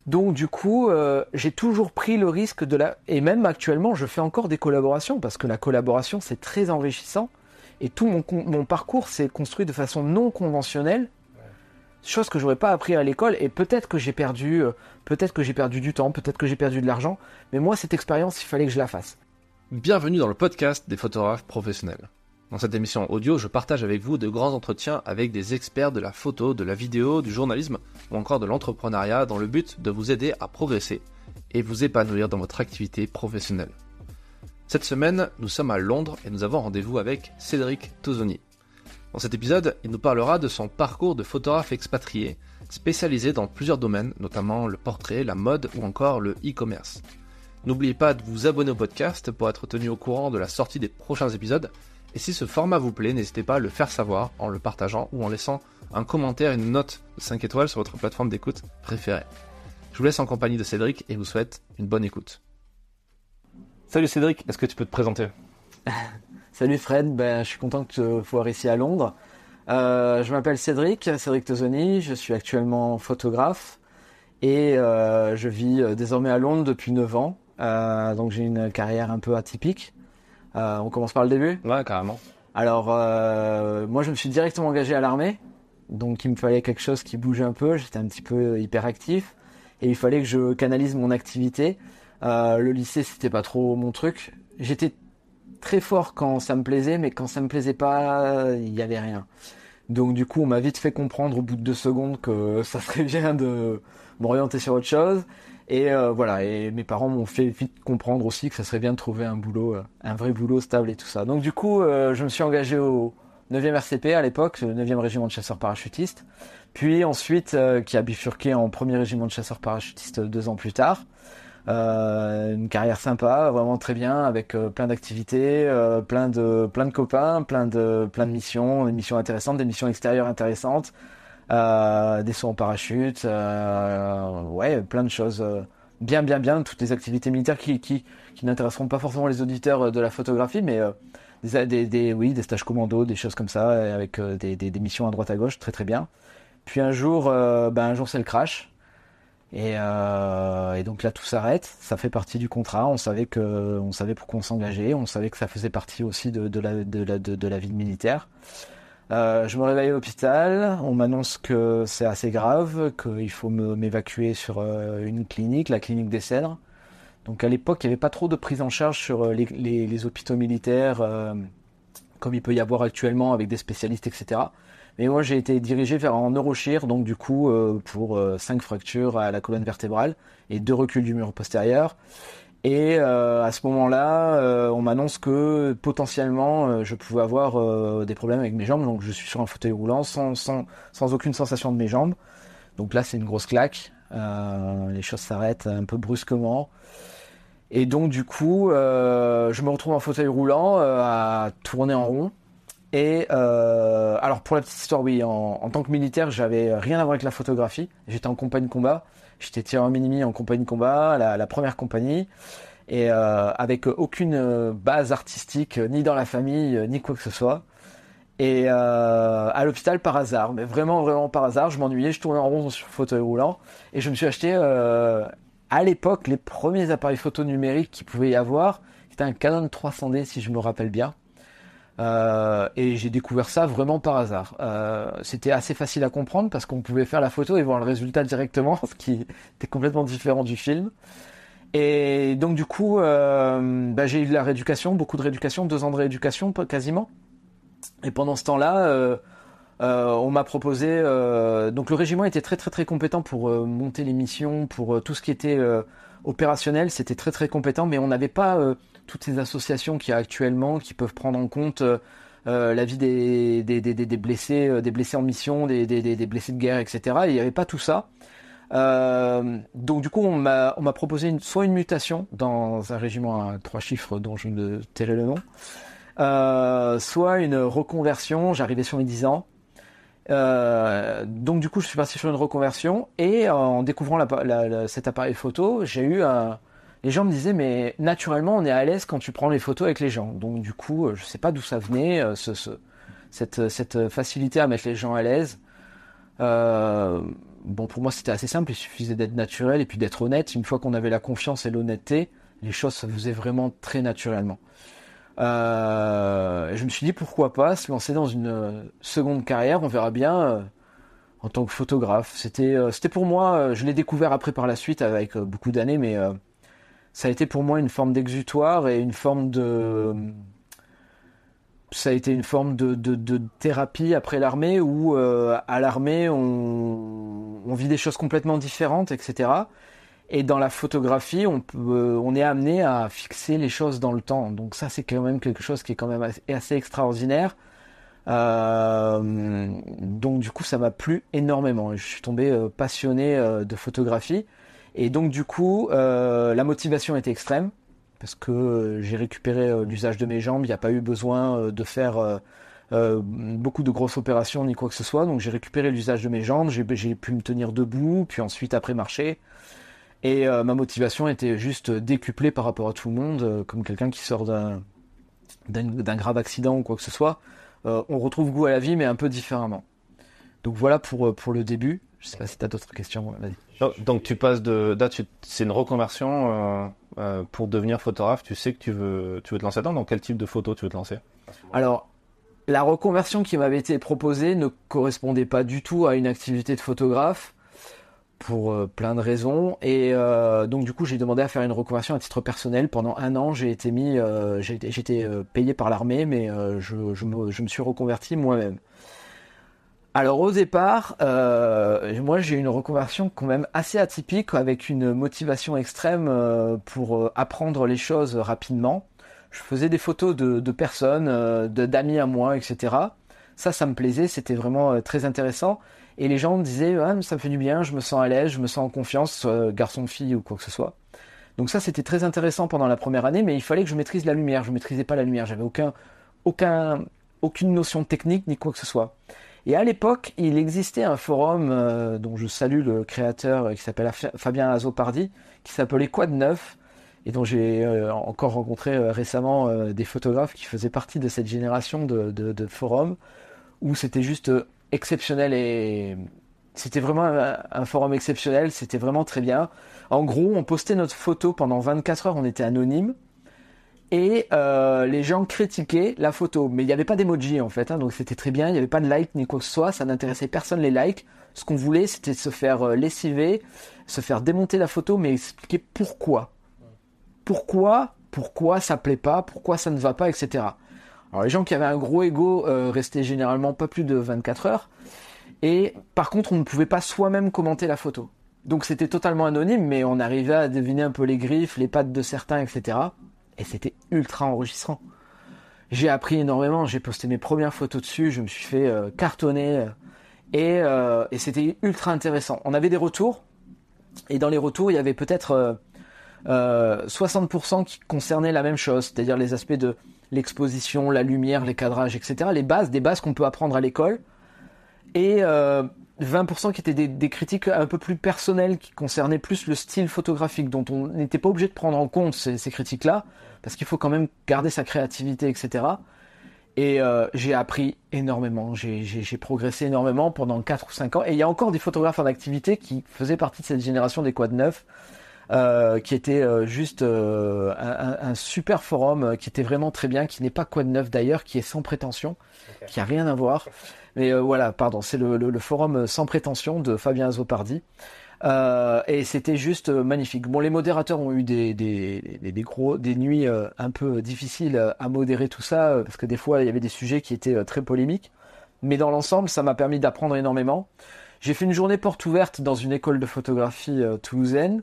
Donc du coup, j'ai toujours pris le risque de la... Et même actuellement, je fais encore des collaborations, parce que la collaboration, c'est très enrichissant. Et tout mon parcours s'est construit de façon non conventionnelle, chose que j'aurais pas appris à l'école. Et peut-être que j'ai perdu du temps, peut-être que j'ai perdu de l'argent. Mais moi, cette expérience, il fallait que je la fasse. Bienvenue dans le podcast des photographes professionnels. Dans cette émission audio, je partage avec vous de grands entretiens avec des experts de la photo, de la vidéo, du journalisme ou encore de l'entrepreneuriat dans le but de vous aider à progresser et vous épanouir dans votre activité professionnelle. Cette semaine, nous sommes à Londres et nous avons rendez-vous avec Cédric Tozoni. Dans cet épisode, il nous parlera de son parcours de photographe expatrié, spécialisé dans plusieurs domaines, notamment le portrait, la mode ou encore le e-commerce. N'oubliez pas de vous abonner au podcast pour être tenu au courant de la sortie des prochains épisodes. Et si ce format vous plaît, n'hésitez pas à le faire savoir en le partageant ou en laissant un commentaire et une note de 5 étoiles sur votre plateforme d'écoute préférée. Je vous laisse en compagnie de Cédric et vous souhaite une bonne écoute. Salut Cédric, est-ce que tu peux te présenter ? Salut Fred, je suis content de te voir ici à Londres. Je m'appelle Cédric Tozoni, je suis actuellement photographe et je vis désormais à Londres depuis 9 ans. Donc j'ai une carrière un peu atypique. On commence par le début ? Ouais, carrément. Alors, moi je me suis directement engagé à l'armée, donc il me fallait quelque chose qui bouge un peu, j'étais un petit peu hyperactif, et il fallait que je canalise mon activité. Le lycée c'était pas trop mon truc, j'étais très fort quand ça me plaisait, mais quand ça me plaisait pas, il y avait rien. Donc du coup on m'a vite fait comprendre au bout de 2 secondes que ça serait bien de m'orienter sur autre chose. Et voilà, et mes parents m'ont fait vite comprendre aussi que ça serait bien de trouver un boulot, un vrai boulot stable et tout ça. Donc du coup, je me suis engagé au 9e RCP à l'époque, le 9e régiment de chasseurs parachutistes. Puis ensuite, qui a bifurqué en 1er régiment de chasseurs parachutistes 2 ans plus tard. Une carrière sympa, vraiment très bien, avec plein d'activités, plein de copains, plein de missions, des missions intéressantes, des missions extérieures intéressantes. Des sauts en parachute, ouais, plein de choses bien, toutes les activités militaires qui n'intéresseront pas forcément les auditeurs de la photographie, mais des stages commando, des choses comme ça, avec des missions à droite à gauche, très très bien. Puis un jour c'est le crash, et donc là tout s'arrête, ça fait partie du contrat, on savait pourquoi on s'engageait, on savait que ça faisait partie aussi de la vie militaire. Je me réveille à l'hôpital, on m'annonce que c'est assez grave, qu'il faut m'évacuer sur une clinique, la clinique des Cèdres. Donc à l'époque, il n'y avait pas trop de prise en charge sur les hôpitaux militaires, comme il peut y avoir actuellement avec des spécialistes, etc. Mais moi, j'ai été dirigé vers un neurochir, donc du coup, pour 5 fractures à la colonne vertébrale et 2 reculs du mur postérieur. Et à ce moment-là, on m'annonce que potentiellement je pouvais avoir des problèmes avec mes jambes, donc je suis sur un fauteuil roulant sans aucune sensation de mes jambes. Donc là c'est une grosse claque, les choses s'arrêtent un peu brusquement. Et donc du coup je me retrouve en fauteuil roulant à tourner en rond. Et alors pour la petite histoire, oui, en tant que militaire j'avais rien à voir avec la photographie, j'étais en compagnie de combat. J'étais tireur mini en compagnie de combat, la première compagnie, et avec aucune base artistique, ni dans la famille, ni quoi que ce soit. Et à l'hôpital par hasard, mais vraiment par hasard, je m'ennuyais, je tournais en rond sur le fauteuil roulant, et je me suis acheté à l'époque les premiers appareils photo numériques qu'il pouvait y avoir. C'était un Canon 300D si je me rappelle bien. Et j'ai découvert ça vraiment par hasard. C'était assez facile à comprendre parce qu'on pouvait faire la photo et voir le résultat directement, ce qui était complètement différent du film. Et donc du coup, j'ai eu de la rééducation, beaucoup de rééducation, 2 ans de rééducation quasiment. Et pendant ce temps-là, on m'a proposé. Donc le régiment était très très très compétent pour monter les missions, pour tout ce qui était opérationnel, c'était très très compétent, mais on n'avait pas toutes ces associations qu'il y a actuellement qui peuvent prendre en compte la vie des blessés en mission, des blessés de guerre, etc. Et il n'y avait pas tout ça. Donc du coup on m'a proposé soit une mutation dans un régiment à 3 chiffres dont je ne tairai le nom, soit une reconversion. J'arrivais sur mes 10 ans. Donc du coup je suis parti sur une reconversion et en découvrant cet appareil photo, j'ai eu les gens me disaient mais naturellement on est à l'aise quand tu prends les photos avec les gens. Donc du coup je sais pas d'où ça venait, cette facilité à mettre les gens à l'aise. bon, pour moi, c'était assez simple. Il suffisait d'être naturel et puis d'être honnête. Une fois qu'on avait la confiance et l'honnêteté, les choses se faisaient vraiment très naturellement. Je me suis dit pourquoi pas se lancer dans une seconde carrière. On verra bien en tant que photographe. C'était pour moi. Je l'ai découvert après par la suite avec beaucoup d'années, mais ça a été pour moi une forme d'exutoire et une forme de ça a été une forme de thérapie après l'armée où à l'armée on vit des choses complètement différentes, etc. Et dans la photographie, on est amené à fixer les choses dans le temps. Donc ça, c'est quand même quelque chose qui est quand même assez extraordinaire. Donc du coup, ça m'a plu énormément. Je suis tombé passionné de photographie. Et donc du coup, la motivation était extrême parce que j'ai récupéré l'usage de mes jambes. Il n'y a pas eu besoin de faire beaucoup de grosses opérations ni quoi que ce soit. Donc j'ai récupéré l'usage de mes jambes. J'ai pu me tenir debout, puis ensuite après marcher. Et ma motivation était juste décuplée par rapport à tout le monde, comme quelqu'un qui sort d'un grave accident ou quoi que ce soit. On retrouve goût à la vie, mais un peu différemment. Donc voilà pour le début. Je sais pas si tu as d'autres questions. Vas-y. Donc tu passes c'est une reconversion pour devenir photographe. Tu sais que tu veux te lancer dedans. Dans quel type de photo tu veux te lancer? Alors, la reconversion qui m'avait été proposée ne correspondait pas du tout à une activité de photographe pour plein de raisons. Et donc du coup, j'ai demandé à faire une reconversion à titre personnel. Pendant 1 an, j'étais payé par l'armée, mais je me suis reconverti moi-même. Alors au départ, moi j'ai eu une reconversion quand même assez atypique avec une motivation extrême pour apprendre les choses rapidement. Je faisais des photos de personnes, d'amis à moi, etc. Ça me plaisait, c'était vraiment très intéressant. Et les gens me disaient ah, ça me fait du bien, je me sens à l'aise, je me sens en confiance, garçon, fille ou quoi que ce soit. Donc ça c'était très intéressant pendant la première année, mais il fallait que je maîtrise la lumière. Je maîtrisais pas la lumière, j'avais aucune notion technique ni quoi que ce soit. Et à l'époque, il existait un forum dont je salue le créateur qui s'appelle Fabien Azopardi, qui s'appelait Quad 9, et dont j'ai encore rencontré récemment des photographes qui faisaient partie de cette génération de forums, où c'était juste exceptionnel et c'était vraiment un forum exceptionnel, c'était vraiment très bien. En gros, on postait notre photo pendant 24 heures, on était anonyme. Et les gens critiquaient la photo, mais il n'y avait pas d'emoji en fait, hein, donc c'était très bien, il n'y avait pas de like ni quoi que ce soit, ça n'intéressait personne les likes. Ce qu'on voulait, c'était se faire lessiver, se faire démonter la photo, mais expliquer pourquoi ça plaît pas, pourquoi ça ne va pas, etc. Alors les gens qui avaient un gros ego restaient généralement pas plus de 24 heures, et par contre on ne pouvait pas soi-même commenter la photo. Donc c'était totalement anonyme, mais on arrivait à deviner un peu les griffes, les pattes de certains, etc. Et c'était ultra enrichissant. J'ai appris énormément, j'ai posté mes premières photos dessus, je me suis fait cartonner et c'était ultra intéressant. On avait des retours et dans les retours il y avait peut-être 60% qui concernaient la même chose, c'est-à-dire les aspects de l'exposition, la lumière, les cadrages, etc. Des bases qu'on peut apprendre à l'école et 20% qui étaient des critiques un peu plus personnelles qui concernaient plus le style photographique dont on n'était pas obligé de prendre en compte ces critiques-là parce qu'il faut quand même garder sa créativité, etc. Et j'ai appris énormément, j'ai progressé énormément pendant 4 ou 5 ans et il y a encore des photographes en activité qui faisaient partie de cette génération des Quad 9 qui était juste un super forum qui était vraiment très bien, qui n'est pas Quad 9 d'ailleurs, qui est sans prétention, qui a rien à voir. Mais voilà, pardon, c'est le forum sans prétention de Fabien Azopardi. Et c'était juste magnifique. Bon, les modérateurs ont eu des nuits un peu difficiles à modérer tout ça, parce que des fois, il y avait des sujets qui étaient très polémiques. Mais dans l'ensemble, ça m'a permis d'apprendre énormément. J'ai fait une journée porte ouverte dans une école de photographie toulousaine.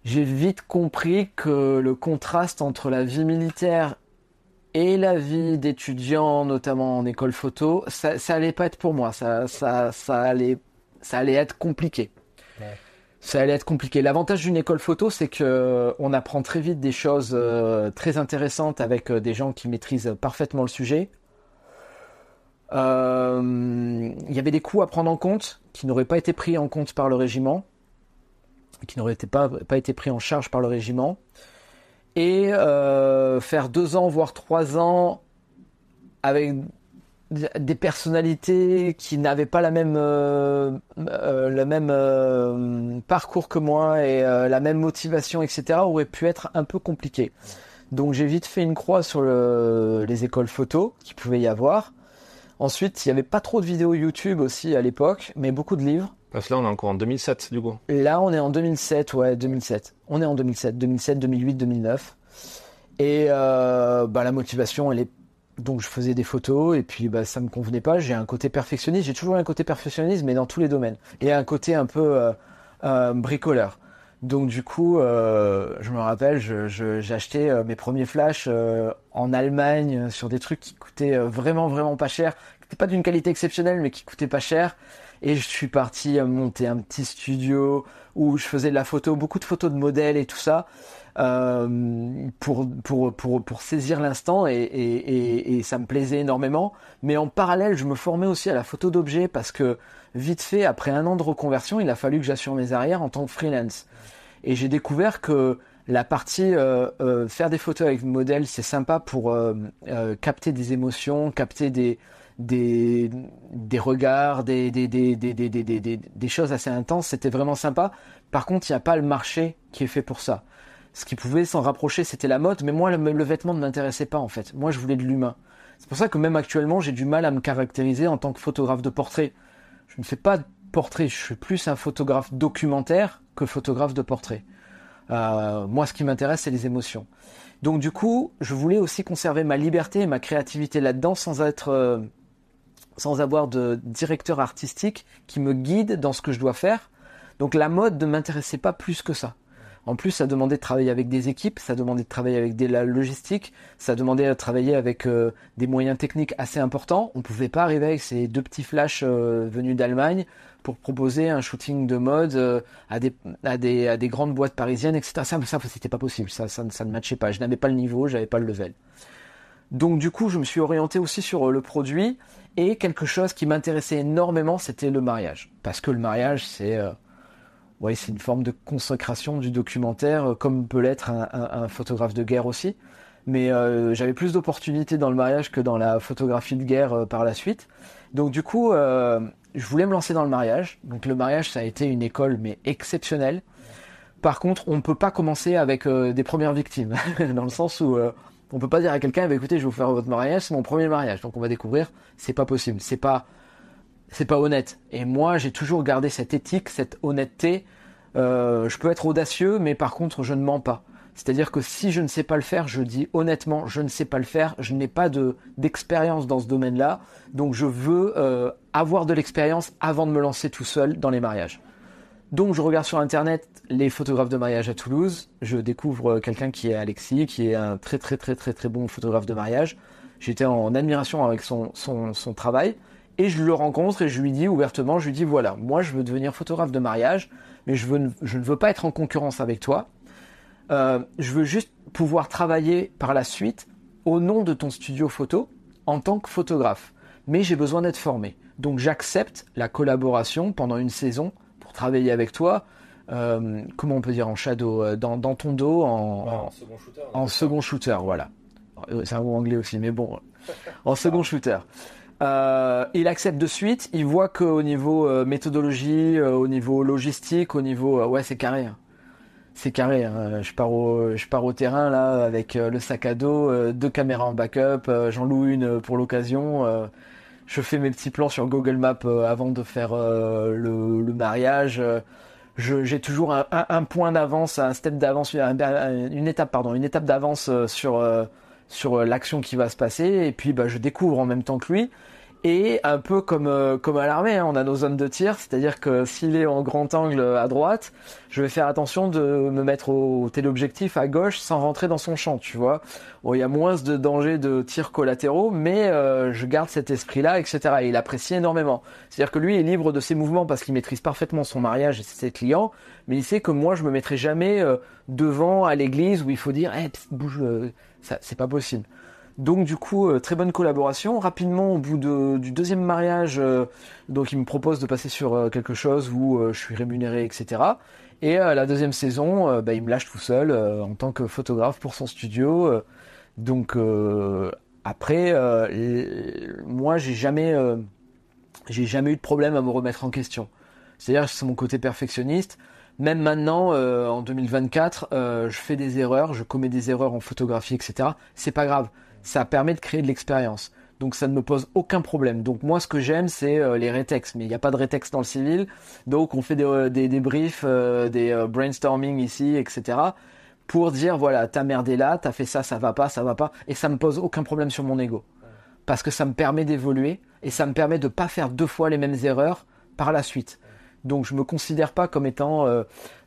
J'ai vite compris que le contraste entre la vie militaire et la vie d'étudiant, notamment en école photo, ça allait pas être pour moi. Ça allait être compliqué. Ouais. Ça allait être compliqué. L'avantage d'une école photo, c'est que on apprend très vite des choses très intéressantes avec des gens qui maîtrisent parfaitement le sujet. Il y avait des coûts à prendre en compte qui n'auraient pas été pris en compte par le régiment, qui n'auraient pas été pris en charge par le régiment. Et faire 2 ans, voire 3 ans avec des personnalités qui n'avaient pas le même parcours que moi et la même motivation, etc., aurait pu être un peu compliqué. Donc j'ai vite fait une croix sur les écoles photo qu'il pouvait y avoir. Ensuite, il n'y avait pas trop de vidéos YouTube aussi à l'époque, mais beaucoup de livres. Parce que là, on est encore en 2007, du coup. Et là, on est en 2007, ouais, 2007. On est en 2007, 2008, 2009. Et la motivation, elle est... Donc je faisais des photos et puis ça me convenait pas. J'ai un côté perfectionniste, j'ai toujours un côté perfectionniste, mais dans tous les domaines. Et un côté un peu bricoleur. Donc du coup, je me rappelle, j'ai acheté mes premiers flashs en Allemagne sur des trucs qui coûtaient vraiment vraiment pas cher, qui n'étaient pas d'une qualité exceptionnelle, mais qui coûtaient pas cher. Et je suis parti monter un petit studio où je faisais de la photo, beaucoup de photos de modèles et tout ça, pour saisir l'instant et ça me plaisait énormément. Mais en parallèle, je me formais aussi à la photo d'objets parce que vite fait, après 1 an de reconversion, il a fallu que j'assure mes arrières en tant que freelance. Et j'ai découvert que la partie faire des photos avec modèle, c'est sympa pour capter des émotions, capter des regards, des choses assez intenses. C'était vraiment sympa. Par contre, il n'y a pas le marché qui est fait pour ça. Ce qui pouvait s'en rapprocher, c'était la mode. Mais moi, le vêtement ne m'intéressait pas en fait. Moi, je voulais de l'humain. C'est pour ça que même actuellement, j'ai du mal à me caractériser en tant que photographe de portrait. Je ne fais pas de portrait. Je suis plus un photographe documentaire que photographe de portrait. Moi, ce qui m'intéresse, c'est les émotions. Donc du coup, je voulais aussi conserver ma liberté et ma créativité là-dedans sans avoir de directeur artistique qui me guide dans ce que je dois faire. Donc la mode ne m'intéressait pas plus que ça. En plus, ça demandait de travailler avec des équipes, ça demandait de travailler avec la logistique, ça demandait de travailler avec des moyens techniques assez importants. On ne pouvait pas arriver avec ces 2 petits flashs venus d'Allemagne pour proposer un shooting de mode à des grandes boîtes parisiennes, etc. Ça, c'était pas possible, ça ne matchait pas. Je n'avais pas le niveau, j'avais pas le level. Donc du coup, je me suis orienté aussi sur le produit et quelque chose qui m'intéressait énormément, c'était le mariage. Parce que le mariage, c'est une forme de consécration du documentaire, comme peut l'être un photographe de guerre aussi. Mais j'avais plus d'opportunités dans le mariage que dans la photographie de guerre par la suite. Donc du coup, je voulais me lancer dans le mariage. Donc le mariage, ça a été une école, mais exceptionnelle. Par contre, on ne peut pas commencer avec des premières victimes. Dans le sens où on peut pas dire à quelqu'un, écoutez, je vais vous faire votre mariage, c'est mon premier mariage. Donc on va découvrir, c'est pas possible. C'est pas honnête. Et moi, j'ai toujours gardé cette éthique, cette honnêteté. Je peux être audacieux, mais par contre, je ne mens pas. C'est-à-dire que si je ne sais pas le faire, je dis honnêtement, je ne sais pas le faire. Je n'ai pas d'expérience dans ce domaine-là. Donc, je veux avoir de l'expérience avant de me lancer tout seul dans les mariages. Donc, je regarde sur Internet les photographes de mariage à Toulouse. Je découvre quelqu'un qui est Alexis, qui est un très, très, très, très, très bon photographe de mariage. J'étais en admiration avec son travail. Et je le rencontre et je lui dis ouvertement, je lui dis voilà, moi je veux devenir photographe de mariage, mais je ne veux pas être en concurrence avec toi. Je veux juste pouvoir travailler par la suite au nom de ton studio photo en tant que photographe. Mais j'ai besoin d'être formé. Donc j'accepte la collaboration pendant une saison pour travailler avec toi. Comment on peut dire en shadow, dans ton dos, en second shooter. En second shooter, voilà. C'est un mot anglais aussi, mais bon, en second shooter. Il accepte de suite, il voit qu'au niveau méthodologie, au niveau logistique, au niveau... c'est carré. Hein. C'est carré. Hein. Je pars au terrain là avec le sac à dos, 2 caméras en backup, j'en loue une pour l'occasion. Je fais mes petits plans sur Google Maps avant de faire le mariage. J'ai toujours un point d'avance, un step d'avance, une étape d'avance sur l'action qui va se passer, et puis je découvre en même temps que lui. Et un peu comme à l'armée, hein, on a nos zones de tir, c'est-à-dire que s'il est en grand angle à droite, je vais faire attention de me mettre au téléobjectif à gauche sans rentrer dans son champ, tu vois. Bon, il y a moins de danger de tirs collatéraux, mais je garde cet esprit-là, etc. Et il apprécie énormément. C'est-à-dire que lui est libre de ses mouvements parce qu'il maîtrise parfaitement son mariage et ses clients, mais il sait que moi je me mettrai jamais devant à l'église où il faut dire bouge, ça c'est pas possible. Donc du coup, très bonne collaboration. Rapidement, au bout du 2e mariage, donc il me propose de passer sur quelque chose où je suis rémunéré, etc. Et la 2e saison, il me lâche tout seul en tant que photographe pour son studio. Donc Après, moi, j'ai jamais eu de problème à me remettre en question. C'est-à-dire que c'est mon côté perfectionniste. Même maintenant, en 2024, je fais des erreurs, je commets des erreurs en photographie, etc. C'est pas grave. Ça permet de créer de l'expérience. Donc ça ne me pose aucun problème. Donc moi, ce que j'aime, c'est les rétex. Mais il n'y a pas de rétex dans le civil. Donc on fait des briefs, des brainstorming ici, etc. Pour dire, voilà, t'as merdé là, t'as fait ça, ça va pas. Et ça me pose aucun problème sur mon ego. Parce que ça me permet d'évoluer et ça me permet de pas faire 2 fois les mêmes erreurs par la suite. Donc je me considère pas comme étant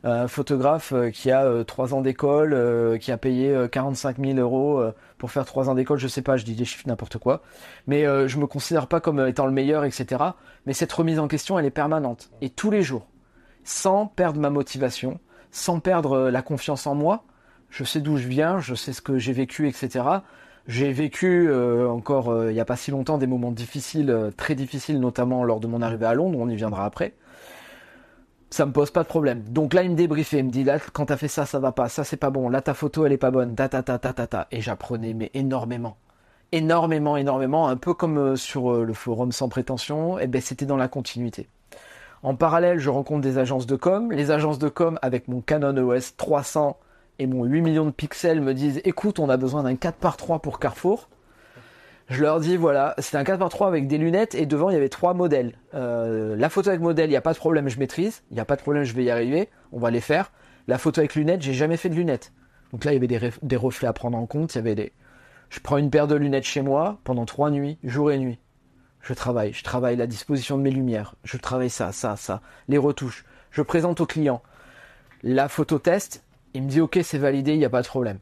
un photographe qui a 3 ans d'école, qui a payé 45 000 euros pour faire 3 ans d'école, je sais pas, je dis des chiffres n'importe quoi. Mais je me considère pas comme étant le meilleur, etc. Mais cette remise en question, elle est permanente. Et tous les jours, sans perdre ma motivation, sans perdre la confiance en moi, je sais d'où je viens, je sais ce que j'ai vécu, etc. J'ai vécu encore il n'y a pas si longtemps des moments difficiles, très difficiles, notamment lors de mon arrivée à Londres, on y viendra après. Ça me pose pas de problème. Donc là, il me débriefait, il me dit là, quand t'as fait ça, ça va pas, ça c'est pas bon, là ta photo elle est pas bonne, ta. Et j'apprenais mais énormément, un peu comme sur le forum sans prétention. Et ben c'était dans la continuité. En parallèle, je rencontre des agences de com. Les agences de com avec mon Canon EOS 300 et mon 8 millions de pixels me disent écoute, on a besoin d'un 4x3 pour Carrefour. Je leur dis voilà, c'est un 4x3 avec des lunettes et devant il y avait 3 modèles. La photo avec modèle, il n'y a pas de problème, je maîtrise. Il n'y a pas de problème, je vais y arriver. On va les faire. La photo avec lunettes, j'ai jamais fait de lunettes. Donc là, il y avait des reflets à prendre en compte. Je prends une paire de lunettes chez moi pendant 3 nuits, jour et nuit. Je travaille la disposition de mes lumières. Je travaille ça, les retouches. Je présente au client la photo test. Il me dit ok, c'est validé, il n'y a pas de problème.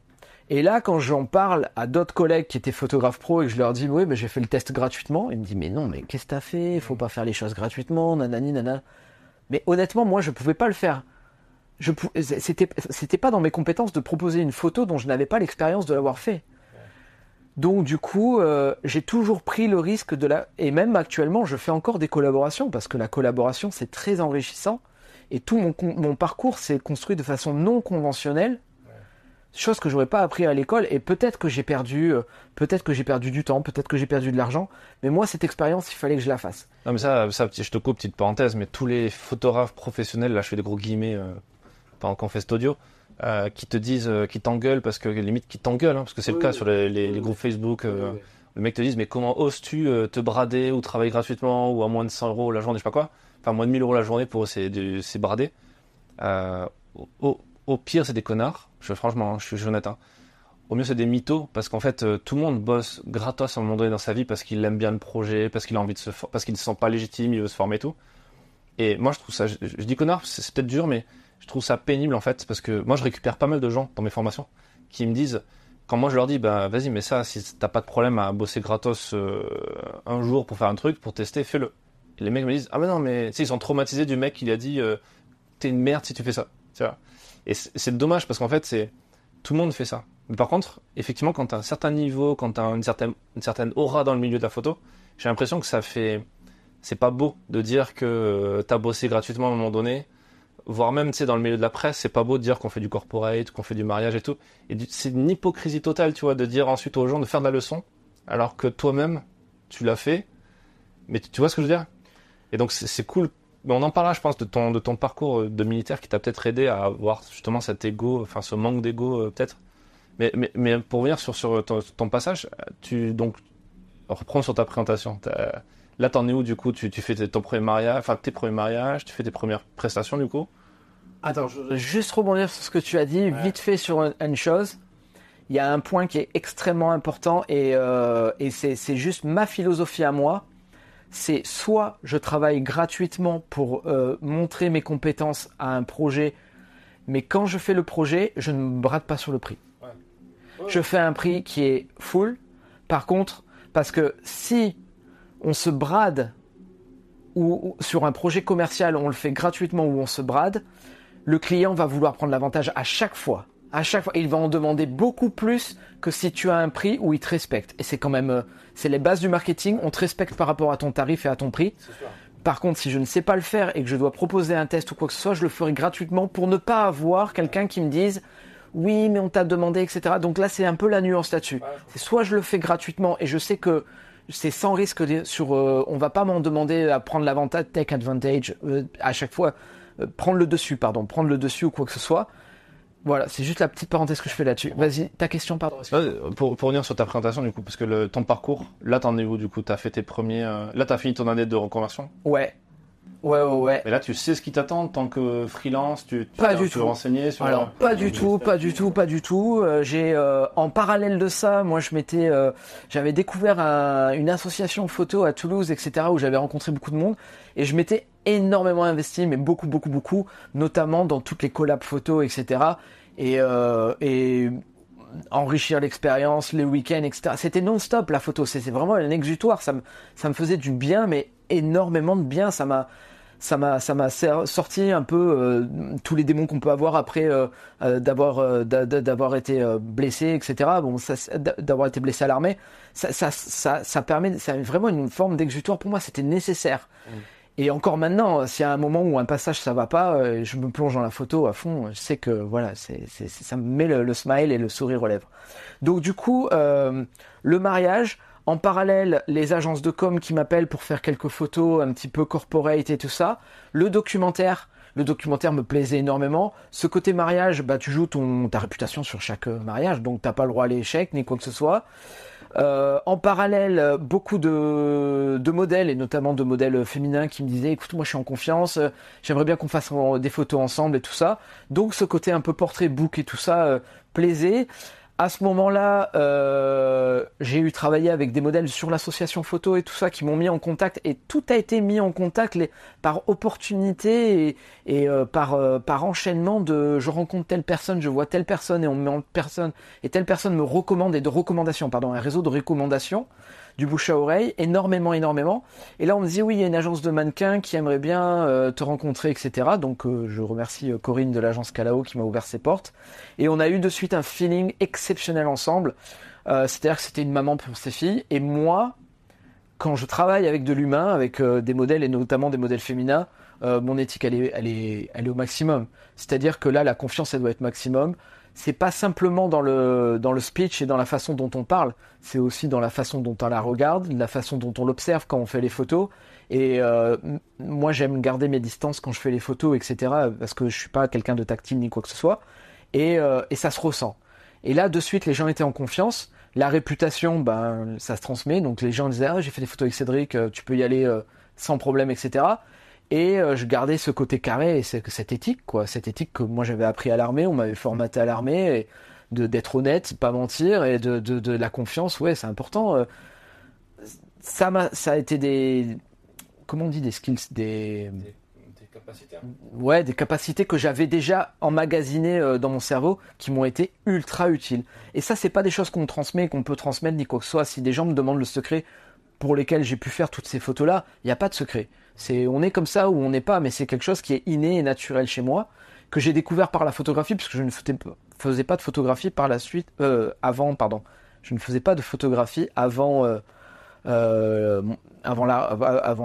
Et là, quand j'en parle à d'autres collègues qui étaient photographes pro et que je leur dis oui, mais j'ai fait le test gratuitement, ils me disent mais non, mais qu'est-ce que t'as fait? Il faut pas faire les choses gratuitement, nanani, nanana. Mais honnêtement, moi, je pouvais pas le faire. C'était pas dans mes compétences de proposer une photo dont je n'avais pas l'expérience de l'avoir fait. Donc du coup, j'ai toujours pris le risque et même actuellement, je fais encore des collaborations parce que la collaboration c'est très enrichissant et tout mon parcours s'est construit de façon non conventionnelle. Chose que j'aurais pas appris à l'école et peut-être que j'ai perdu du temps, peut-être que j'ai perdu de l'argent, mais moi cette expérience il fallait que je la fasse. Non mais ça je te coupe, petite parenthèse, mais tous les photographes professionnels, là je fais des gros guillemets pendant qu'on fait cet audio, qui te disent, qui t'engueulent parce que limite qui t'engueulent, parce que c'est le cas sur les groupes Facebook, le mec te dit mais comment oses-tu te brader ou travailler gratuitement ou à moins de 100 euros la journée, je sais pas quoi, enfin moins de 1000 euros la journée pour c'est brader. Au pire, c'est des connards. Franchement, je suis honnête. Au mieux, c'est des mythos, parce qu'en fait, tout le monde bosse gratos à un moment donné dans sa vie parce qu'il aime bien le projet, parce qu'il a envie parce qu'il ne se sent pas légitime, il veut se former et tout. Et moi, je trouve ça, je dis connard, c'est peut-être dur, mais je trouve ça pénible en fait, parce que moi, je récupère pas mal de gens dans mes formations qui me disent, quand moi je leur dis, bah vas-y, mais ça, si t'as pas de problème à bosser gratos un jour pour faire un truc, pour tester, fais-le. Et les mecs me disent, ah mais non, mais tu sais, ils sont traumatisés du mec qui a dit, t'es une merde si tu fais ça, tu vois. Et c'est dommage parce qu'en fait, tout le monde fait ça. Mais par contre, effectivement, quand tu as un certain niveau, quand tu as une certaine aura dans le milieu de la photo, j'ai l'impression que c'est pas beau de dire que tu as bossé gratuitement à un moment donné, voire même, tu sais, dans le milieu de la presse, c'est pas beau de dire qu'on fait du corporate, qu'on fait du mariage et tout. Et c'est une hypocrisie totale, tu vois, de dire ensuite aux gens de faire de la leçon, alors que toi-même, tu l'as fait. Mais tu vois ce que je veux dire? Et donc, c'est cool. Mais on en parlera, je pense, de ton parcours de militaire qui t'a peut-être aidé à avoir justement cet ego, enfin ce manque d'ego peut-être. Mais pour revenir sur ton passage, donc reprends sur ta présentation. Là, t'en es où du coup? Tu fais ton premier mariage, enfin tes premiers mariages, tu fais tes premières prestations du coup? Attends, je voudrais juste rebondir sur ce que tu as dit, vite fait sur une chose. Il y a un point qui est extrêmement important et c'est juste ma philosophie à moi. C'est soit je travaille gratuitement pour montrer mes compétences à un projet, mais quand je fais le projet, je ne me brade pas sur le prix. Je fais un prix qui est full. Par contre, parce que si on se brade ou sur un projet commercial, on le fait gratuitement ou on se brade, le client va vouloir prendre l'avantage à chaque fois. À chaque fois, il va en demander beaucoup plus que si tu as un prix où il te respecte. Et c'est quand même, c'est les bases du marketing. On te respecte par rapport à ton tarif et à ton prix. Par contre, si je ne sais pas le faire et que je dois proposer un test ou quoi que ce soit, je le ferai gratuitement pour ne pas avoir quelqu'un qui me dise oui, mais on t'a demandé, etc. Donc là, c'est un peu la nuance là-dessus. C'est soit je le fais gratuitement et je sais que c'est sans risque on va pas m'en demander à prendre l'avantage, take advantage à chaque fois, prendre le dessus ou quoi que ce soit. Voilà, c'est juste la petite parenthèse que je fais là-dessus. Vas-y, ta question, pardon. Pour revenir sur ta présentation, du coup, parce que ton parcours, là, t'en es où, du coup? T'as fait tes premiers... Là, t'as fini ton année de reconversion? Ouais. Et là, tu sais ce qui t'attend en tant que freelance? Tu veux renseigner sur... Alors, pas du tout. En parallèle de ça, moi, j'avais découvert une association photo à Toulouse, etc., où j'avais rencontré beaucoup de monde, et je m'étais énormément investi, mais beaucoup, notamment dans toutes les collabs photos, etc., et enrichir l'expérience, les week-ends, etc. C'était non-stop, la photo. C'est vraiment un exutoire. Ça me faisait du bien, mais énormément de bien. Ça m'a sorti un peu tous les démons qu'on peut avoir après d'avoir été blessé, etc. Bon, d'avoir été blessé à l'armée, ça permet, c'est vraiment une forme d'exutoire pour moi. C'était nécessaire. Et encore maintenant, s'il y a un moment où un passage ça va pas, je me plonge dans la photo à fond. Je sais que voilà, ça me met le smile et le sourire aux lèvres. Donc du coup, le mariage. En parallèle, les agences de com qui m'appellent pour faire quelques photos un petit peu corporate et tout ça. Le documentaire me plaisait énormément. Ce côté mariage, tu joues ta réputation sur chaque mariage, donc t'as pas le droit à l'échec ni quoi que ce soit. En parallèle, beaucoup de modèles, et notamment de modèles féminins qui me disaient, écoute, moi je suis en confiance, j'aimerais bien qu'on fasse des photos ensemble et tout ça. Donc ce côté un peu portrait book et tout ça plaisait. À ce moment-là, j'ai eu travaillé avec des modèles sur l'association photo et tout ça qui m'ont mis en contact, et tout a été mis en contact par opportunité et par enchaînement de je rencontre telle personne, je vois telle personne et on me met en personne et telle personne me recommande, et de recommandations, un réseau de recommandations du bouche à oreille, énormément. Et là, on me dit, oui, il y a une agence de mannequins qui aimerait bien te rencontrer, etc. Donc, je remercie Corinne de l'agence Calao qui m'a ouvert ses portes. Et on a eu de suite un feeling exceptionnel ensemble. C'est-à-dire que c'était une maman pour ses filles. Et moi, quand je travaille avec de l'humain, avec des modèles, et notamment des modèles féminins, mon éthique, elle est au maximum. C'est-à-dire que là, la confiance, elle doit être maximum. C'est pas simplement dans le speech et dans la façon dont on parle, c'est aussi dans la façon dont on la regarde, la façon dont on l'observe quand on fait les photos. Et moi, j'aime garder mes distances quand je fais les photos, etc. Parce que je suis pas quelqu'un de tactile ni quoi que ce soit. Et ça se ressent. Et là, de suite, les gens étaient en confiance. La réputation, ça se transmet. Donc les gens disaient, ah, j'ai fait des photos avec Cédric, tu peux y aller sans problème, etc. Et je gardais ce côté carré et cette éthique, cette éthique que moi j'avais appris à l'armée, on m'avait formaté à l'armée, et d'être honnête, pas mentir, et de la confiance, ouais, c'est important. Ça a été des skills, des capacités. Ouais, des capacités que j'avais déjà emmagasinées dans mon cerveau, qui m'ont été ultra utiles. Et ça, c'est pas des choses qu'on transmet, qu'on peut transmettre ni quoi que ce soit. Si des gens me demandent le secret pour lesquels j'ai pu faire toutes ces photos-là, il n'y a pas de secret. On est comme ça ou on n'est pas, mais c'est quelque chose qui est inné et naturel chez moi, que j'ai découvert par la photographie, puisque je ne faisais pas de photographie par la suite, avant. Je ne faisais pas de photographie avant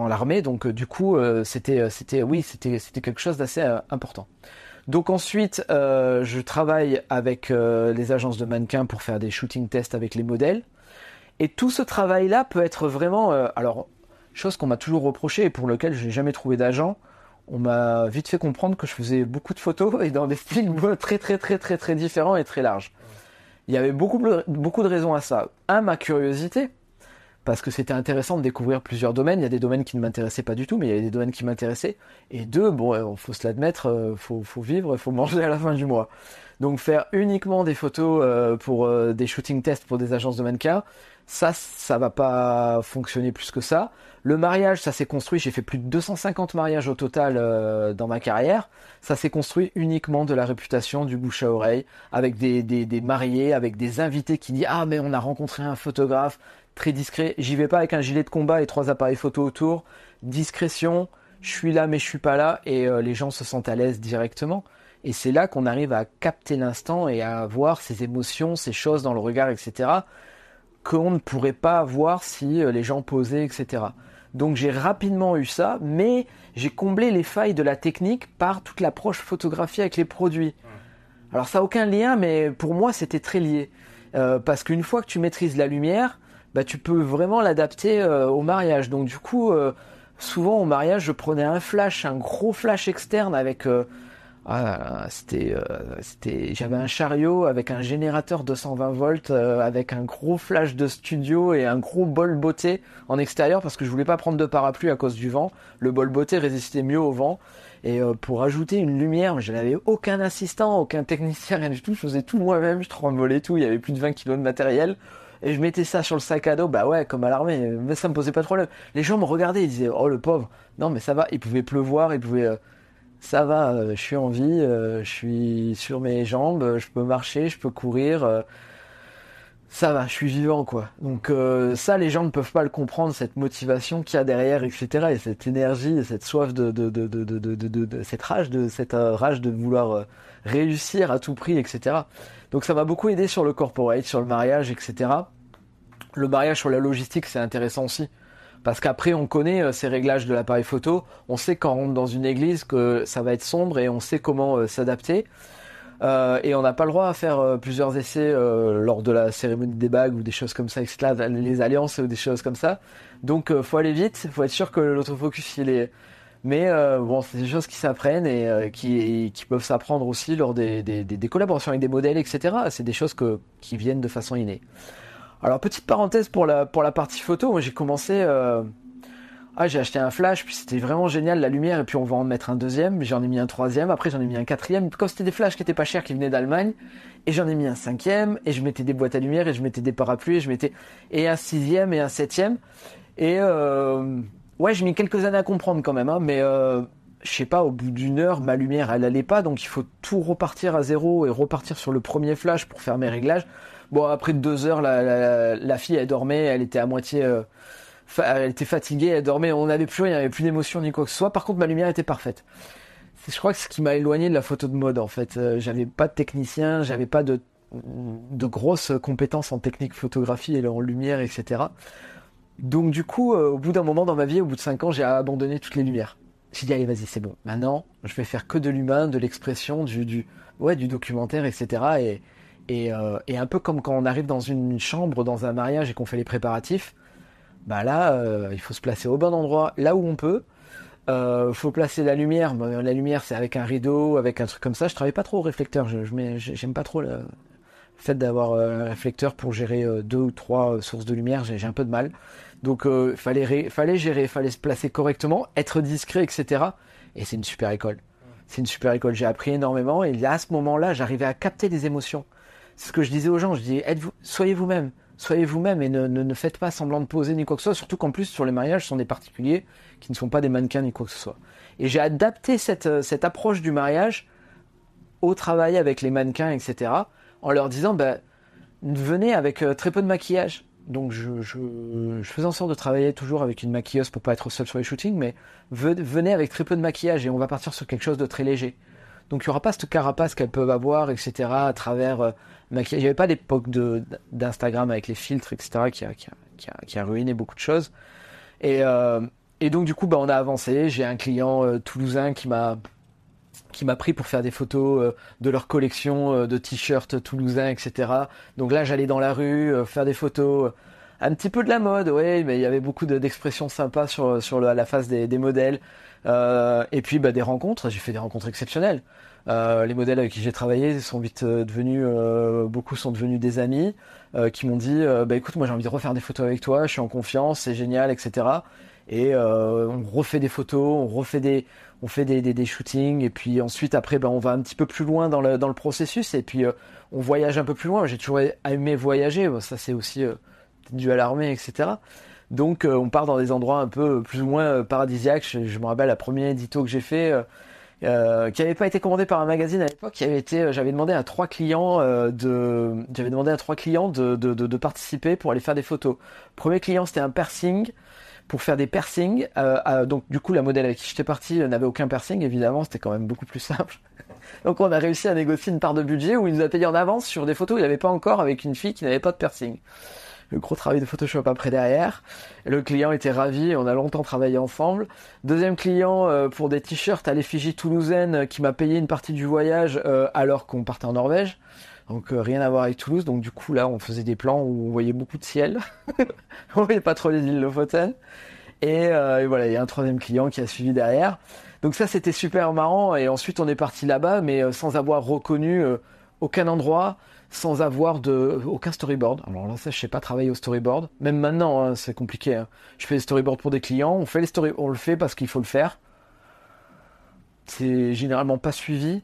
l'armée, donc du coup, c'était quelque chose d'assez important. Donc ensuite, je travaille avec les agences de mannequins pour faire des shooting tests avec les modèles. Et tout ce travail-là peut être vraiment... chose qu'on m'a toujours reproché et pour lequel je n'ai jamais trouvé d'agent, on m'a vite fait comprendre que je faisais beaucoup de photos et dans des styles très très très très très différents et très larges. Il y avait beaucoup de raisons à ça. Un, ma curiosité, parce que c'était intéressant de découvrir plusieurs domaines. Il y a des domaines qui ne m'intéressaient pas du tout, mais il y a des domaines qui m'intéressaient. Et deux, faut se l'admettre, faut vivre, faut manger à la fin du mois. Donc faire uniquement des photos pour des shooting tests pour des agences de mannequins, ça va pas fonctionner plus que ça. Le mariage, ça s'est construit, j'ai fait plus de 250 mariages au total dans ma carrière. Ça s'est construit uniquement de la réputation, du bouche à oreille, avec des mariés, avec des invités qui disent « Ah, mais on a rencontré un photographe très discret. » J'y vais pas avec un gilet de combat et 3 appareils photo autour. Discrétion, je suis là mais je suis pas là, et les gens se sentent à l'aise directement. Et c'est là qu'on arrive à capter l'instant et à voir ces émotions, ces choses dans le regard, etc., qu'on ne pourrait pas avoir si les gens posaient, etc. Donc j'ai rapidement eu ça, mais j'ai comblé les failles de la technique par toute l'approche photographie avec les produits. Alors ça a aucun lien, mais pour moi c'était très lié. Parce qu'une fois que tu maîtrises la lumière, bah tu peux vraiment l'adapter au mariage. Donc du coup, souvent au mariage, je prenais un gros flash externe avec j'avais un chariot avec un générateur 220 volts, avec un gros flash de studio et un gros bol beauté en extérieur parce que je voulais pas prendre de parapluie à cause du vent. Le bol beauté résistait mieux au vent. Et pour ajouter une lumière, je n'avais aucun assistant, aucun technicien, rien du tout. Je faisais tout moi-même, je tremblais tout. Il y avait plus de 20 kilos de matériel. Et je mettais ça sur le sac à dos, bah ouais, comme à l'armée. Mais ça me posait pas de problème. Les gens me regardaient, ils disaient, oh le pauvre. Non mais ça va, il pouvait pleuvoir, ça va, je suis en vie, je suis sur mes jambes, je peux marcher, je peux courir, ça va, je suis vivant quoi. Donc ça, les gens ne peuvent pas le comprendre, cette motivation qu'il y a derrière, etc. Et cette énergie, et cette soif cette rage de vouloir réussir à tout prix, etc. Donc ça m'a beaucoup aidé sur le corporate, sur le mariage, etc. Le mariage sur la logistique, c'est intéressant aussi. Parce qu'après, on connaît ces réglages de l'appareil photo. On sait quand on rentre dans une église que ça va être sombre et on sait comment s'adapter. Et on n'a pas le droit à faire plusieurs essais lors de la cérémonie des bagues ou des choses comme ça, etc. Les alliances ou des choses comme ça. Donc, faut aller vite. Faut être sûr que l'autofocus, il est... Mais bon, c'est des choses qui s'apprennent et qui peuvent s'apprendre aussi lors des collaborations avec des modèles, etc. C'est des choses qui viennent de façon innée. Alors, petite parenthèse pour la partie photo, moi j'ai commencé... j'ai acheté un flash, puis c'était vraiment génial la lumière, et puis on va en mettre un deuxième, j'en ai mis un troisième, après j'en ai mis un quatrième, comme c'était des flashs qui étaient pas chers, qui venaient d'Allemagne, et j'en ai mis un cinquième, et je mettais des boîtes à lumière, et je mettais des parapluies, et un sixième, et un septième, et j'ai mis quelques années à comprendre quand même, hein, mais je sais pas, au bout d'une heure, ma lumière elle allait pas, donc il faut tout repartir à zéro, et repartir sur le premier flash pour faire mes réglages. Bon, après 2 heures, la fille elle dormait, elle était à moitié... elle était fatiguée, elle dormait, on n'avait plus rien, il n'y avait plus d'émotion ni quoi que ce soit. Par contre, ma lumière était parfaite. Je crois que c'est ce qui m'a éloigné de la photo de mode, en fait. J'avais pas de technicien, j'avais pas de grosses compétences en technique photographie et en lumière, etc. Donc du coup, au bout d'un moment dans ma vie, au bout de 5 ans, j'ai abandonné toutes les lumières. J'ai dit, allez, vas-y, c'est bon. Maintenant, je vais faire que de l'humain, de l'expression, du documentaire, etc. Et un peu comme quand on arrive dans une chambre, dans un mariage et qu'on fait les préparatifs, bah là, il faut se placer au bon endroit, là où on peut. Faut placer la lumière. Bon, la lumière, c'est avec un rideau, avec un truc comme ça. Je travaille pas trop au réflecteur. J'aime pas trop le fait d'avoir un réflecteur pour gérer 2 ou 3 sources de lumière. J'ai un peu de mal. Donc, fallait gérer, fallait se placer correctement, être discret, etc. Et c'est une super école. C'est une super école. J'ai appris énormément. Et à ce moment-là, j'arrivais à capter les émotions. C'est ce que je disais aux gens. Je dis, soyez vous-même. Soyez vous-même et ne faites pas semblant de poser ni quoi que ce soit, surtout qu'en plus sur les mariages ce sont des particuliers qui ne sont pas des mannequins ni quoi que ce soit. Et j'ai adapté cette approche du mariage au travail avec les mannequins, etc. en leur disant, venez avec très peu de maquillage. Donc je faisais en sorte de travailler toujours avec une maquilleuse pour pas être seul sur les shootings, mais venez avec très peu de maquillage et on va partir sur quelque chose de très léger. Donc il n'y aura pas cette carapace qu'elles peuvent avoir, etc. à travers maquillage. Il n'y avait pas d'époque d'Instagram avec les filtres, etc. qui a ruiné beaucoup de choses. Et donc du coup, on a avancé. J'ai un client toulousain qui m'a pris pour faire des photos de leur collection de t-shirts toulousains, etc. Donc là, j'allais dans la rue faire des photos. Un petit peu de la mode, oui, mais il y avait beaucoup d'expressions sympas sur la face des modèles. Et puis des rencontres, j'ai fait des rencontres exceptionnelles. Les modèles avec qui j'ai travaillé sont vite devenus, beaucoup sont devenus des amis qui m'ont dit, écoute, moi j'ai envie de refaire des photos avec toi, je suis en confiance, c'est génial, etc. Et on refait des photos, on fait des shootings, et puis ensuite après on va un petit peu plus loin dans le processus, et puis on voyage un peu plus loin. J'ai toujours aimé voyager, ça c'est aussi dû à l'armée, etc. Donc on part dans des endroits un peu plus ou moins paradisiaques. Je me rappelle la première édito que j'ai fait, qui n'avait pas été commandé par un magazine à l'époque, j'avais demandé à 3 clients de participer pour aller faire des photos. Premier client, c'était un piercing, pour faire des piercings. Donc du coup la modèle avec qui j'étais parti n'avait aucun piercing, évidemment, c'était quand même beaucoup plus simple. Donc on a réussi à négocier une part de budget où il nous a payé en avance sur des photos qu'il n'avait pas encore avec une fille qui n'avait pas de piercing. le gros travail de Photoshop après derrière. Le client était ravi, on a longtemps travaillé ensemble. Deuxième client pour des t-shirts à l'effigie toulousaine qui m'a payé une partie du voyage alors qu'on partait en Norvège. Donc rien à voir avec Toulouse. Donc du coup là on faisait des plans où on voyait beaucoup de ciel. On voyait pas trop les îles Lofoten. Et voilà, il y a un troisième client qui a suivi derrière. Donc ça c'était super marrant. Et ensuite on est parti là-bas mais sans avoir reconnu aucun endroit, sans avoir aucun storyboard. Alors là, ça, je sais pas travailler au storyboard. Même maintenant, hein, c'est compliqué. Hein. Je fais des storyboards pour des clients. On le fait parce qu'il faut le faire. C'est généralement pas suivi.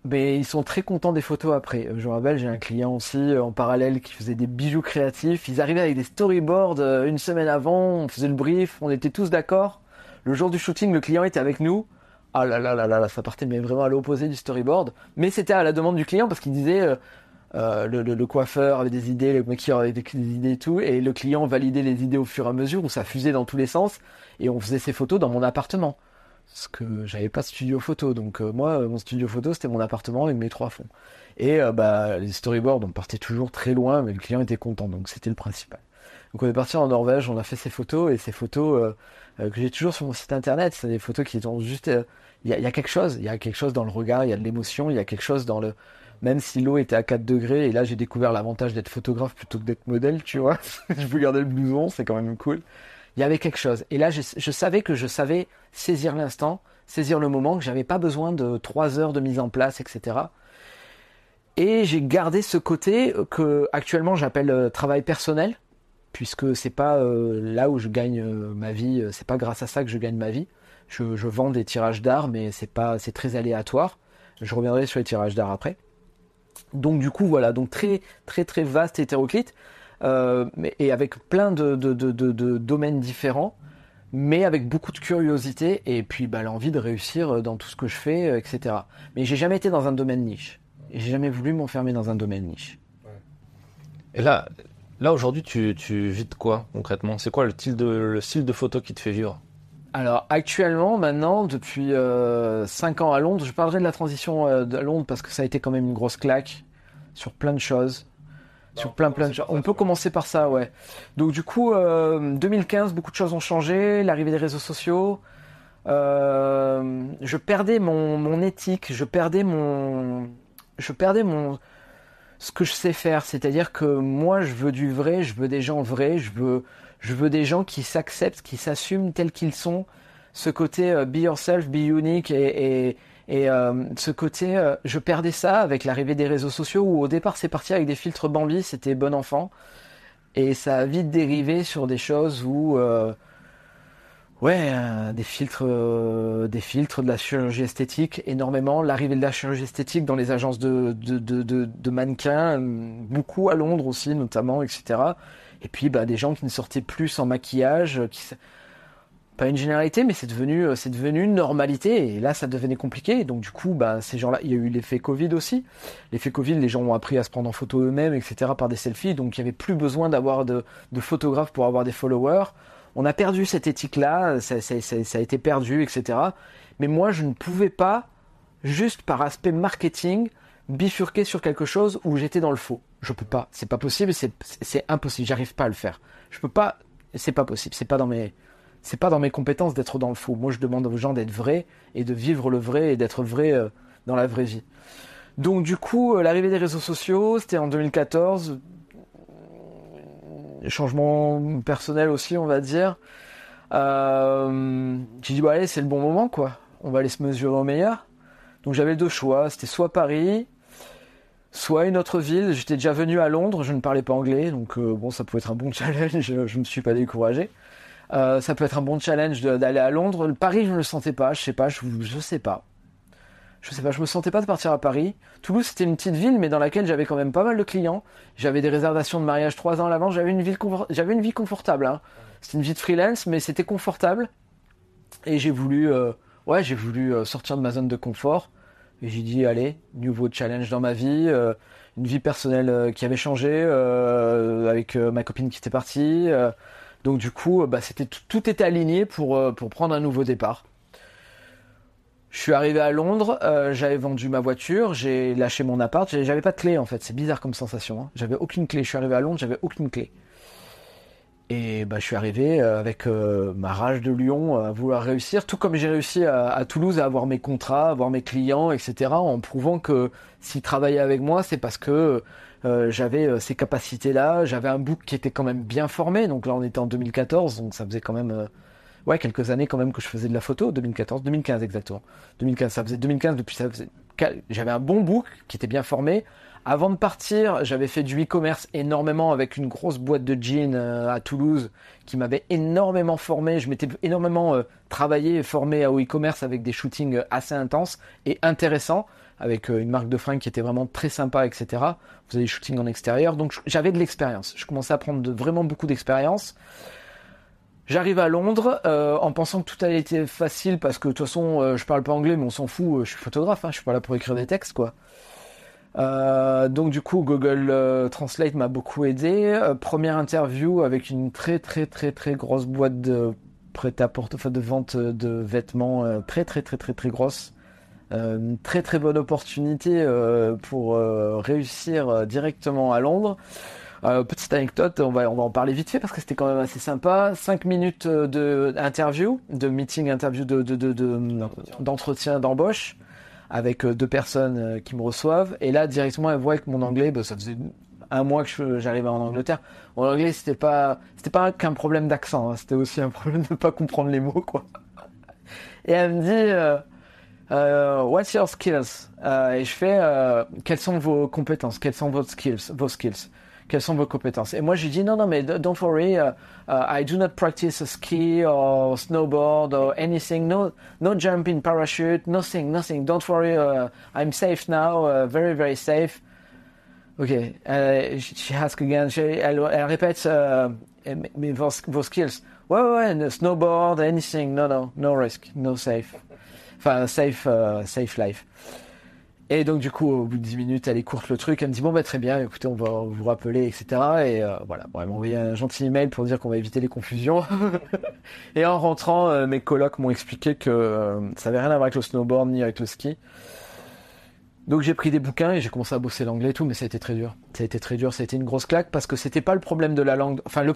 Mais ils sont très contents des photos après. Je me rappelle, j'ai un client aussi en parallèle qui faisait des bijoux créatifs. Ils arrivaient avec des storyboards une semaine avant. On faisait le brief. On était tous d'accord. Le jour du shooting, le client était avec nous. Ah là là là là, ça partait mais vraiment à l'opposé du storyboard. Mais c'était à la demande du client parce qu'il disait le coiffeur avait des idées, le maquilleur avait des idées et tout, et le client validait les idées au fur et à mesure où ça fusait dans tous les sens et on faisait ces photos dans mon appartement. Parce que j'avais pas de studio photo, donc moi mon studio photo c'était mon appartement avec mes 3 fonds. Et les storyboards on partait toujours très loin mais le client était content donc c'était le principal. Donc on est parti en Norvège, on a fait ces photos et ces photos que j'ai toujours sur mon site internet, c'est des photos qui sont juste il y a quelque chose dans le regard, il y a de l'émotion, il y a quelque chose dans le même si l'eau était à 4 degrés et là j'ai découvert l'avantage d'être photographe plutôt que d'être modèle, tu vois. Je peux garder le blouson, c'est quand même cool. Il y avait quelque chose et là je savais que je savais saisir l'instant, saisir le moment, que j'avais pas besoin de 3 heures de mise en place, etc. Et j'ai gardé ce côté que actuellement j'appelle travail personnel, puisque c'est pas là où je gagne ma vie, c'est pas grâce à ça que je gagne ma vie. Je vends des tirages d'art, mais c'est très aléatoire. Je reviendrai sur les tirages d'art après. Donc du coup voilà, donc très très très vaste hétéroclite, et avec plein de domaines différents, mais avec beaucoup de curiosité et puis l'envie de réussir dans tout ce que je fais, etc. Mais j'ai jamais été dans un domaine niche. Et j'ai jamais voulu m'enfermer dans un domaine niche. Et là aujourd'hui, tu vis de quoi concrètement? C'est quoi le style de photo qui te fait vivre? Alors actuellement, maintenant, depuis 5 ans à Londres, je parlerai de la transition de Londres parce que ça a été quand même une grosse claque sur plein de choses. Sur plein de choses. On peut commencer par ça, ouais. Donc du coup, 2015, beaucoup de choses ont changé, l'arrivée des réseaux sociaux. Je perdais mon éthique, je perdais ce que je sais faire. C'est-à-dire que moi, je veux du vrai, je veux des gens vrais, je veux des gens qui s'acceptent, qui s'assument tels qu'ils sont. Ce côté be yourself, be unique et ce côté, je perdais ça avec l'arrivée des réseaux sociaux où au départ c'est parti avec des filtres Bambi, c'était bon enfant. Et ça a vite dérivé sur des choses où, des filtres, de la chirurgie esthétique énormément. L'arrivée de la chirurgie esthétique dans les agences de mannequins, beaucoup à Londres aussi notamment, etc. Et puis des gens qui ne sortaient plus sans maquillage, pas une généralité, mais c'est devenu une normalité. Et là, ça devenait compliqué. Donc du coup, ces gens-là, il y a eu l'effet Covid aussi. L'effet Covid, les gens ont appris à se prendre en photo eux-mêmes, etc. par des selfies. Donc il n'y avait plus besoin d'avoir de photographes pour avoir des followers. On a perdu cette éthique-là, ça a été perdu, etc. Mais moi, je ne pouvais pas, juste par aspect marketing, bifurquer sur quelque chose où j'étais dans le faux. Je peux pas, c'est pas possible, c'est impossible, j'arrive pas à le faire. Je peux pas, c'est pas possible, c'est pas dans mes compétences d'être dans le faux. Moi, je demande aux gens d'être vrais et de vivre le vrai et d'être vrai dans la vraie vie. Donc du coup, l'arrivée des réseaux sociaux, c'était en 2014. Changement personnel aussi, on va dire. J'ai dit, allez, c'est le bon moment, quoi. On va aller se mesurer au meilleur. Donc j'avais 2 choix. C'était soit Paris, soit une autre ville. J'étais déjà venu à Londres, je ne parlais pas anglais. Donc ça pouvait être un bon challenge, je me suis pas découragé. Ça peut être un bon challenge d'aller à Londres. Paris, je ne le sentais pas, je sais pas. Je me sentais pas de partir à Paris. Toulouse, c'était une petite ville, mais dans laquelle j'avais quand même pas mal de clients. J'avais des réservations de mariage 3 ans à l'avance. J'avais une vie confortable. Hein. C'était une vie de freelance, mais c'était confortable. Et j'ai voulu sortir de ma zone de confort. Et j'ai dit, allez, nouveau challenge dans ma vie. Une vie personnelle qui avait changé avec ma copine qui était partie. Donc du coup, tout était aligné pour prendre un nouveau départ. Je suis arrivé à Londres, j'avais vendu ma voiture, j'ai lâché mon appart, j'avais pas de clé en fait, c'est bizarre comme sensation. Hein. J'avais aucune clé, je suis arrivé à Londres, j'avais aucune clé. Et je suis arrivé avec ma rage de lion à vouloir réussir, tout comme j'ai réussi à Toulouse à avoir mes contrats, à avoir mes clients, etc. en prouvant que s'ils travaillaient avec moi, c'est parce que j'avais ces capacités-là, j'avais un book qui était quand même bien formé. Donc là, on était en 2014, donc ça faisait quand même quelques années quand même que je faisais de la photo, 2015 exactement. 2015, ça faisait 2015 depuis j'avais un bon book qui était bien formé. Avant de partir, j'avais fait du e-commerce énormément avec une grosse boîte de jeans à Toulouse qui m'avait énormément formé. Je m'étais énormément travaillé et formé au e-commerce avec des shootings assez intenses et intéressants avec une marque de fringues qui était vraiment très sympa, etc. On faisait des shootings en extérieur, donc j'avais de l'expérience. Je commençais à prendre vraiment beaucoup d'expérience. J'arrive à Londres en pensant que tout allait être facile parce que de toute façon je parle pas anglais mais on s'en fout, je suis photographe, je suis pas là pour écrire des textes quoi. Donc du coup Google Translate m'a beaucoup aidé. Première interview avec une très très très très grosse boîte de prêt-à-porter, de vente de vêtements très très très très très grosse. Une très très bonne opportunité pour réussir directement à Londres. Petite anecdote, on va en parler vite fait parce que c'était quand même assez sympa. 5 minutes de meeting interview d'entretien d'embauche avec 2 personnes qui me reçoivent. Et là, directement, elle voit que mon anglais, ça faisait un mois que j'arrivais en Angleterre. Mon anglais, c'était pas qu'un problème d'accent, hein, c'était aussi un problème de pas comprendre les mots, quoi. Et elle me dit, what's your skills? Et je fais, quelles sont vos compétences? Quelles sont vos skills? Quelles sont vos compétences? Et moi, j'ai dit, non, mais don't worry, I do not practice a ski or snowboard or anything, no jumping parachute, nothing, don't worry, I'm safe now, very, very safe. Ok, she asks again, elle répète, mais vos skills? Ouais, no snowboard, anything, no risk, no safe. Enfin, safe life. Et donc du coup, au bout de 10 minutes, elle écourte le truc, elle me dit très bien, écoutez, on va vous rappeler, etc. Et voilà, bon, elle m'a envoyé un gentil email pour dire qu'on va éviter les confusions. Et en rentrant, mes colocs m'ont expliqué que ça avait rien à voir avec le snowboard ni avec le ski. Donc j'ai pris des bouquins et j'ai commencé à bosser l'anglais et tout, mais ça a été très dur. Ça a été une grosse claque parce que c'était pas le problème de la langue. Enfin, le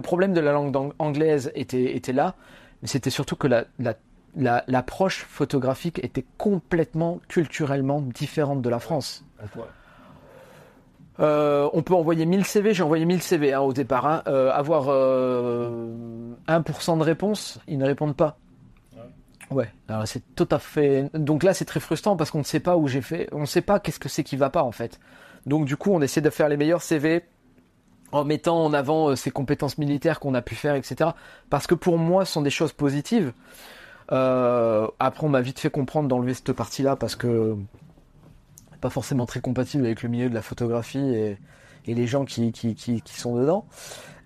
problème de la langue anglaise était là, mais c'était surtout que l'approche photographique était complètement culturellement différente de la France. On peut envoyer 1000 CV, j'ai envoyé 1000 CV au départ. Avoir 1% de réponse, ils ne répondent pas. Ouais, alors c'est tout à fait. Donc là, c'est très frustrant parce qu'on ne sait pas où j'ai fait, on ne sait pas qu'est-ce que c'est qui va pas en fait. Donc du coup, on essaie de faire les meilleurs CV en mettant en avant ces compétences militaires qu'on a pu faire, etc. Parce que pour moi, ce sont des choses positives. Après, on m'a vite fait comprendre d'enlever cette partie-là parce que pas forcément très compatible avec le milieu de la photographie et les gens qui sont dedans.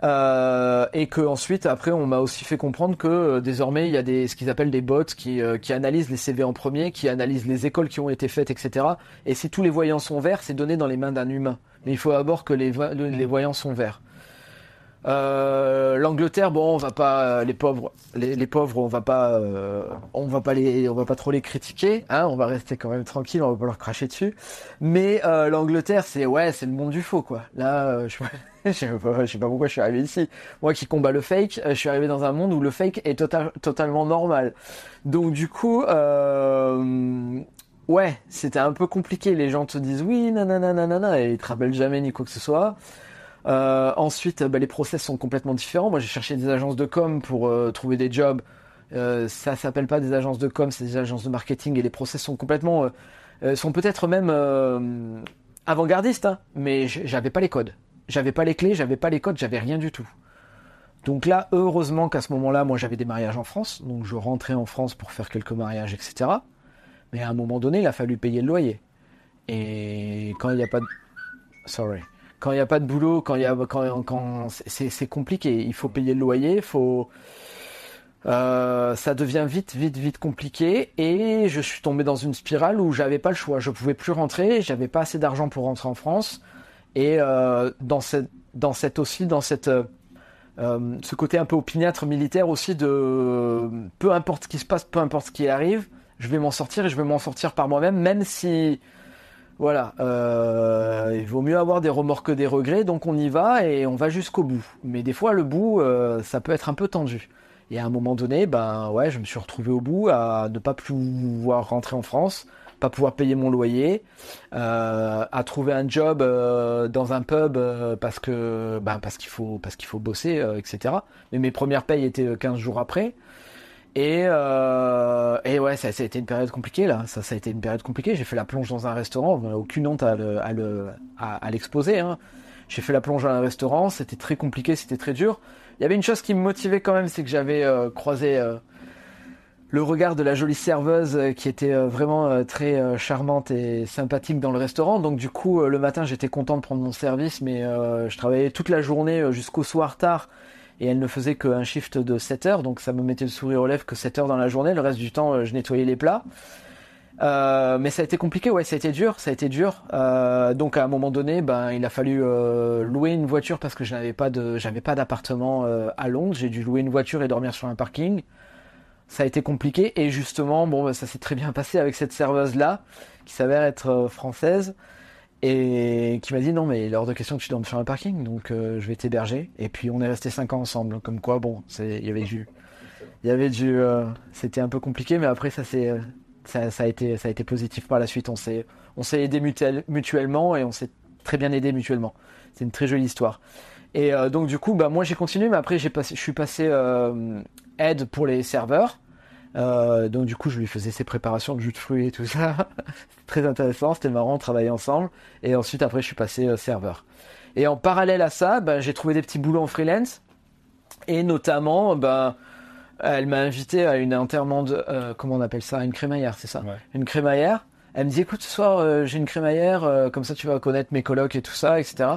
Et que ensuite, après, on m'a aussi fait comprendre que désormais, il y a ce qu'ils appellent des bots qui analysent les CV en premier, qui analysent les écoles qui ont été faites, etc. Et si tous les voyants sont verts, c'est donné dans les mains d'un humain. Mais il faut d'abord que les voyants sont verts. L'Angleterre, bon, on va pas les pauvres, on va pas trop les critiquer, hein, on va rester quand même tranquille, on va pas leur cracher dessus. Mais l'Angleterre, c'est le monde du faux, quoi. Là, je sais pas pourquoi je suis arrivé ici. Moi qui combats le fake, je suis arrivé dans un monde où le fake est totalement normal. Donc du coup, c'était un peu compliqué. Les gens te disent oui, nanana, et ils te rappellent jamais ni quoi que ce soit. Ensuite, les process sont complètement différents. Moi, j'ai cherché des agences de com pour trouver des jobs. Ça s'appelle pas des agences de com, c'est des agences de marketing et les process sont complètement, sont peut-être même avant-gardistes, hein, mais j'avais pas les codes, j'avais pas les clés, j'avais pas les codes, j'avais rien du tout. Donc là, heureusement qu'à ce moment-là, moi, j'avais des mariages en France, donc je rentrais en France pour faire quelques mariages, etc. Mais à un moment donné, il a fallu payer le loyer. Et quand il n'y a pas de... Quand il n'y a pas de boulot, quand c'est compliqué, il faut payer le loyer, ça devient vite compliqué et je suis tombé dans une spirale où j'avais pas le choix, je pouvais plus rentrer, j'avais pas assez d'argent pour rentrer en France et dans ce côté un peu opiniâtre militaire aussi de peu importe ce qui se passe, peu importe ce qui arrive, je vais m'en sortir et je vais m'en sortir par moi-même, même si Voilà, il vaut mieux avoir des remords que des regrets, donc on y va et on va jusqu'au bout. Mais des fois, le bout, ça peut être un peu tendu. Et à un moment donné, ben ouais, je me suis retrouvé au bout à ne pas pouvoir rentrer en France, pas pouvoir payer mon loyer, à trouver un job dans un pub parce qu'il faut bosser, etc. Mais mes premières payes étaient 15 jours après. Et ouais, ça a été une période compliquée là. Ça a été une période compliquée. J'ai fait la plonge dans un restaurant. Aucune honte à l'exposer, hein. J'ai fait la plonge dans un restaurant. C'était très compliqué, c'était très dur. Il y avait une chose qui me motivait quand même, c'est que j'avais croisé le regard de la jolie serveuse qui était vraiment très charmante et sympathique dans le restaurant. Donc du coup, le matin, j'étais content de prendre mon service, mais je travaillais toute la journée jusqu'au soir tard. Et elle ne faisait qu'un shift de 7 heures, donc ça me mettait le sourire aux lèvres que 7 heures dans la journée. Le reste du temps, je nettoyais les plats. Mais ça a été compliqué, ouais, ça a été dur. Donc à un moment donné, ben il a fallu louer une voiture parce que j'avais pas d'appartement à Londres. J'ai dû louer une voiture et dormir sur un parking. Ça a été compliqué et justement, bon, ça s'est très bien passé avec cette serveuse là, qui s'avère être française. Et qui m'a dit non mais il est hors de question que tu dormes sur un parking, donc je vais t'héberger. Et puis on est resté 5 ans ensemble, comme quoi bon, c'était un peu compliqué, mais après ça a été positif par la suite. On s'est aidé mutuellement et on s'est très bien aidé mutuellement. C'est une très jolie histoire. Et donc du coup bah moi j'ai continué, mais après je suis passé aide pour les serveurs. Donc du coup je lui faisais ses préparations de jus de fruits et tout ça. C'était très intéressant, c'était marrant, on travaillait ensemble. Et ensuite après je suis passé serveur. Et en parallèle à ça, j'ai trouvé des petits boulots en freelance. Et notamment, elle m'a invité à une enterrement de... comment on appelle ça? Une crémaillère, c'est ça? Ouais. Une crémaillère. Elle me dit écoute ce soir j'ai une crémaillère, comme ça tu vas connaître mes colocs et tout ça, etc.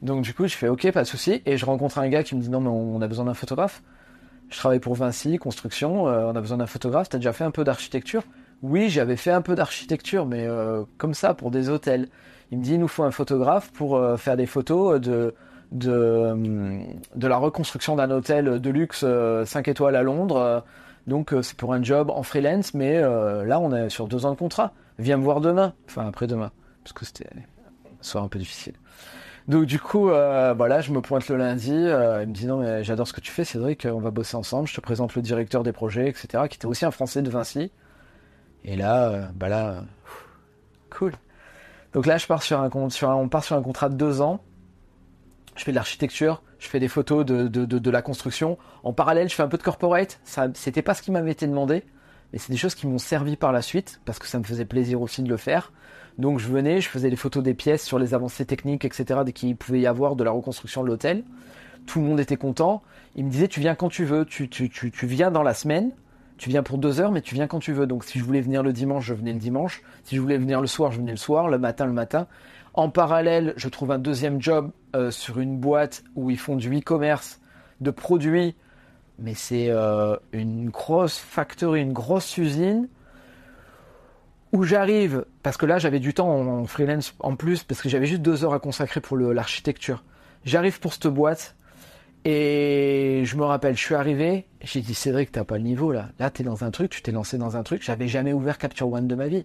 Donc du coup je fais ok, pas de souci. Et je rencontre un gars qui me dit non mais on a besoin d'un photographe. Je travaille pour Vinci, construction, on a besoin d'un photographe. T'as déjà fait un peu d'architecture? Oui, j'avais fait un peu d'architecture, mais comme ça, pour des hôtels. Il me dit, il nous faut un photographe pour faire des photos de la reconstruction d'un hôtel de luxe 5 étoiles à Londres. Donc c'est pour un job en freelance, mais là, on est sur 2 ans de contrat. Viens me voir demain, enfin après-demain, parce que c'était un soir un peu difficile. Donc du coup, voilà, je me pointe le lundi. Il me dit non mais j'adore ce que tu fais, Cédric. On va bosser ensemble. Je te présente le directeur des projets, etc. Qui était aussi un Français de Vinci. Et là, cool. Donc là, on part sur un contrat de 2 ans. Je fais de l'architecture, je fais des photos de la construction. En parallèle, je fais un peu de corporate. Ça, c'était pas ce qui m'avait été demandé, mais c'est des choses qui m'ont servi par la suite parce que ça me faisait plaisir aussi de le faire. Donc je venais, je faisais des photos des pièces sur les avancées techniques, etc. dès qu'il pouvait y avoir de la reconstruction de l'hôtel. Tout le monde était content. Il me disait tu viens quand tu veux, tu viens dans la semaine, tu viens pour 2 heures, mais tu viens quand tu veux. Donc si je voulais venir le dimanche, je venais le dimanche. Si je voulais venir le soir, je venais le soir, le matin. En parallèle, je trouve un deuxième job sur une boîte où ils font du e-commerce de produits, mais c'est une grosse factory, une grosse usine. Où j'arrive, parce que là j'avais du temps en freelance en plus, parce que j'avais juste 2 heures à consacrer pour l'architecture. J'arrive pour cette boîte, et je me rappelle, je suis arrivé, j'ai dit Cédric, t'as pas le niveau là. Là t'es dans un truc, tu t'es lancé dans un truc, j'avais jamais ouvert Capture One de ma vie.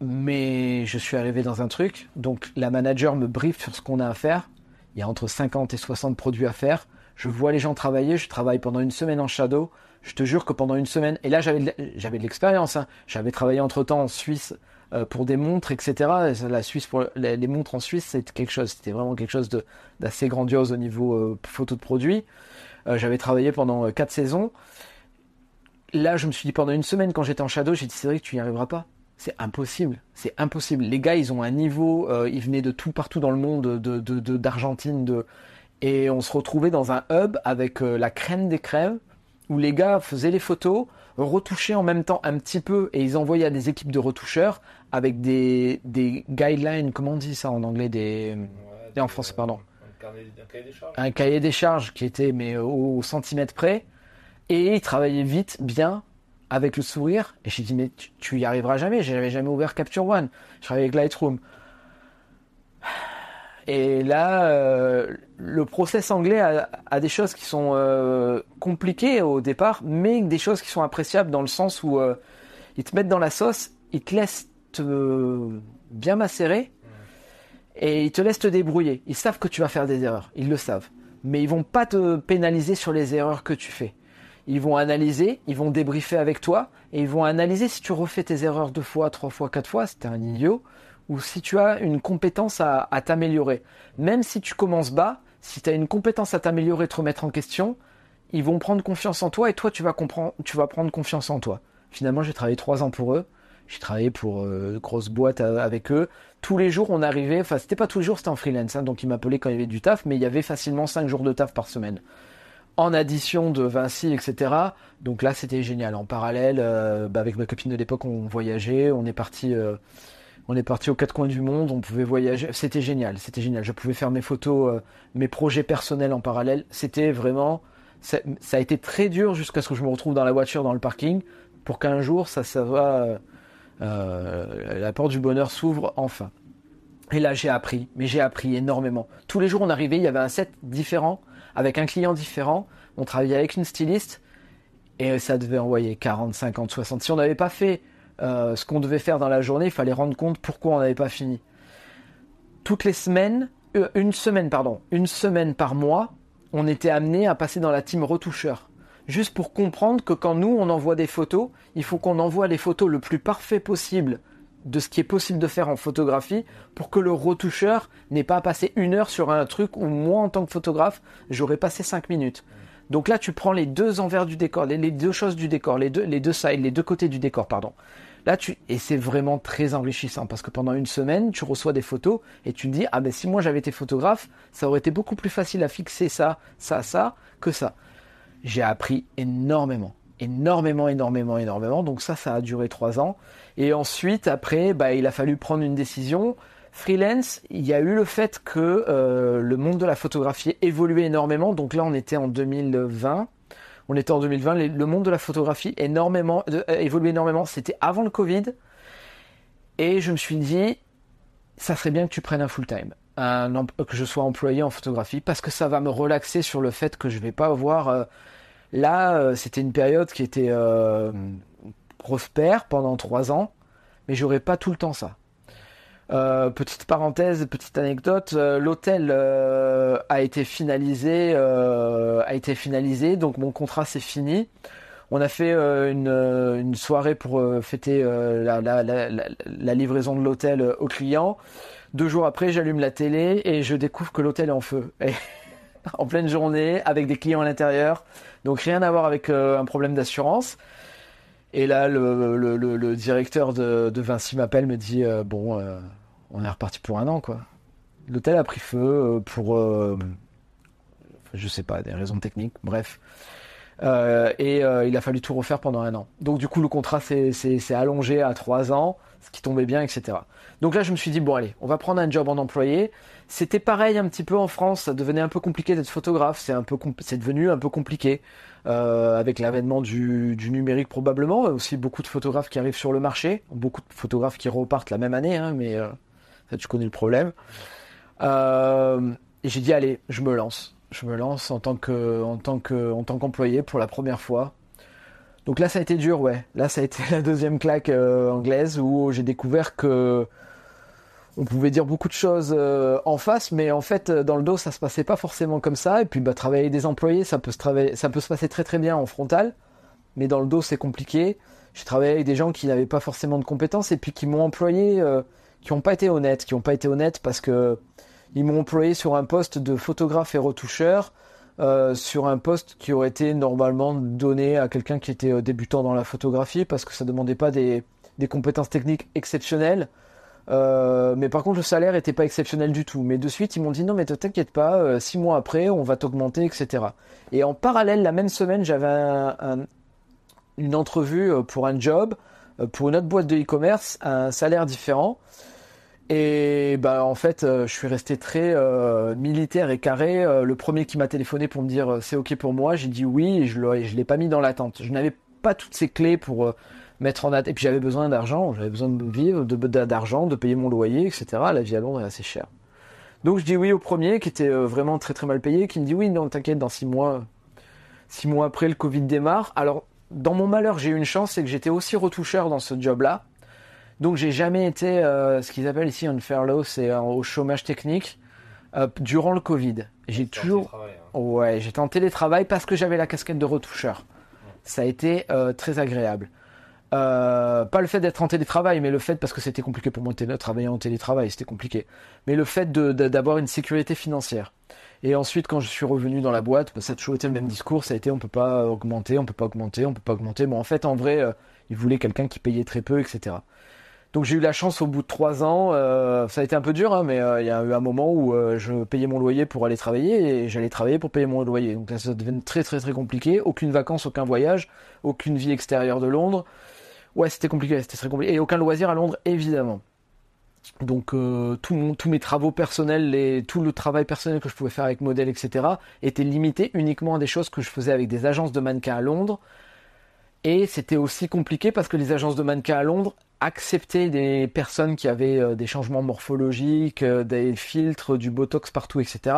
Mais je suis arrivé dans un truc, donc la manager me briefe sur ce qu'on a à faire. Il y a entre 50 et 60 produits à faire. Je vois les gens travailler, je travaille pendant une semaine en shadow. Je te jure que pendant une semaine, et là j'avais de l'expérience, hein. J'avais travaillé entre-temps en Suisse pour des montres, etc. La Suisse, pour les montres en Suisse, c'était vraiment quelque chose d'assez grandiose au niveau photo de produits. J'avais travaillé pendant 4 saisons. Là, je me suis dit pendant une semaine, quand j'étais en shadow, j'ai dit Cédric, tu n'y arriveras pas. C'est impossible. Les gars, ils ont un niveau, ils venaient de tout partout dans le monde, d'Argentine, et on se retrouvait dans un hub avec la crème des crèmes, où les gars faisaient les photos, retouchaient en même temps un petit peu, et ils envoyaient à des équipes de retoucheurs avec des guidelines, comment on dit ça en anglais, en français, pardon. Un cahier des charges. Un cahier des charges qui était mais au centimètre près, et ils travaillaient vite, bien, avec le sourire, et j'ai dit mais tu y arriveras jamais, j'avais jamais ouvert Capture One, je travaillais avec Lightroom. Et là, le process anglais a des choses qui sont compliquées au départ, mais des choses qui sont appréciables dans le sens où ils te mettent dans la sauce, ils te laissent bien macérer et ils te laissent te débrouiller. Ils savent que tu vas faire des erreurs, ils le savent. Mais ils vont pas te pénaliser sur les erreurs que tu fais. Ils vont analyser, ils vont débriefer avec toi et ils vont analyser si tu refais tes erreurs 2 fois, 3 fois, 4 fois, si t'es un idiot, ou si tu as une compétence à t'améliorer. Même si tu commences bas, si tu as une compétence à t'améliorer, te remettre en question, ils vont prendre confiance en toi et toi tu vas prendre confiance en toi. Finalement, j'ai travaillé 3 ans pour eux. J'ai travaillé pour grosse boîte avec eux. Tous les jours, on arrivait, enfin c'était pas tous les jours, c'était en freelance, hein, donc ils m'appelaient quand il y avait du taf, mais il y avait facilement 5 jours de taf par semaine. En addition de Vinci, etc. Donc là, c'était génial. En parallèle, avec ma copine de l'époque, on voyageait, on est parti aux 4 coins du monde, on pouvait voyager. C'était génial. Je pouvais faire mes photos, mes projets personnels en parallèle. C'était vraiment, ça a été très dur jusqu'à ce que je me retrouve dans la voiture, dans le parking, pour qu'un jour, la porte du bonheur s'ouvre enfin. Et là, j'ai appris énormément. Tous les jours, on arrivait, il y avait un set différent, avec un client différent. On travaillait avec une styliste et ça devait envoyer 40, 50, 60. Si on n'avait pas fait ce qu'on devait faire dans la journée, il fallait rendre compte pourquoi on n'avait pas fini. Toutes les semaines, une semaine par mois, on était amené à passer dans la team retoucheur. Juste pour comprendre que quand nous, on envoie des photos, il faut qu'on envoie les photos le plus parfait possible de ce qui est possible de faire en photographie pour que le retoucheur n'ait pas passé 1 heure sur un truc où moi, en tant que photographe, j'aurais passé 5 minutes. Donc là, tu prends les 2 envers du décor, les 2 choses du décor, les deux sides, les 2 côtés du décor, pardon. Là, et c'est vraiment très enrichissant parce que pendant 1 semaine, tu reçois des photos et tu te dis, si moi j'avais été photographe, ça aurait été beaucoup plus facile à fixer ça, que ça. J'ai appris énormément. Donc ça a duré 3 ans. Et ensuite, après, il a fallu prendre une décision. Freelance, il y a eu le fait que le monde de la photographie évoluait énormément. Donc là, on était en 2020. Le monde de la photographie évoluait énormément. C'était avant le Covid. Et je me suis dit, ça serait bien que tu prennes un full-time. Que je sois employé en photographie. Parce que ça va me relaxer sur le fait que je vais pas avoir... c'était une période qui était prospère pendant 3 ans, mais j'aurais pas tout le temps ça. Petite parenthèse, petite anecdote, l'hôtel a été finalisé, donc mon contrat c'est fini. On a fait une soirée pour fêter la livraison de l'hôtel au client. 2 jours après, j'allume la télé et je découvre que l'hôtel est en feu. En pleine journée, avec des clients à l'intérieur. Donc rien à voir avec un problème d'assurance. Et là, le directeur de Vinci m'appelle, me dit on est reparti pour 1 an, quoi. L'hôtel a pris feu pour je sais pas, des raisons techniques, bref. Il a fallu tout refaire pendant 1 an. Donc du coup, le contrat s'est allongé à 3 ans, ce qui tombait bien, etc. Donc là, je me suis dit, bon allez, on va prendre un job en employé. C'était pareil un petit peu en France, ça devenait un peu compliqué d'être photographe, c'est devenu un peu compliqué, avec l'avènement du numérique probablement, aussi beaucoup de photographes qui arrivent sur le marché, beaucoup de photographes qui repartent la même année, mais ça tu connais le problème. Et j'ai dit, allez, je me lance en tant qu'employé pour la première fois. Donc là, ça a été dur, ouais. Là, ça a été la 2e claque anglaise où j'ai découvert que on pouvait dire beaucoup de choses en face, mais en fait, dans le dos, ça se passait pas forcément comme ça. Et puis, travailler avec des employés, ça peut se passer très très bien en frontal, mais dans le dos, c'est compliqué. J'ai travaillé avec des gens qui n'avaient pas forcément de compétences et puis qui m'ont employé, qui n'ont pas été honnêtes parce que ils m'ont employé sur un poste de photographe et retoucheur, sur un poste qui aurait été normalement donné à quelqu'un qui était débutant dans la photographie parce que ça demandait pas des compétences techniques exceptionnelles. Mais par contre le salaire était pas exceptionnel du tout, mais de suite ils m'ont dit non mais t'inquiète pas, 6 mois après on va t'augmenter, etc. Et en parallèle la même semaine j'avais une entrevue pour un job pour une autre boîte de e-commerce, un salaire différent, et en fait je suis resté très militaire et carré. Le premier qui m'a téléphoné pour me dire c'est ok pour moi, j'ai dit oui et je l'ai pas mis dans l'attente. Je n'avais pas toutes ces clés pour mettre en attente. Et puis j'avais besoin d'argent, j'avais besoin de vivre, d'argent, de payer mon loyer, etc. La vie à Londres est assez chère. Donc je dis oui au premier qui était vraiment très très mal payé, qui me dit oui non t'inquiète, dans 6 mois après le Covid démarre. Alors dans mon malheur j'ai eu une chance, c'est que j'étais aussi retoucheur dans ce job là. Donc j'ai jamais été ce qu'ils appellent ici un furlough, c'est au chômage technique durant le Covid. J'ai toujours, ouais, j'étais en télétravail parce que j'avais la casquette de retoucheur. Ça a été très agréable. Pas le fait d'être en télétravail, mais le fait, parce que c'était compliqué pour moi de travailler en télétravail, c'était compliqué. Mais le fait d'avoir une sécurité financière. Et ensuite, quand je suis revenu dans la boîte, ça a toujours été le même discours, ça a été on peut pas augmenter, on peut pas augmenter, on peut pas augmenter. Bon, en fait, en vrai, ils voulaient quelqu'un qui payait très peu, etc. Donc j'ai eu la chance au bout de 3 ans, ça a été un peu dur, hein, mais il y a eu un moment où je payais mon loyer pour aller travailler et j'allais travailler pour payer mon loyer. Donc là, ça devenait très très très compliqué. Aucune vacances, aucun voyage, aucune vie extérieure de Londres. Ouais, c'était compliqué, c'était très compliqué. Et aucun loisir à Londres, évidemment. Donc tous mes travaux personnels, tout le travail personnel que je pouvais faire avec modèle, etc., était limité uniquement à des choses que je faisais avec des agences de mannequins à Londres. Et c'était aussi compliqué parce que les agences de mannequins à Londres acceptaient des personnes qui avaient des changements morphologiques, des filtres, du botox partout, etc.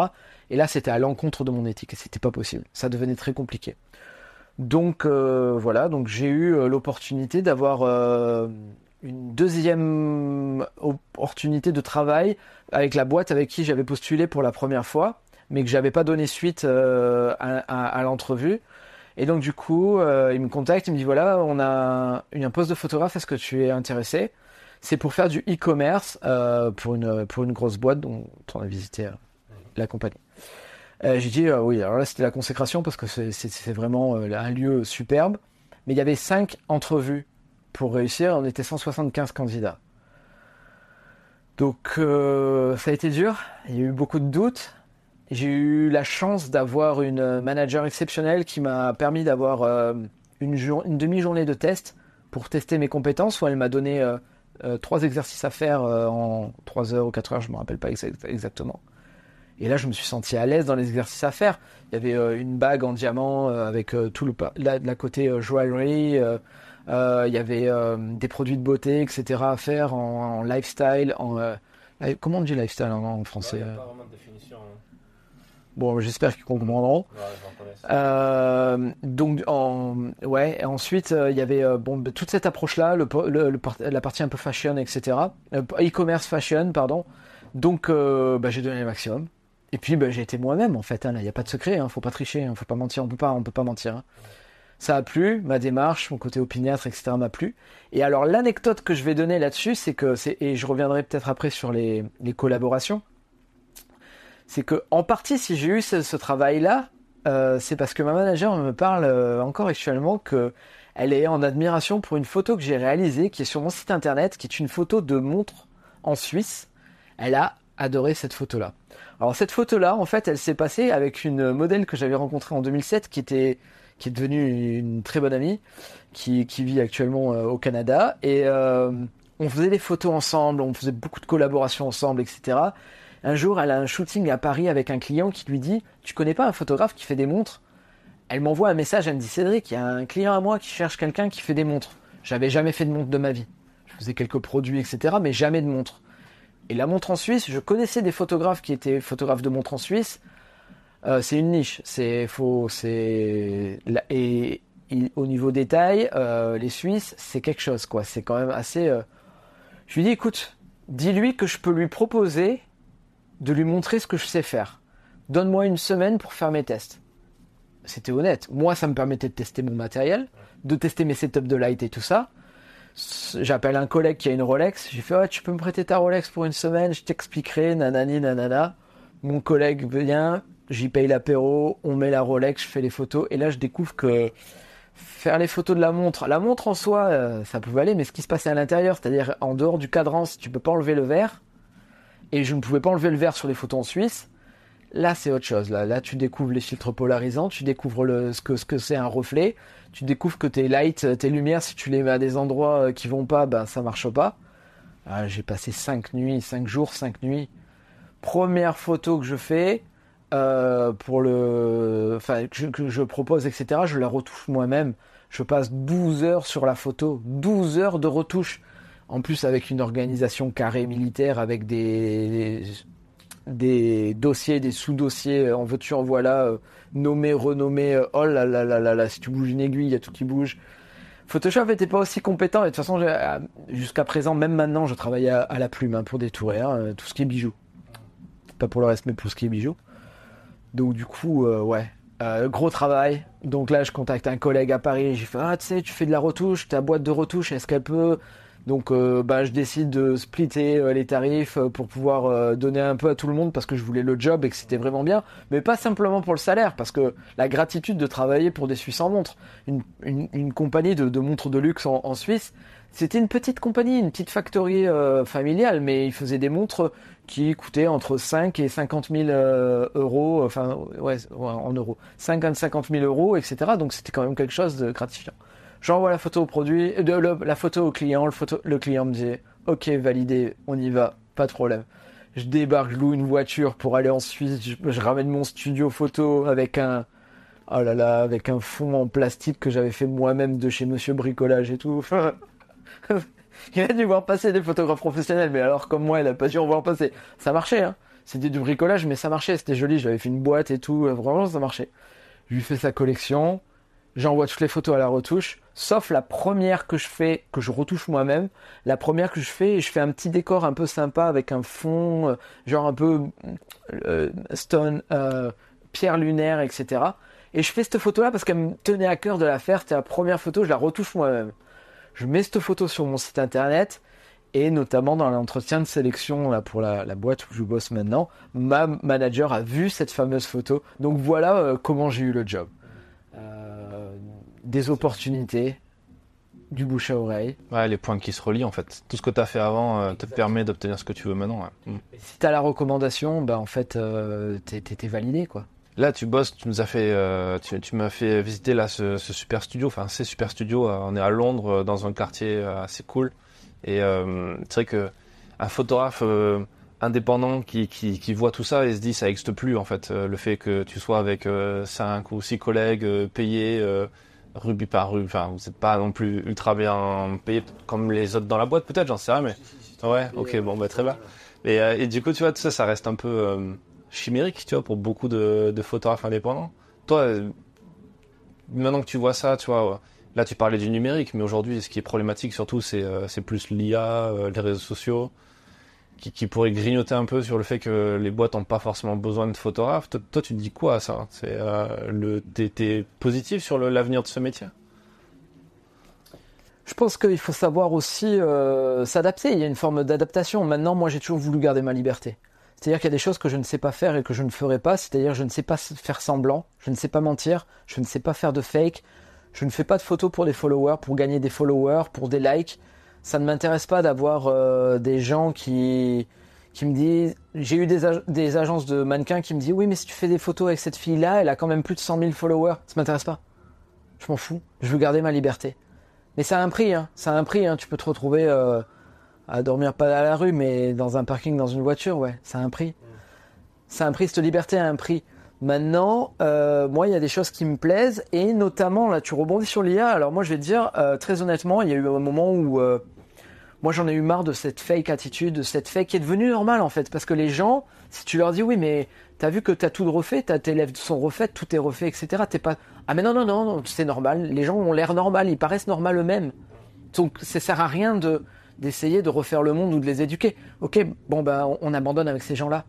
Et là, c'était à l'encontre de mon éthique et c'était pas possible. Ça devenait très compliqué. Donc voilà, donc j'ai eu l'opportunité d'avoir une deuxième opportunité de travail avec la boîte avec qui j'avais postulé pour la première fois, mais que j'avais pas donné suite à l'entrevue. Et donc du coup, il me contacte, il me dit voilà, on a un poste de photographe, est-ce que tu es intéressé? C'est pour faire du e-commerce pour une grosse boîte dont on a visité la compagnie. J'ai dit oui, alors là c'était la consécration parce que c'est vraiment un lieu superbe. Mais il y avait 5 entrevues pour réussir, on était 175 candidats. Donc ça a été dur, il y a eu beaucoup de doutes. J'ai eu la chance d'avoir une manager exceptionnelle qui m'a permis d'avoir une demi-journée de test pour tester mes compétences, où elle m'a donné 3 exercices à faire en 3 heures ou 4 heures, je ne me rappelle pas exactement. Et là, je me suis senti à l'aise dans les exercices à faire. Il y avait une bague en diamant avec tout la côté joaillerie. Il y avait des produits de beauté, etc. à faire en lifestyle. Comment on dit lifestyle en français? Il n'y a pas vraiment de définition. Hein. Bon, j'espère qu'ils comprendront. Donc, ouais. Et ensuite, il y avait toute cette approche-là, la partie un peu fashion, etc. E-commerce fashion, pardon. Donc, j'ai donné le maximum. Et puis, j'ai été moi-même, en fait. Hein, là, il n'y a pas de secret. Hein, faut pas tricher. Hein, faut pas mentir. On peut pas mentir. Hein. Ça a plu, ma démarche, mon côté opiniâtre, etc. m'a plu. Et alors, l'anecdote que je vais donner là-dessus, et je reviendrai peut-être après sur les collaborations. C'est que, en partie, si j'ai eu ce travail-là, c'est parce que ma manager me parle encore actuellement qu'elle est en admiration pour une photo que j'ai réalisée, qui est sur mon site internet, qui est une photo de montre en Suisse. Elle a adoré cette photo-là. Alors cette photo-là, en fait, elle s'est passée avec une modèle que j'avais rencontrée en 2007, qui est devenue une très bonne amie, qui vit actuellement au Canada. Et on faisait des photos ensemble, on faisait beaucoup de collaborations ensemble, etc. Un jour, elle a un shooting à Paris avec un client qui lui dit « Tu connais pas un photographe qui fait des montres ?» Elle m'envoie un message, elle me dit « Cédric, il y a un client à moi qui cherche quelqu'un qui fait des montres. » J'avais jamais fait de montre de ma vie. Je faisais quelques produits, etc., mais jamais de montre. Et la montre en Suisse, je connaissais des photographes qui étaient photographes de montres en Suisse. C'est une niche. Et au niveau détail, les Suisses, c'est quelque chose, quoi. C'est quand même assez... Je lui dis « Écoute, dis-lui que je peux lui proposer... de lui montrer ce que je sais faire. Donne-moi une semaine pour faire mes tests. » C'était honnête. Moi, ça me permettait de tester mon matériel, de tester mes setups de light et tout ça. J'appelle un collègue qui a une Rolex. J'ai fait « Ouais, tu peux me prêter ta Rolex pour une semaine, je t'expliquerai, nanani, nanana. » Mon collègue vient, j'y paye l'apéro, on met la Rolex, je fais les photos. Et là, je découvre que faire les photos de la montre en soi, ça pouvait aller, mais ce qui se passait à l'intérieur, c'est-à-dire en dehors du cadran, si tu peux pas enlever le verre, et je ne pouvais pas enlever le verre sur les photos en Suisse. Là, c'est autre chose. Là, tu découvres les filtres polarisants, tu découvres ce que c'est un reflet, tu découvres que tes lights, tes lumières, si tu les mets à des endroits qui vont pas, ça marche pas. J'ai passé 5 jours, 5 nuits. Première photo que je fais, que je propose, etc., je la retouche moi-même. Je passe 12 heures sur la photo, 12 heures de retouche. En plus, avec une organisation carrée militaire, avec des dossiers, des sous-dossiers, en veux-tu, en voilà, nommés, renommés, oh là là là là là, si tu bouges une aiguille, il y a tout qui bouge. Photoshop était pas aussi compétent. Et de toute façon, jusqu'à présent, même maintenant, je travaille à la plume pour détourer tout ce qui est bijoux. Pas pour le reste, mais pour ce qui est bijoux. Donc du coup, ouais, gros travail. Donc là, je contacte un collègue à Paris. J'ai fait, tu sais, tu fais de la retouche, ta boîte de retouche, est-ce qu'elle peut... Donc je décide de splitter les tarifs pour pouvoir donner un peu à tout le monde parce que je voulais le job et que c'était vraiment bien, mais pas simplement pour le salaire, parce que la gratitude de travailler pour des Suisses en montres, une compagnie de montres de luxe en Suisse, c'était une petite compagnie, une petite factory familiale, mais ils faisaient des montres qui coûtaient entre 5 et 50 000 euros, enfin ouais, en euros, 5 à 50 000 euros, etc. Donc c'était quand même quelque chose de gratifiant. J'envoie la photo au produit, la photo au client, le client me dit « Ok, validé, on y va, pas de problème ». Je débarque, je loue une voiture pour aller en Suisse, je ramène mon studio photo avec avec un fond en plastique que j'avais fait moi-même de chez Monsieur Bricolage et tout. Il a dû voir passer des photographes professionnels, mais alors comme moi, il a pas dû en voir passer. Ça marchait, hein. C'était du bricolage, mais ça marchait, c'était joli, j'avais fait une boîte et tout, vraiment ça marchait. Je lui fais sa collection. J'envoie toutes les photos à la retouche, sauf la première que je fais, que je retouche moi-même. La première que je fais un petit décor un peu sympa avec un fond, genre un peu stone, pierre lunaire, etc. Et je fais cette photo-là parce qu'elle me tenait à cœur de la faire. C'était la première photo, je la retouche moi-même. Je mets cette photo sur mon site internet et notamment dans l'entretien de sélection là, pour la boîte où je bosse maintenant, ma manager a vu cette fameuse photo. Donc voilà comment j'ai eu le job. Des opportunités, du bouche à oreille. Ouais, les points qui se relient en fait. Tout ce que tu as fait avant te permet d'obtenir ce que tu veux maintenant. Ouais. Si tu as la recommandation, en fait, t'es validé quoi. Là, tu bosses, tu nous as fait, tu m'as fait visiter là ce super studio, enfin ces super studios. On est à Londres, dans un quartier assez cool. Et c'est vrai que un photographe indépendant qui voit tout ça et se dit ça n'existe plus en fait. Le fait que tu sois avec 5 ou 6 collègues payés rubis par rubis, enfin vous n'êtes pas non plus ultra bien payés comme les autres dans la boîte peut-être, j'en sais rien, mais ouais, ok, bon bah très bien. Et du coup tu vois tout ça, ça reste un peu chimérique, tu vois, pour beaucoup de photographes indépendants. Toi, maintenant que tu vois ça, tu vois, là tu parlais du numérique, mais aujourd'hui ce qui est problématique surtout c'est plus l'IA, les réseaux sociaux, qui pourrait grignoter un peu sur le fait que les boîtes n'ont pas forcément besoin de photographes. Toi, tu te dis quoi à ça? T'es positif sur l'avenir de ce métier? Je pense qu'il faut savoir aussi s'adapter. Il y a une forme d'adaptation. Maintenant, moi, j'ai toujours voulu garder ma liberté. C'est-à-dire qu'il y a des choses que je ne sais pas faire et que je ne ferai pas. C'est-à-dire je ne sais pas faire semblant, je ne sais pas mentir, je ne sais pas faire de fake, je ne fais pas de photos pour des followers, pour gagner des followers, pour des likes. Ça ne m'intéresse pas d'avoir des gens qui me disent... J'ai eu des agences de mannequins qui me disent « Oui, mais si tu fais des photos avec cette fille-là, elle a quand même plus de 100 000 followers. » Ça m'intéresse pas. Je m'en fous. Je veux garder ma liberté. Mais ça a un prix, hein. Ça a un prix, hein. Tu peux te retrouver à dormir pas à la rue, mais dans un parking, dans une voiture, ouais. Ça a un prix. Ça a un prix. Cette liberté a un prix. Maintenant, moi, il y a des choses qui me plaisent. Et notamment, là, tu rebondis sur l'IA. Alors moi, je vais te dire, très honnêtement, il y a eu un moment où... moi, j'en ai eu marre de cette fake attitude, de cette fake qui est devenue normale, en fait. Parce que les gens, si tu leur dis, oui, mais t'as vu que t'as tout refait, tes lèvres sont refaites, tout est refait, etc. T'es pas... Ah, mais non, c'est normal. Les gens ont l'air normal, ils paraissent normal eux-mêmes. Donc, ça sert à rien d'essayer de refaire le monde ou de les éduquer. Ok, bon, on abandonne avec ces gens-là.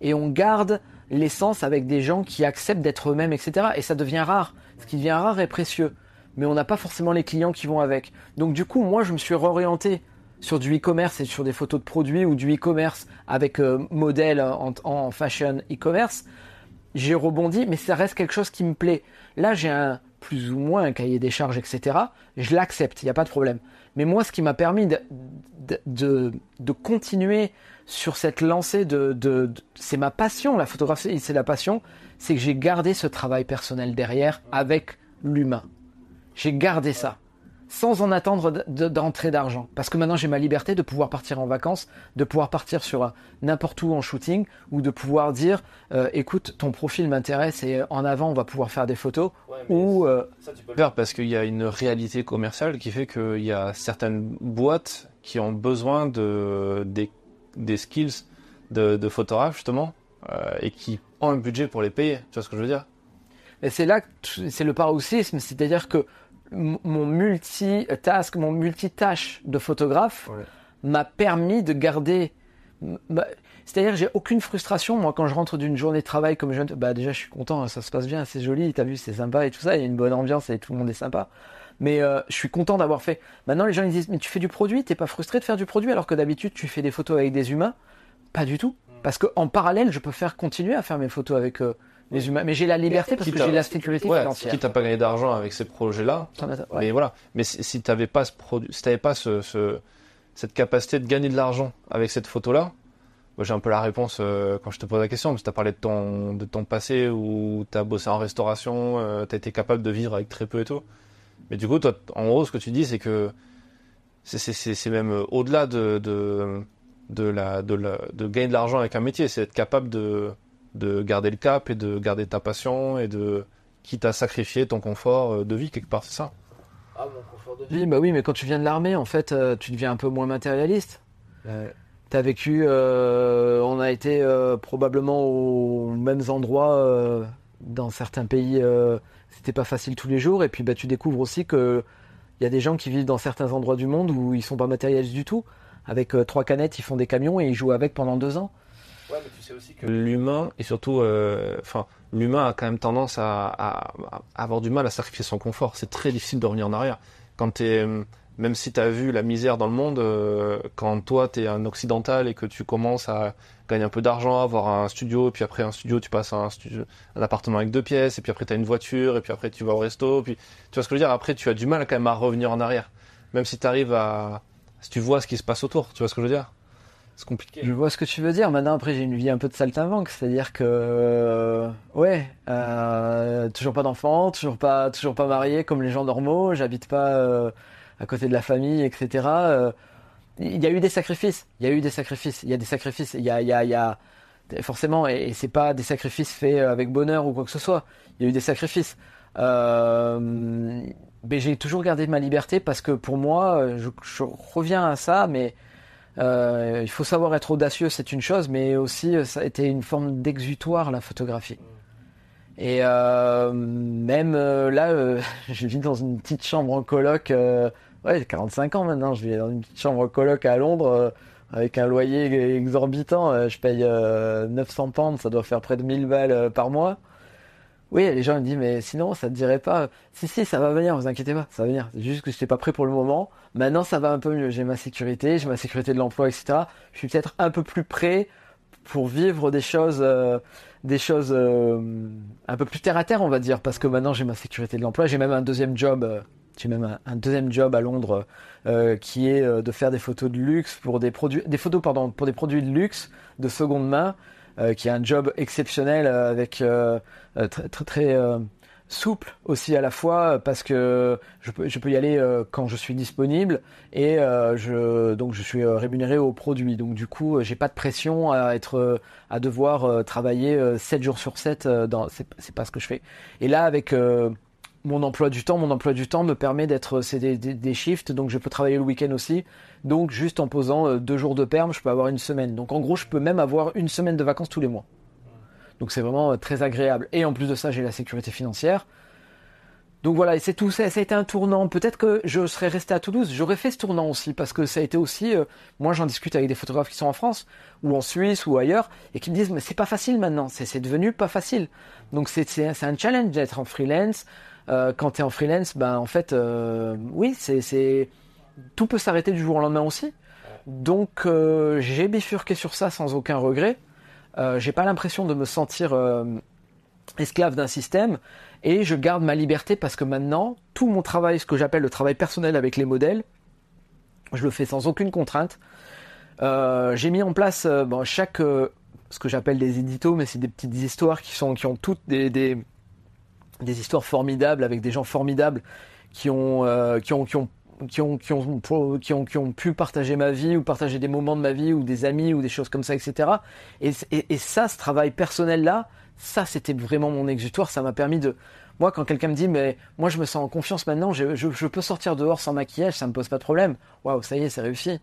Et on garde l'essence avec des gens qui acceptent d'être eux-mêmes, etc. Et ça devient rare. Ce qui devient rare est précieux. Mais on n'a pas forcément les clients qui vont avec. Donc, du coup, moi, je me suis réorienté sur du e-commerce et sur des photos de produits ou du e-commerce avec modèle en fashion e-commerce, j'ai rebondi, mais ça reste quelque chose qui me plaît. Là, j'ai plus ou moins un cahier des charges, etc. Je l'accepte, il n'y a pas de problème. Mais moi, ce qui m'a permis de continuer sur cette lancée c'est ma passion, la photographie, c'est la passion, c'est que j'ai gardé ce travail personnel derrière avec l'humain. J'ai gardé ça. Sans en attendre d'entrée d'argent. Parce que maintenant, j'ai ma liberté de pouvoir partir en vacances, de pouvoir partir sur n'importe où en shooting, ou de pouvoir dire, écoute, ton profil m'intéresse et en avant, on va pouvoir faire des photos. Ouais, ou ça, tu peux le faire parce qu'il y a une réalité commerciale qui fait qu'il y a certaines boîtes qui ont besoin des skills de photographes, justement, et qui ont un budget pour les payer. Tu vois ce que je veux dire? Et c'est là que c'est le paroxysme, c'est-à-dire que mon multitâche de photographe m'a permis de garder. C'est-à-dire, j'ai aucune frustration, moi, quand je rentre d'une journée de travail comme jeune. Bah, déjà, je suis content, ça se passe bien, c'est joli, t'as vu, c'est sympa et tout ça, il y a une bonne ambiance et tout le monde est sympa. Mais je suis content d'avoir fait. Maintenant, les gens ils disent, mais tu fais du produit, t'es pas frustré de faire du produit alors que d'habitude, tu fais des photos avec des humains? Pas du tout. Parce qu'en parallèle, je peux continuer à faire mes photos avec les humains. Mais j'ai la liberté parce que j'ai la sécurité financière. Quitte à pas gagner d'argent avec ces projets-là. Mais voilà. Mais si t'avais pas t'avais pas cette capacité de gagner de l'argent avec cette photo-là, moi, j'ai un peu la réponse quand je te pose la question, parce que tu as parlé de ton passé où tu as bossé en restauration, tu as été capable de vivre avec très peu et tout. Mais du coup, toi, en gros, ce que tu dis, c'est que c'est même au-delà de gagner de l'argent avec un métier, c'est être capable de garder le cap et de garder ta passion et quitte à sacrifier ton confort de vie quelque part, c'est ça? Ah, mon confort de vie, bah oui, mais quand tu viens de l'armée, en fait, tu deviens un peu moins matérialiste. T'as vécu, on a été probablement aux mêmes endroits dans certains pays. C'était pas facile tous les jours. Et puis bah, tu découvres aussi que il y a des gens qui vivent dans certains endroits du monde où ils sont pas matérialistes du tout. Avec 3 canettes, ils font des camions et ils jouent avec pendant 2 ans. Ouais, mais tu sais aussi que l'humain et surtout, l'humain a quand même tendance à avoir du mal à sacrifier son confort. C'est très difficile de revenir en arrière. Même si tu as vu la misère dans le monde, quand toi tu es un occidental et que tu commences à gagner un peu d'argent, avoir un studio, et puis après un studio, tu passes à un appartement avec 2 pièces, et puis après tu as une voiture, et puis après tu vas au resto, puis tu vois ce que je veux dire, après tu as du mal quand même à revenir en arrière. Même si tu arrives si tu vois ce qui se passe autour, tu vois ce que je veux dire? C'est compliqué. Je vois ce que tu veux dire. Maintenant, après, j'ai une vie un peu de saltimbanque, c'est-à-dire que, toujours pas d'enfant, toujours pas marié comme les gens normaux, j'habite pas à côté de la famille, etc. Il y a eu des sacrifices. Il y a des sacrifices. Il y a forcément, et c'est pas des sacrifices faits avec bonheur ou quoi que ce soit. Il y a eu des sacrifices. Mais j'ai toujours gardé ma liberté parce que pour moi, je reviens à ça, mais il faut savoir être audacieux, c'est une chose, mais aussi ça a été une forme d'exutoire, la photographie. Et même là, je vis dans une petite chambre en coloc. J'ai 45 ans maintenant. Je vis dans une petite chambre en coloc à Londres avec un loyer exorbitant. Je paye 900 pounds, ça doit faire près de 1000 balles par mois. Oui, les gens me disent, mais sinon, ça te dirait pas. Si, ça va venir, vous inquiétez pas, ça va venir. C'est juste que je n'étais pas prêt pour le moment. Maintenant, ça va un peu mieux. J'ai ma sécurité de l'emploi, etc. Je suis peut-être un peu plus prêt pour vivre des choses un peu plus terre à terre, on va dire, parce que maintenant j'ai ma sécurité de l'emploi. J'ai même un deuxième job. J'ai même un deuxième job à Londres qui est de faire des photos de luxe pour pour des produits de luxe de seconde main. Qui est un job exceptionnel avec très très très souple aussi à la fois parce que je peux y aller quand je suis disponible et donc je suis rémunéré au produit, donc du coup j'ai pas de pression à devoir travailler 7 jours sur 7 c'est pas ce que je fais. Et là avec mon emploi du temps me permet c'est des shifts, donc je peux travailler le week-end aussi. Donc juste en posant 2 jours de perm, je peux avoir une semaine. Donc en gros, je peux même avoir une semaine de vacances tous les mois. Donc c'est vraiment très agréable. Et en plus de ça, j'ai la sécurité financière. Donc voilà, et c'est tout. Ça a été un tournant. Peut-être que je serais resté à Toulouse, j'aurais fait ce tournant aussi, parce que ça a été aussi. Moi, j'en discute avec des photographes qui sont en France ou en Suisse ou ailleurs et qui me disent mais c'est pas facile maintenant. C'est devenu pas facile. Donc c'est un challenge d'être en freelance. Quand tu es en freelance, ben en fait, oui, tout peut s'arrêter du jour au lendemain aussi. Donc j'ai bifurqué sur ça sans aucun regret. J'ai pas l'impression de me sentir esclave d'un système et je garde ma liberté parce que maintenant, tout mon travail, ce que j'appelle le travail personnel avec les modèles, je le fais sans aucune contrainte. J'ai mis en place ce que j'appelle des éditos, mais c'est des petites histoires qui ont toutes des histoires formidables avec des gens formidables qui ont pu partager ma vie ou partager des moments de ma vie ou des amis ou des choses comme ça, etc. Et ça, ce travail personnel-là, ça, c'était vraiment mon exutoire. Ça m'a permis moi, quand quelqu'un me dit, mais moi, je me sens en confiance maintenant, je peux sortir dehors sans maquillage, ça me pose pas de problème. Waouh, ça y est, c'est réussi.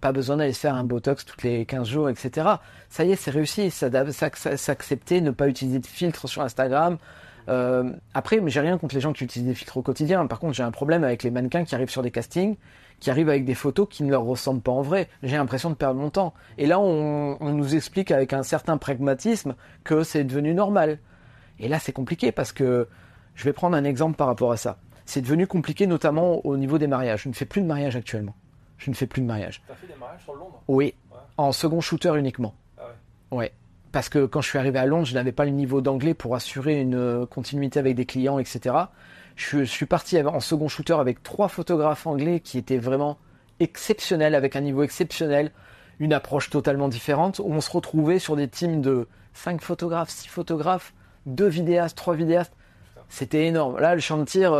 Pas besoin d'aller se faire un botox toutes les 15 jours, etc. Ça y est, c'est réussi. S'accepter, ne pas utiliser de filtre sur Instagram, Après, mais j'ai rien contre les gens qui utilisent des filtres au quotidien. Par contre, j'ai un problème avec les mannequins qui arrivent sur des castings, qui arrivent avec des photos qui ne leur ressemblent pas en vrai. J'ai l'impression de perdre mon temps. Et là, on nous explique avec un certain pragmatisme que c'est devenu normal. Et là, c'est compliqué parce que je vais prendre un exemple par rapport à ça. C'est devenu compliqué, notamment au niveau des mariages. Je ne fais plus de mariage actuellement. Je ne fais plus de mariage. T'as fait des mariages sur Londres ? Oui, ouais. En second shooter uniquement. Ah ouais. Ouais. Parce que quand je suis arrivé à Londres, je n'avais pas le niveau d'anglais pour assurer une continuité avec des clients, etc. Je suis parti en second shooter avec 3 photographes anglais qui étaient vraiment exceptionnels, avec un niveau exceptionnel, une approche totalement différente, où on se retrouvait sur des teams de 5 photographes, 6 photographes, 2 vidéastes, 3 vidéastes. C'était énorme. Là, le champ de tir,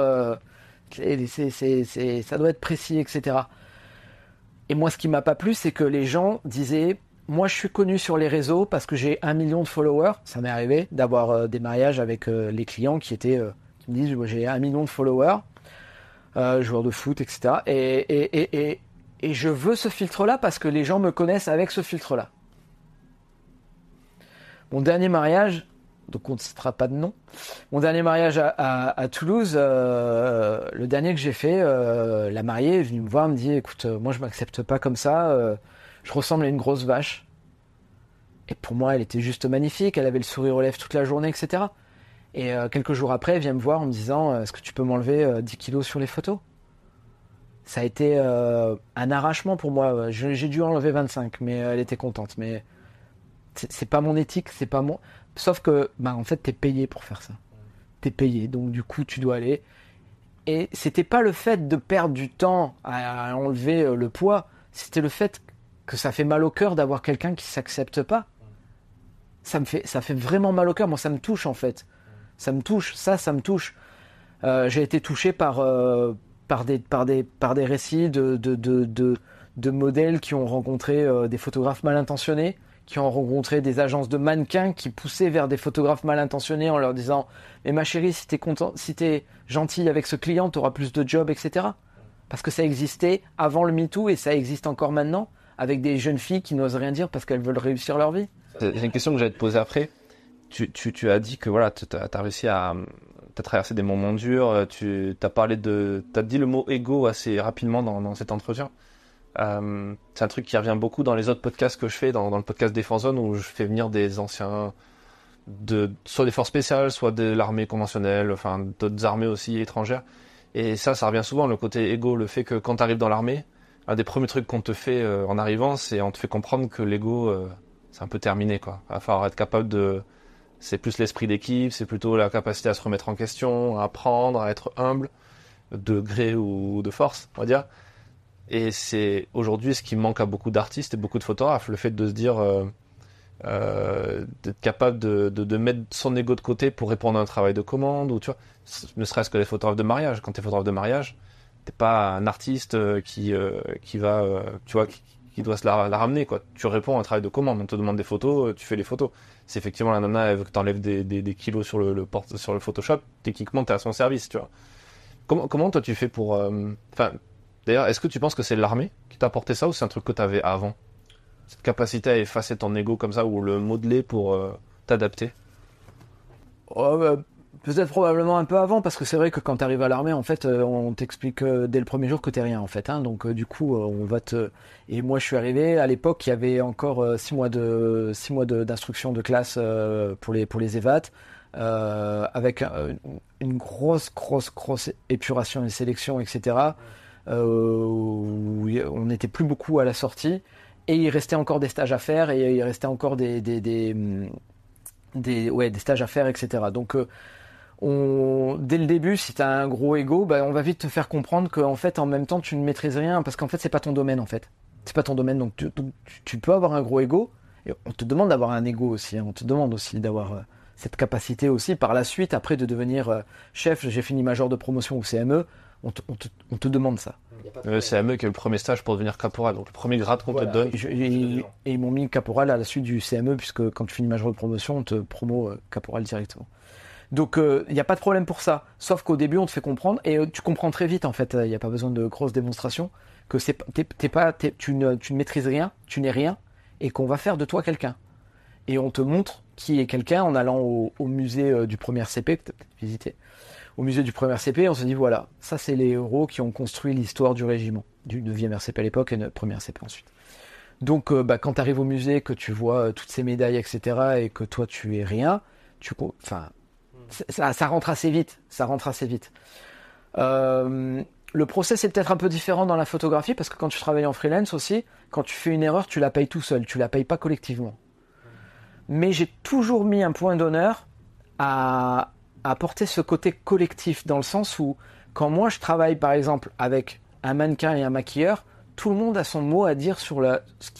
ça doit être précis, etc. Et moi, ce qui m'a pas plu, c'est que les gens disaient... Moi, je suis connu sur les réseaux parce que j'ai 1 million de followers. Ça m'est arrivé d'avoir des mariages avec les clients qui me disent j'ai 1 million de followers, joueurs de foot, etc. Et je veux ce filtre-là parce que les gens me connaissent avec ce filtre-là. Mon dernier mariage, donc on ne citera pas de nom, mon dernier mariage à Toulouse, le dernier que j'ai fait, la mariée est venue me voir, me dit écoute, moi je m'accepte pas comme ça. Je ressemble à une grosse vache. Et pour moi, elle était juste magnifique. Elle avait le sourire aux lèvres toute la journée, etc. Et quelques jours après, elle vient me voir en me disant est-ce que tu peux m'enlever 10 kilos sur les photos ? Ça a été un arrachement pour moi. J'ai dû enlever 25, mais elle était contente. Mais c'est pas mon éthique, c'est pas mon... Sauf que, en fait, t'es payé pour faire ça. T'es payé, donc du coup, tu dois aller. Et c'était pas le fait de perdre du temps à enlever le poids, c'était le fait que ça fait mal au cœur d'avoir quelqu'un qui s'accepte pas. Ça fait vraiment mal au cœur. Moi, ça me touche, en fait. Ça me touche. Ça me touche. J'ai été touché par des récits de modèles qui ont rencontré des photographes mal intentionnés, qui ont rencontré des agences de mannequins qui poussaient vers des photographes mal intentionnés en leur disant « Mais ma chérie, si t'es gentille avec ce client, t'auras plus de jobs, etc. » Parce que ça existait avant le MeToo et ça existe encore maintenant, avec des jeunes filles qui n'osent rien dire parce qu'elles veulent réussir leur vie. J'ai une question que j'allais te poser après. Tu as dit que voilà, t'as réussi à... T'as traversé des moments durs, t'as dit le mot ego assez rapidement dans cet entretien. C'est un truc qui revient beaucoup dans les autres podcasts que je fais, dans le podcast Défense Zone, où je fais venir des anciens soit des forces spéciales, soit de l'armée conventionnelle, enfin d'autres armées aussi étrangères. Et ça revient souvent, le côté ego, le fait que quand t'arrives dans l'armée, un des premiers trucs qu'on te fait en arrivant, c'est on te fait comprendre que l'ego, c'est un peu terminé, quoi. Il va falloir être capable de... C'est plus l'esprit d'équipe, c'est plutôt la capacité à se remettre en question, à apprendre, à être humble, de gré ou de force, on va dire. Et c'est aujourd'hui ce qui manque à beaucoup d'artistes et beaucoup de photographes, le fait de se dire d'être capable de mettre son ego de côté pour répondre à un travail de commande, ou tu vois, ne serait-ce que les photographes de mariage. Quand t'es photographe de mariage, t'es pas un artiste qui va, tu vois, qui doit se la ramener, quoi. Tu réponds à un travail de commande, on te demande des photos, tu fais les photos. C'est effectivement la nana, elle veut que t'enlèves des kilos sur le Photoshop, techniquement t'es à son service, tu vois. Comment toi tu fais pour... D'ailleurs, est-ce que tu penses que c'est l'armée qui t'a apporté ça ou c'est un truc que t'avais avant ? Cette capacité à effacer ton ego comme ça ou le modeler pour t'adapter ? Peut-être probablement un peu avant, parce que c'est vrai que quand tu arrives à l'armée, en fait, on t'explique dès le premier jour que t'es rien, en fait. Donc du coup, on va te... Et moi, je suis arrivé, à l'époque, il y avait encore 6 mois d'instruction de classe pour les évats, avec une grosse épuration et sélection, etc. Où on n'était plus beaucoup à la sortie, et il restait encore des stages à faire, et il restait encore des stages à faire, etc. Donc dès le début, si tu as un gros ego, on va vite te faire comprendre qu'en fait, en même temps, tu ne maîtrises rien, parce qu'en fait, c'est pas ton domaine, en fait. C'est pas ton domaine, donc tu peux avoir un gros ego, et on te demande d'avoir un ego aussi, hein. On te demande aussi d'avoir cette capacité aussi, par la suite, après de devenir chef. J'ai fini major de promotion au CME, on te demande ça. Le CME qui est le premier stage pour devenir caporal, donc le premier grade qu'on te donne. Et ils m'ont mis caporal à la suite du CME, puisque quand tu finis major de promotion, on te promo caporal directement. Donc il n'y a pas de problème pour ça, sauf qu'au début on te fait comprendre, et tu comprends très vite en fait, il n'y a pas besoin de grosses démonstrations, que tu ne maîtrises rien, tu n'es rien, et qu'on va faire de toi quelqu'un. et on te montre qui est quelqu'un en allant au musée du premier CP, que tu as peut-être visité. Au musée du premier RCP, on se dit voilà, ça c'est les héros qui ont construit l'histoire du régiment, du 9e RCP à l'époque et le premier RCP ensuite. Donc quand tu arrives au musée, que tu vois toutes ces médailles, etc., et que toi tu es rien, ça rentre assez vite. Le process est peut-être un peu différent dans la photographie, parce que quand tu travailles en freelance aussi, quand tu fais une erreur, tu la payes tout seul, tu la payes pas collectivement. Mais j'ai toujours mis un point d'honneur à apporter ce côté collectif, dans le sens où quand moi je travaille par exemple avec un mannequin et un maquilleur, tout le monde a son mot à dire sur ce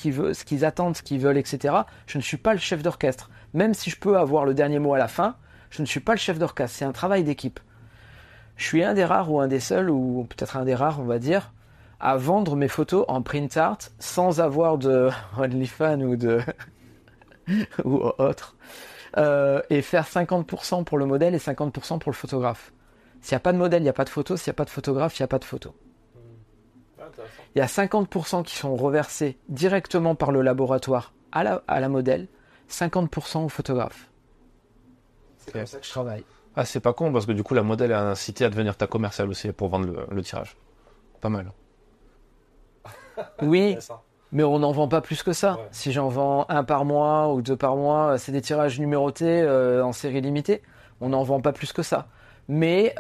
qu'ils attendent, ce qu'ils veulent, etc. Je ne suis pas le chef d'orchestre. Même si je peux avoir le dernier mot à la fin, je ne suis pas le chef d'orchestre. C'est un travail d'équipe. Je suis un des rares ou un des seuls, ou peut-être un des rares, on va dire, à vendre mes photos en print art sans avoir de OnlyFans ou autre. Et faire 50% pour le modèle et 50% pour le photographe. S'il n'y a pas de modèle, il n'y a pas de photo. S'il n'y a pas de photographe, il n'y a pas de photo. Il y a 50% qui sont reversés directement par le laboratoire à la modèle, 50% au photographe. C'est comme ça que je travaille. Ah, c'est pas con, parce que du coup, la modèle est incitée à devenir ta commerciale aussi pour vendre le tirage. Pas mal. Oui. Mais on n'en vend pas plus que ça. Ouais. Si j'en vends 1 par mois ou 2 par mois, c'est des tirages numérotés en série limitée. On n'en vend pas plus que ça. Mais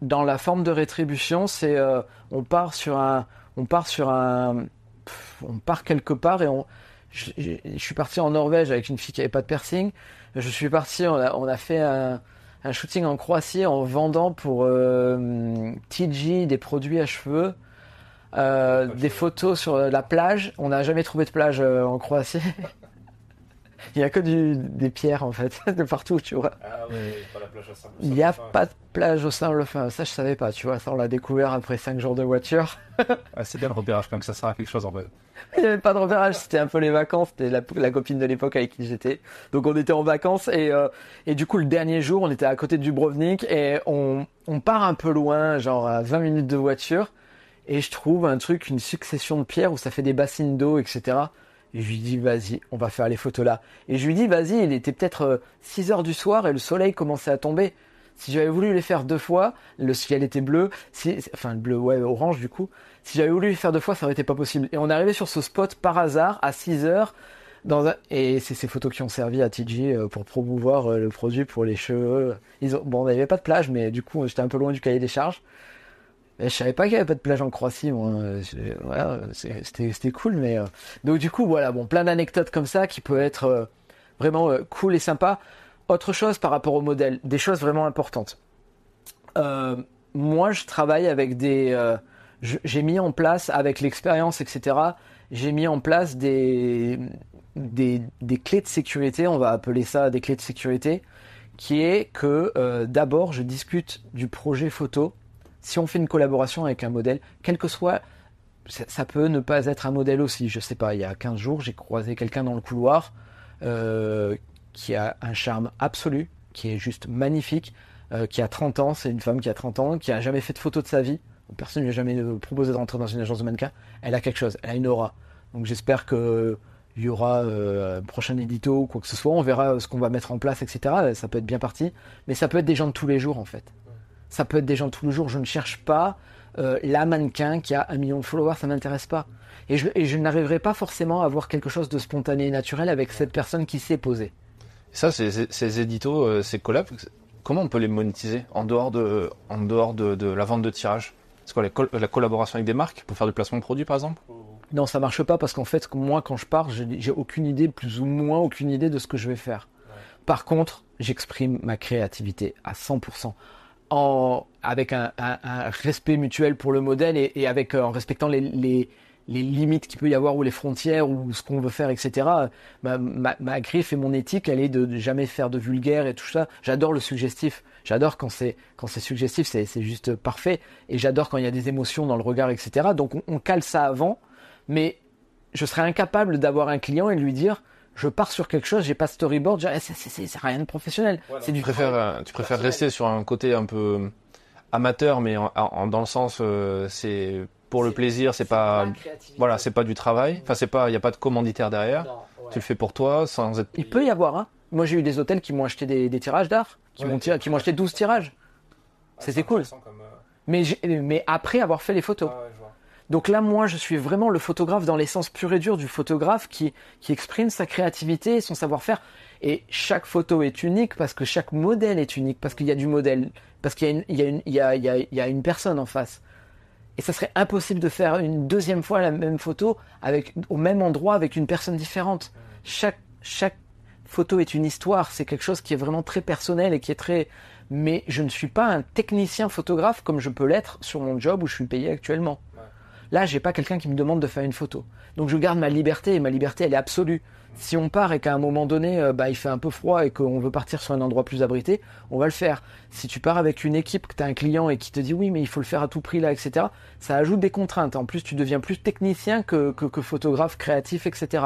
dans la forme de rétribution, c'est on part quelque part et je suis parti en Norvège avec une fille qui avait pas de piercing. Je suis parti, on a fait un shooting en Croatie en vendant pour TG des produits à cheveux. Des photos sur la plage. On n'a jamais trouvé de plage en Croatie. Il n'y a que des pierres en fait, de partout, tu vois. Ah oui, pas la plage au Saint-Lefin. Il n'y a pas de plage au Saint-Lefin. Ça, je savais pas, tu vois. Ça, on l'a découvert après 5 jours de voiture. Ah, c'est bien le repérage, quand même, ça sert à quelque chose en fait. Il n'y avait pas de repérage, c'était un peu les vacances. C'était la copine de l'époque avec qui j'étais. Donc on était en vacances et du coup, le dernier jour, on était à côté de Dubrovnik et on part un peu loin, genre à 20 minutes de voiture. Et je trouve une succession de pierres où ça fait des bassines d'eau, etc. Et je lui dis, vas-y, on va faire les photos là. Et je lui dis, vas-y, il était peut-être 6 heures du soir et le soleil commençait à tomber. Si j'avais voulu les faire 2 fois, le ciel était bleu, bleu, ouais, orange du coup. Si j'avais voulu les faire 2 fois, ça aurait été pas possible. Et on est arrivé sur ce spot par hasard à 6 heures. Et c'est ces photos qui ont servi à TG pour promouvoir le produit pour les cheveux. On n'avait pas de plage, mais du coup, j'étais un peu loin du cahier des charges. Et je savais pas qu'il y avait pas de plage en Croatie, moi. Voilà, c'était cool, mais donc du coup voilà, bon, plein d'anecdotes comme ça qui peuvent être vraiment cool et sympa. Autre chose par rapport au modèle, des choses vraiment importantes. Moi, je travaille avec j'ai mis en place avec l'expérience, etc. J'ai mis en place des clés de sécurité, on va appeler ça des clés de sécurité, qui est que d'abord je discute du projet photo. Si on fait une collaboration avec un modèle, quel que soit, ça peut ne pas être un modèle aussi. Je sais pas, il y a 15 jours, j'ai croisé quelqu'un dans le couloir qui a un charme absolu, qui est juste magnifique, qui a 30 ans, c'est une femme qui a 30 ans, qui a jamais fait de photo de sa vie. Personne ne lui a jamais proposé de rentrer dans une agence de mannequin. Elle a quelque chose, elle a une aura. Donc j'espère qu'il y aura un prochain édito ou quoi que ce soit. On verra ce qu'on va mettre en place, etc. Ça peut être bien parti, mais ça peut être des gens de tous les jours en fait. Ça peut être des gens de tous les jours. Je ne cherche pas la mannequin qui a 1 million de followers, ça ne m'intéresse pas. Et je n'arriverai pas forcément à avoir quelque chose de spontané et naturel avec cette personne qui s'est posée. Ça, ces éditos, ces collabs, comment on peut les monétiser en dehors de la vente de tirage? C'est quoi la collaboration avec des marques pour faire du placement de produits, par exemple? Non, ça marche pas parce qu'en fait, moi, quand je pars, j'ai aucune idée, plus ou moins aucune idée de ce que je vais faire. Ouais. Par contre, j'exprime ma créativité à 100%. Avec un respect mutuel pour le modèle et en respectant les limites qu'il peut y avoir ou les frontières ou ce qu'on veut faire, etc. Ma griffe et mon éthique, elle est de jamais faire de vulgaire et tout ça. J'adore le suggestif. J'adore quand c'est suggestif, c'est juste parfait. Et j'adore quand il y a des émotions dans le regard, etc. Donc on cale ça avant, mais je serais incapable d'avoir un client et lui dire je pars sur quelque chose, j'ai pas de storyboard, c'est rien de professionnel. Voilà. Tu préfères rester sur un côté un peu amateur, mais dans le sens c'est pour le plaisir, c'est pas du travail. Enfin, il y a pas de commanditaire derrière. Non, Tu le fais pour toi sans être... Il peut y avoir, hein. Moi, j'ai eu des hôtels qui m'ont acheté des tirages d'art, qui m'ont acheté 12 tirages. C'était cool. Mais après avoir fait les photos. Donc là, moi, je suis vraiment le photographe dans l'essence pure et dure du photographe qui exprime sa créativité et son savoir-faire. Et chaque photo est unique parce que chaque modèle est unique, parce qu'il y a du modèle, parce qu'il y a une personne en face. Et ça serait impossible de faire une deuxième fois la même photo au même endroit avec une personne différente. Chaque photo est une histoire, c'est quelque chose qui est vraiment très personnel et qui est très... Mais je ne suis pas un technicien photographe comme je peux l'être sur mon job où je suis payé actuellement. Là, j'ai pas quelqu'un qui me demande de faire une photo. Donc je garde ma liberté et ma liberté, elle est absolue. Si on part et qu'à un moment donné, il fait un peu froid et qu'on veut partir sur un endroit plus abrité, on va le faire. Si tu pars avec une équipe, que tu as un client et qui te dit oui, mais il faut le faire à tout prix là, etc., ça ajoute des contraintes. En plus, tu deviens plus technicien que photographe créatif, etc.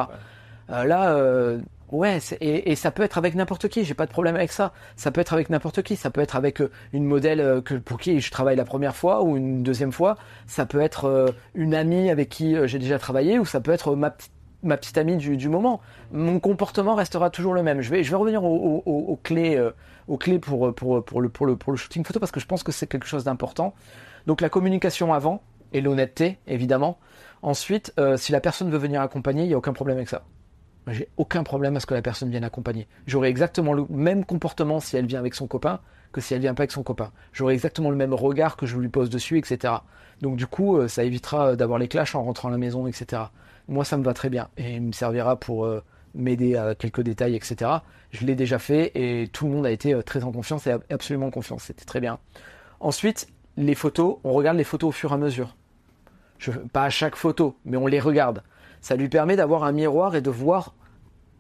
Et ça peut être avec n'importe qui, j'ai pas de problème avec ça. Ça peut être avec n'importe qui, ça peut être avec une modèle pour qui je travaille la première fois ou une deuxième fois. Ça peut être une amie avec qui j'ai déjà travaillé ou ça peut être ma petite amie du moment. Mon comportement restera toujours le même. Je vais revenir aux clés pour le shooting photo parce que je pense que c'est quelque chose d'important. Donc la communication avant et l'honnêteté, évidemment. Ensuite, si la personne veut venir accompagner, il n'y a aucun problème avec ça. J'ai aucun problème à ce que la personne vienne accompagner. J'aurai exactement le même comportement si elle vient avec son copain que si elle vient pas avec son copain. J'aurai exactement le même regard que je lui pose dessus, etc. Donc du coup, ça évitera d'avoir les clashs en rentrant à la maison, etc. Moi, ça me va très bien et il me servira pour m'aider à quelques détails, etc. Je l'ai déjà fait et tout le monde a été très en confiance et absolument en confiance. C'était très bien. Ensuite, les photos, on regarde les photos au fur et à mesure. Pas à chaque photo, mais on les regarde. Ça lui permet d'avoir un miroir et de voir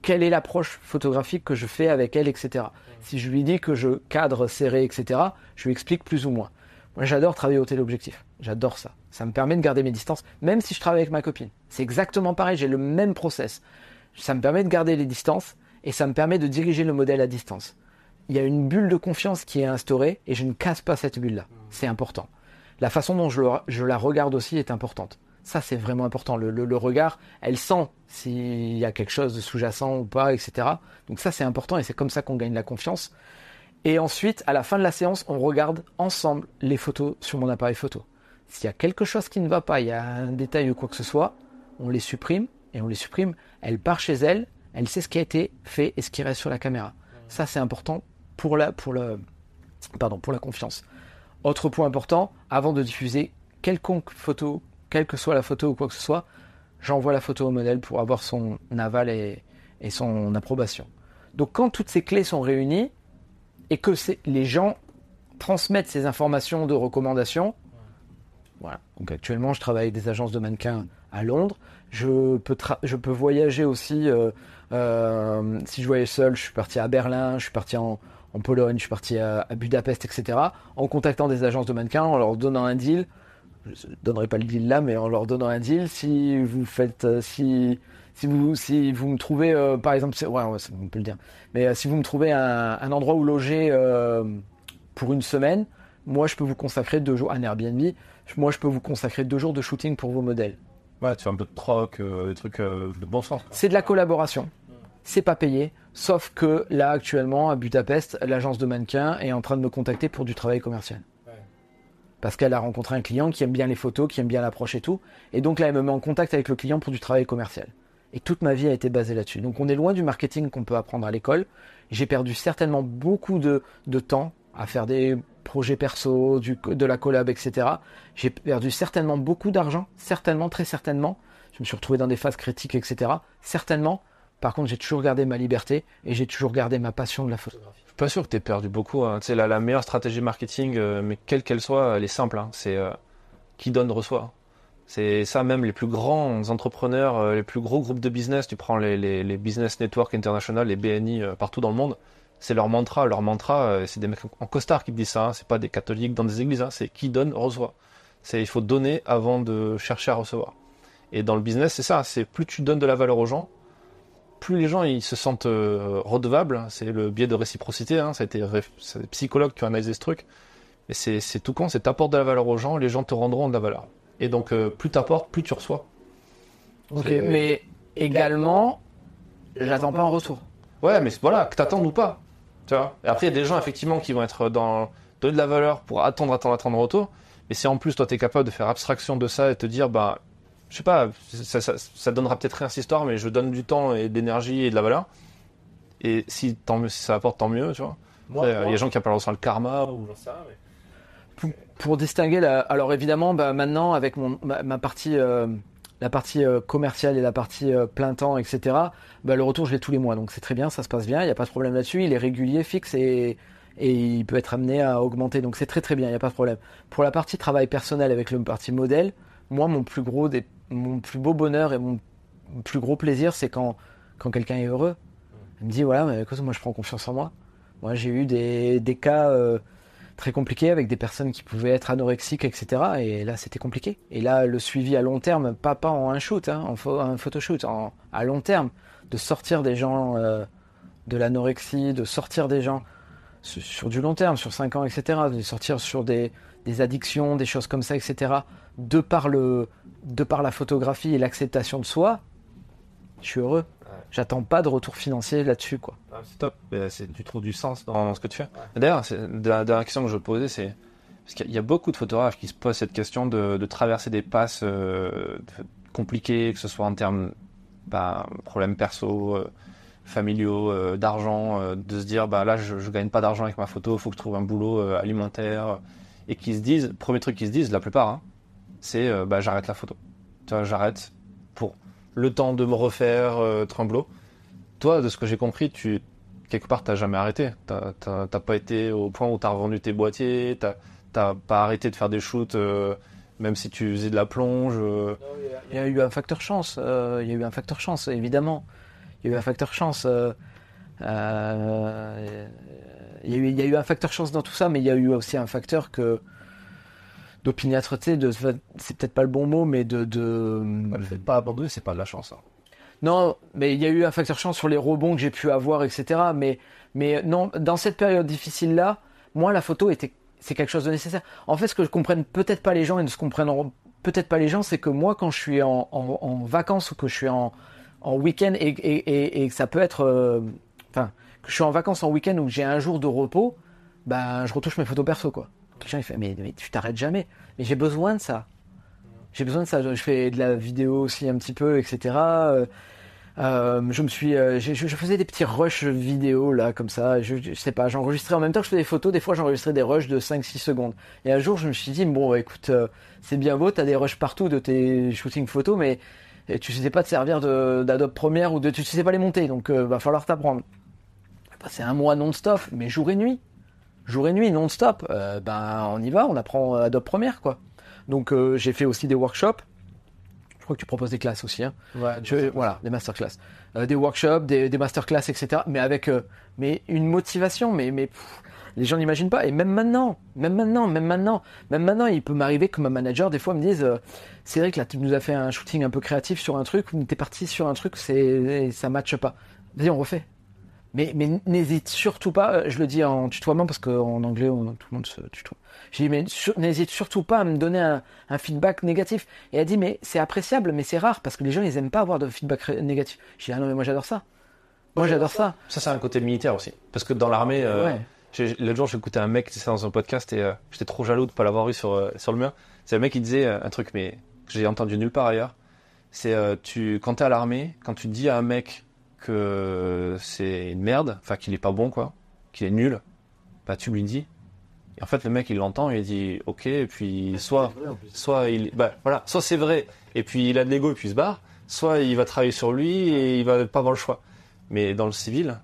quelle est l'approche photographique que je fais avec elle, etc. Si je lui dis que je cadre serré, etc., je lui explique plus ou moins. Moi, j'adore travailler au téléobjectif. J'adore ça. Ça me permet de garder mes distances, même si je travaille avec ma copine. C'est exactement pareil, j'ai le même process. Ça me permet de garder les distances et ça me permet de diriger le modèle à distance. Il y a une bulle de confiance qui est instaurée et je ne casse pas cette bulle-là. C'est important. La façon dont je la regarde aussi est importante. Ça, c'est vraiment important. Le regard, elle sent s'il y a quelque chose de sous-jacent ou pas, etc. Donc ça, c'est important et c'est comme ça qu'on gagne la confiance. Et ensuite, à la fin de la séance, on regarde ensemble les photos sur mon appareil photo. S'il y a quelque chose qui ne va pas, il y a un détail ou quoi que ce soit, on les supprime et on les supprime. Elle part chez elle, elle sait ce qui a été fait et ce qui reste sur la caméra. Ça, c'est important pour la confiance. Autre point important, avant de diffuser quelconque photo, quelle que soit la photo ou quoi que ce soit, j'envoie la photo au modèle pour avoir son aval et son approbation. Donc quand toutes ces clés sont réunies et que les gens transmettent ces informations de recommandation, voilà. Donc actuellement, je travaille avec des agences de mannequins à Londres. Je peux voyager aussi. Si je voyage seul, je suis parti à Berlin, je suis parti en Pologne, je suis parti à Budapest, etc. En contactant des agences de mannequins, en leur donnant un deal. Je ne donnerai pas le deal là, mais en leur donnant un deal, si vous me trouvez, par exemple, on peut le dire, mais si vous me trouvez un endroit où loger pour une semaine, moi je peux vous consacrer 2 jours, un Airbnb, moi je peux vous consacrer 2 jours de shooting pour vos modèles. Ouais, tu fais un peu de troc, des trucs de bon sens. C'est de la collaboration, c'est pas payé, sauf que là actuellement à Budapest, l'agence de mannequins est en train de me contacter pour du travail commercial. Parce qu'elle a rencontré un client qui aime bien les photos, qui aime bien l'approche et tout. Et donc là, elle me met en contact avec le client pour du travail commercial. Et toute ma vie a été basée là-dessus. Donc on est loin du marketing qu'on peut apprendre à l'école. J'ai perdu certainement beaucoup de temps à faire des projets perso, de la collab, etc. J'ai perdu certainement beaucoup d'argent, certainement, très certainement. Je me suis retrouvé dans des phases critiques, etc. Certainement. Par contre, j'ai toujours gardé ma liberté et j'ai toujours gardé ma passion de la photographie. Je suis pas sûr que tu aies perdu beaucoup. Hein. Tu sais, la meilleure stratégie marketing, mais quelle qu'elle soit, elle est simple. Hein. C'est qui donne reçoit. C'est ça même, les plus grands entrepreneurs, les plus gros groupes de business, tu prends les Business Network International, les BNI partout dans le monde, c'est leur mantra. Leur mantra, c'est des mecs en costard qui te disent ça. Hein. C'est pas des catholiques dans des églises. Hein. C'est qui donne reçoit. Il faut donner avant de chercher à recevoir. Et dans le business, c'est ça. C'est plus tu donnes de la valeur aux gens, plus les gens ils se sentent redevables. C'est le biais de réciprocité. Hein. C'est des psychologues qui ont analysé ce truc. Mais c'est tout con. C'est t'apportes de la valeur aux gens, les gens te rendront de la valeur. Et donc plus t'apportes, plus tu reçois. Ok, mais également, j'attends pas un retour. Ouais, mais voilà, que t'attendes ou pas. Tu vois. Et après, il y a des gens, effectivement, qui vont être dans donner de la valeur pour attendre en retour. Mais si en plus, toi, t'es capable de faire abstraction de ça et te dire, bah, je sais pas, ça donnera peut-être rien à cette histoire, mais je donne du temps et de l'énergie et de la valeur. Et si ça apporte, tant mieux, tu vois. Il y a des gens qui appellent ça le karma ou j'en sais rien, mais... Pour distinguer, alors évidemment, bah, maintenant, avec ma partie, la partie commerciale et la partie plein temps, etc., bah, le retour, je l'ai tous les mois. Donc c'est très bien, ça se passe bien, il n'y a pas de problème là-dessus. Il est régulier, fixe et il peut être amené à augmenter. Donc c'est très très bien, il n'y a pas de problème. Pour la partie travail personnel avec le parti modèle, moi, mon plus beau bonheur et mon plus gros plaisir, c'est quand quelqu'un est heureux. Il me dit, voilà, mais écoute, moi je prends confiance en moi. Moi j'ai eu des cas très compliqués avec des personnes qui pouvaient être anorexiques, etc. Et là c'était compliqué. Et là le suivi à long terme, pas en un shoot, hein, un photoshoot, à long terme, de sortir des gens de l'anorexie, de sortir des gens sur du long terme, sur 5 ans, etc. De sortir sur des addictions, des choses comme ça, etc. De par la photographie et l'acceptation de soi, je suis heureux. J'attends pas de retour financier là-dessus, quoi. C'est top. Tu trouves du sens dans ce que tu fais. D'ailleurs, la dernière question que je veux poser, c'est parce qu'il y a beaucoup de photographes qui se posent cette question de traverser des passes compliquées, que ce soit en termes problèmes perso, familiaux, d'argent, de se dire là je gagne pas d'argent avec ma photo, il faut que je trouve un boulot alimentaire, et qui se disent, premier truc qu'ils se disent, la plupart, hein, c'est j'arrête la photo. Tu vois, j'arrête pour le temps de me refaire tremblo. Toi, de ce que j'ai compris, quelque part, t'as jamais arrêté. T'as pas été au point où t'as revendu tes boîtiers, t'as pas arrêté de faire des shoots, même si tu faisais de la plonge. Il y a eu un facteur chance. Évidemment. Il y a eu un facteur chance. Il y a eu un facteur chance dans tout ça, mais il y a eu aussi un facteur d'opiniâtreté, c'est peut-être pas le bon mot, mais Le fait de pas abandonner, c'est pas de la chance. Hein. Non, mais il y a eu un facteur chance sur les rebonds que j'ai pu avoir, etc. Mais non, dans cette période difficile-là, moi, la photo c'est quelque chose de nécessaire. En fait, ce que je comprenne peut-être pas les gens et ne se comprendront peut-être pas les gens, c'est que moi, quand je suis en vacances ou que je suis en week-end et que ça peut être, que je suis en vacances en week-end ou que j'ai un jour de repos, je retouche mes photos perso, quoi. Les gens ils font mais tu t'arrêtes jamais. Mais j'ai besoin de ça. Je fais de la vidéo aussi un petit peu, etc. Je faisais des petits rushs vidéo là comme ça. Je sais pas, j'enregistrais en même temps que je faisais des photos. Des fois j'enregistrais des rushs de 5-6 secondes. Et un jour je me suis dit bon écoute, c'est bien beau, t'as des rushs partout de tes shootings photos, mais tu sais pas te servir d'Adobe Premiere ou tu sais pas les monter. Donc va falloir t'apprendre. C'est un mois non-stop, mais jour et nuit non-stop, on y va, on apprend Adobe Premiere, quoi. Donc j'ai fait aussi des workshops. Je crois que tu proposes des classes aussi, hein. Ouais, voilà, des masterclass, des workshops, des masterclass, etc. Mais avec une motivation, mais les gens n'imaginent pas. Et même maintenant, il peut m'arriver que ma manager des fois me dise, c'est vrai que là tu nous as fait un shooting un peu créatif sur un truc, ou t'es parti sur un truc, ça matche pas. Vas-y, on refait. Mais n'hésite surtout pas, je le dis en tutoiement parce qu'en anglais tout le monde se tutoie. J'ai dit mais n'hésite surtout pas à me donner un feedback négatif. Et elle dit mais c'est appréciable, mais c'est rare parce que les gens ils aiment pas avoir de feedback négatif. J'ai dit ah non mais moi j'adore ça. Ça c'est un côté militaire aussi. Parce que dans l'armée, l'autre jour j'écoutais un mec qui était dans un podcast et j'étais trop jaloux de pas l'avoir eu sur le mien. C'est le mec qui disait un truc mais que j'ai entendu nulle part ailleurs. C'est quand t'es à l'armée, quand tu dis à un mec que c'est une merde, enfin qu'il est pas bon quoi, qu'il est nul, tu lui dis. Et en fait le mec il l'entend et il dit ok, et puis soit c'est vrai et puis il a de l'ego et puis il se barre, soit il va travailler sur lui et il va pas avoir le choix. Mais dans le civil,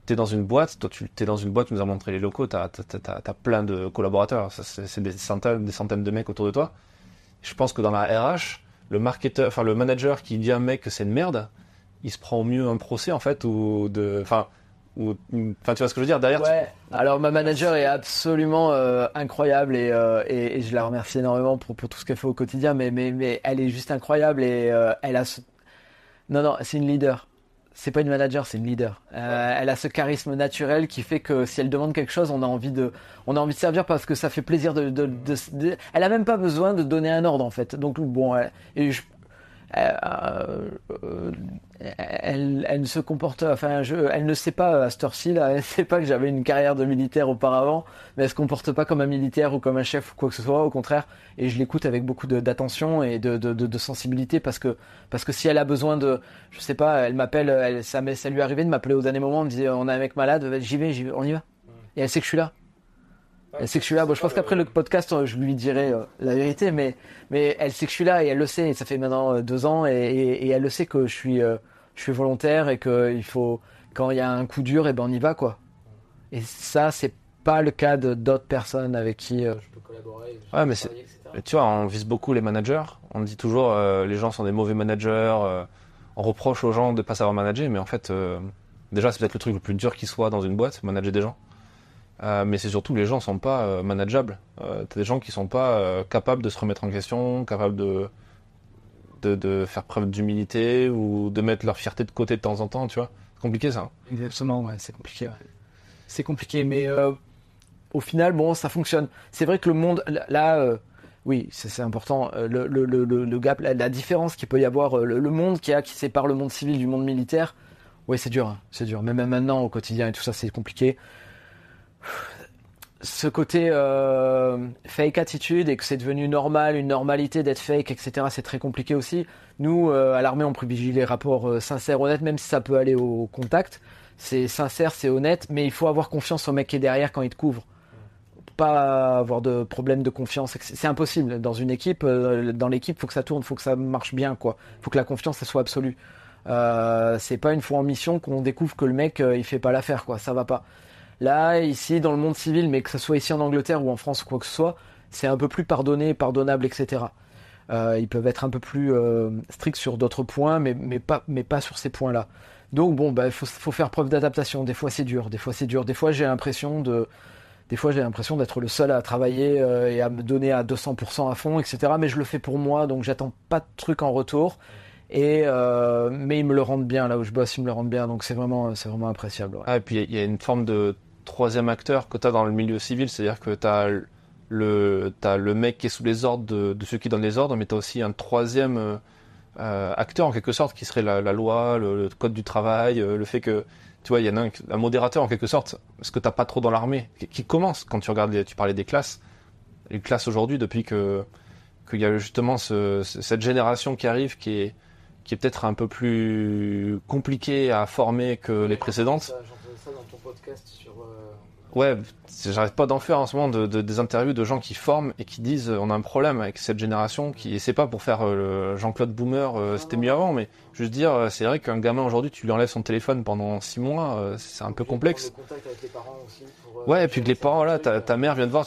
t'es dans une boîte, tu nous as montré les locaux, t'as plein de collaborateurs, c'est des centaines de mecs autour de toi. Je pense que dans la RH, le manager qui dit à un mec que c'est une merde, il se prend au mieux un procès en fait tu vois ce que je veux dire derrière. Ouais. Alors ma manager est absolument incroyable et je la remercie énormément pour tout ce qu'elle fait au quotidien, mais elle est juste incroyable et elle a non c'est une leader. C'est pas une manager, c'est une leader. Elle a ce charisme naturel qui fait que si elle demande quelque chose, on a envie de servir parce que ça fait plaisir elle a même pas besoin de donner un ordre en fait. Donc bon, elle ne se comporte, enfin, elle ne sait pas à cette heure-ci là, elle ne sait pas que j'avais une carrière de militaire auparavant, mais elle se comporte pas comme un militaire ou comme un chef ou quoi que ce soit, au contraire. Et je l'écoute avec beaucoup d'attention et de sensibilité parce que si elle a besoin de, je sais pas, elle m'appelle, ça lui est arrivé de m'appeler au dernier moment, elle me disait on a un mec malade, j'y vais, on y va. Et elle sait que je suis là. Elle sait que je suis là. Bon, je pense qu'après le podcast, je lui dirai la vérité, mais elle sait que je suis là et elle le sait. Et ça fait maintenant 2 ans et elle le sait que je suis volontaire et que il faut, quand il y a un coup dur, et ben on y va quoi. Et ça, c'est pas le cas d'autres personnes avec qui je peux collaborer. Ouais, mais tu vois, on vise beaucoup les managers. On dit toujours les gens sont des mauvais managers. On reproche aux gens de pas savoir manager, mais en fait, déjà c'est peut-être le truc le plus dur qui soit dans une boîte, manager des gens. Mais c'est surtout que les gens sont pas manageables. T'as des gens qui sont pas capables de se remettre en question, capables de faire preuve d'humilité ou de mettre leur fierté de côté de temps en temps, tu vois. C'est compliqué ça. Exactement, ouais, c'est compliqué. Ouais. C'est compliqué, mais au final, bon, ça fonctionne. C'est vrai que le monde, là, oui, c'est important. Le gap, la différence qu'il peut y avoir, le monde qui sépare le monde civil du monde militaire, ouais, c'est dur, hein, c'est dur. Mais même maintenant, au quotidien et tout ça, c'est compliqué. Ce côté fake attitude et que c'est devenu normal, une normalité d'être fake, etc. C'est très compliqué aussi. Nous, à l'armée, on privilégie les rapports sincères, honnêtes, même si ça peut aller au contact. C'est sincère, c'est honnête, mais il faut avoir confiance au mec qui est derrière quand il te couvre. Pas avoir de problème de confiance. C'est impossible. Dans une équipe, dans l'équipe, faut que ça tourne, faut que ça marche bien, quoi. Faut que la confiance, elle soit absolue. C'est pas une fois en mission qu'on découvre que le mec, il fait pas l'affaire, quoi. Ça va pas. Là, ici, dans le monde civil, mais que ce soit ici en Angleterre ou en France ou quoi que ce soit, c'est un peu plus pardonnable, etc. Ils peuvent être un peu plus stricts sur d'autres points, mais pas sur ces points-là. Donc bon, bah, faut faire preuve d'adaptation. Des fois, c'est dur. Des fois, j'ai l'impression d'être le seul à travailler et à me donner à 200% à fond, etc. Mais je le fais pour moi, donc j'attends pas de trucs en retour. Mais ils me le rendent bien, là où je bosse, ils me le rendent bien, donc c'est vraiment appréciable. Ouais. Ah, et puis il y a une forme de troisième acteur que tu as dans le milieu civil, c'est-à-dire que tu as le mec qui est sous les ordres de ceux qui donnent les ordres, mais tu as aussi un troisième acteur en quelque sorte qui serait la loi, le code du travail, le fait que tu vois, il y en a un modérateur en quelque sorte, ce que tu n'as pas trop dans l'armée, qui commence quand tu regardes, tu parlais des classes, les classes aujourd'hui depuis qu'il y a justement cette génération qui arrive qui est peut-être un peu plus compliquée à former que les précédentes. J'entendais ça dans ton podcast sur... Ouais, j'arrête pas d'en faire en ce moment des interviews de gens qui forment et qui disent on a un problème avec cette génération et c'est pas pour faire le Jean-Claude Boomer, c'était mieux avant, mais juste dire c'est vrai qu'un gamin aujourd'hui tu lui enlèves son téléphone pendant 6 mois, c'est un peu complexe. Contact avec les parents aussi pour, ouais, et puis que les parents là, ta mère vient de voir,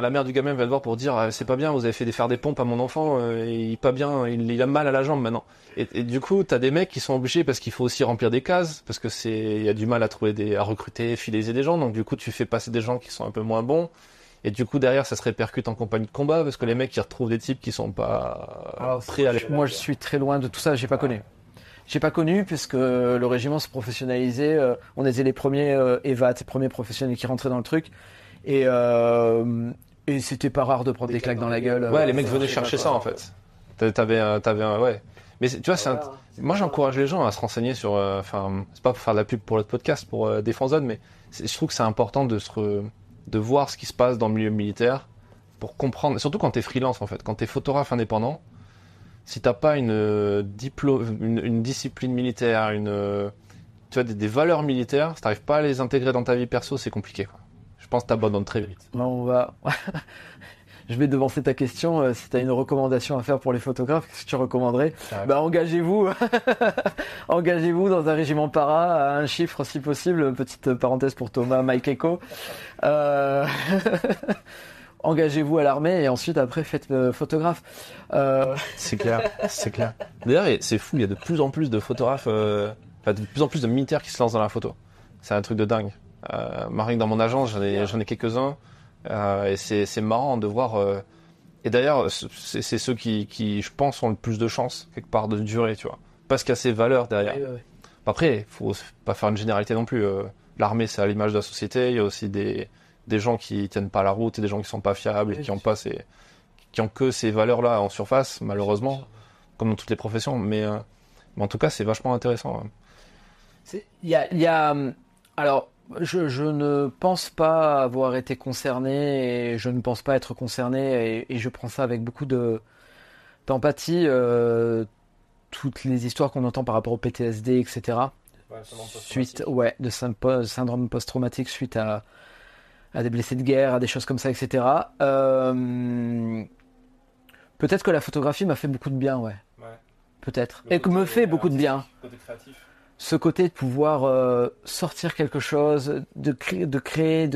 la mère du gamin vient de voir pour dire c'est pas bien, vous avez fait faire des pompes à mon enfant, il est pas bien, il a mal à la jambe maintenant. Et du coup, t'as des mecs qui sont obligés parce qu'il faut aussi remplir des cases, parce que il y a du mal à recruter, fidéliser des gens, donc du coup tu fais passer des gens qui sont un peu moins bons, et du coup derrière ça se répercute en compagnie de combat, parce que les mecs ils retrouvent des types qui sont pas prêts à aller. Moi je suis très loin de tout ça, j'ai pas connu puisque le régiment se professionnalisait, on était les premiers EVAT, les premiers professionnels qui rentraient dans le truc, et c'était pas rare de prendre des claques dans la gueule. Ouais, les mecs venaient chercher ça en fait. T'avais un ouais. Mais tu vois, moi j'encourage les gens à se renseigner sur, c'est pas pour faire de la pub pour le podcast, pour Défense Zone, mais je trouve que c'est important de voir ce qui se passe dans le milieu militaire pour comprendre, surtout quand t'es freelance en fait, quand t'es photographe indépendant, si t'as pas une discipline militaire, tu vois, des valeurs militaires, si t'arrives pas à les intégrer dans ta vie perso, c'est compliqué, quoi. Je pense que t'abandonnes très vite. Je vais devancer ta question. Si tu as une recommandation à faire pour les photographes, qu'est-ce que tu recommanderais ? Engagez-vous. Engagez-vous dans un régiment para à un chiffre si possible. Petite parenthèse pour Thomas, Mike Echo. Engagez-vous à l'armée et ensuite après faites photographe. C'est clair. D'ailleurs, c'est fou, il y a de plus en plus de photographes, de plus en plus de militaires qui se lancent dans la photo. C'est un truc de dingue. Rien que dans mon agence, j'en ai quelques-uns. Et c'est marrant de voir. Et d'ailleurs, c'est ceux qui, je pense, ont le plus de chances quelque part de durer, tu vois. Parce qu'il y a ces valeurs derrière. Ouais. Après, faut pas faire une généralité non plus. L'armée, c'est à l'image de la société. Il y a aussi des gens qui tiennent pas la route et des gens qui sont pas fiables et qui ont que ces valeurs-là en surface, malheureusement. comme dans toutes les professions, mais en tout cas, c'est vachement intéressant. Alors, je ne pense pas avoir été concerné et je ne pense pas être concerné et je prends ça avec beaucoup d'empathie. Toutes les histoires qu'on entend par rapport au PTSD, etc. De syndrome post-traumatique suite à des blessés de guerre, à des choses comme ça, etc. Peut-être que la photographie m'a fait beaucoup de bien, ouais. Peut-être. Et que me fait beaucoup de bien. Côté créatif. Ce côté de pouvoir sortir quelque chose, de créer,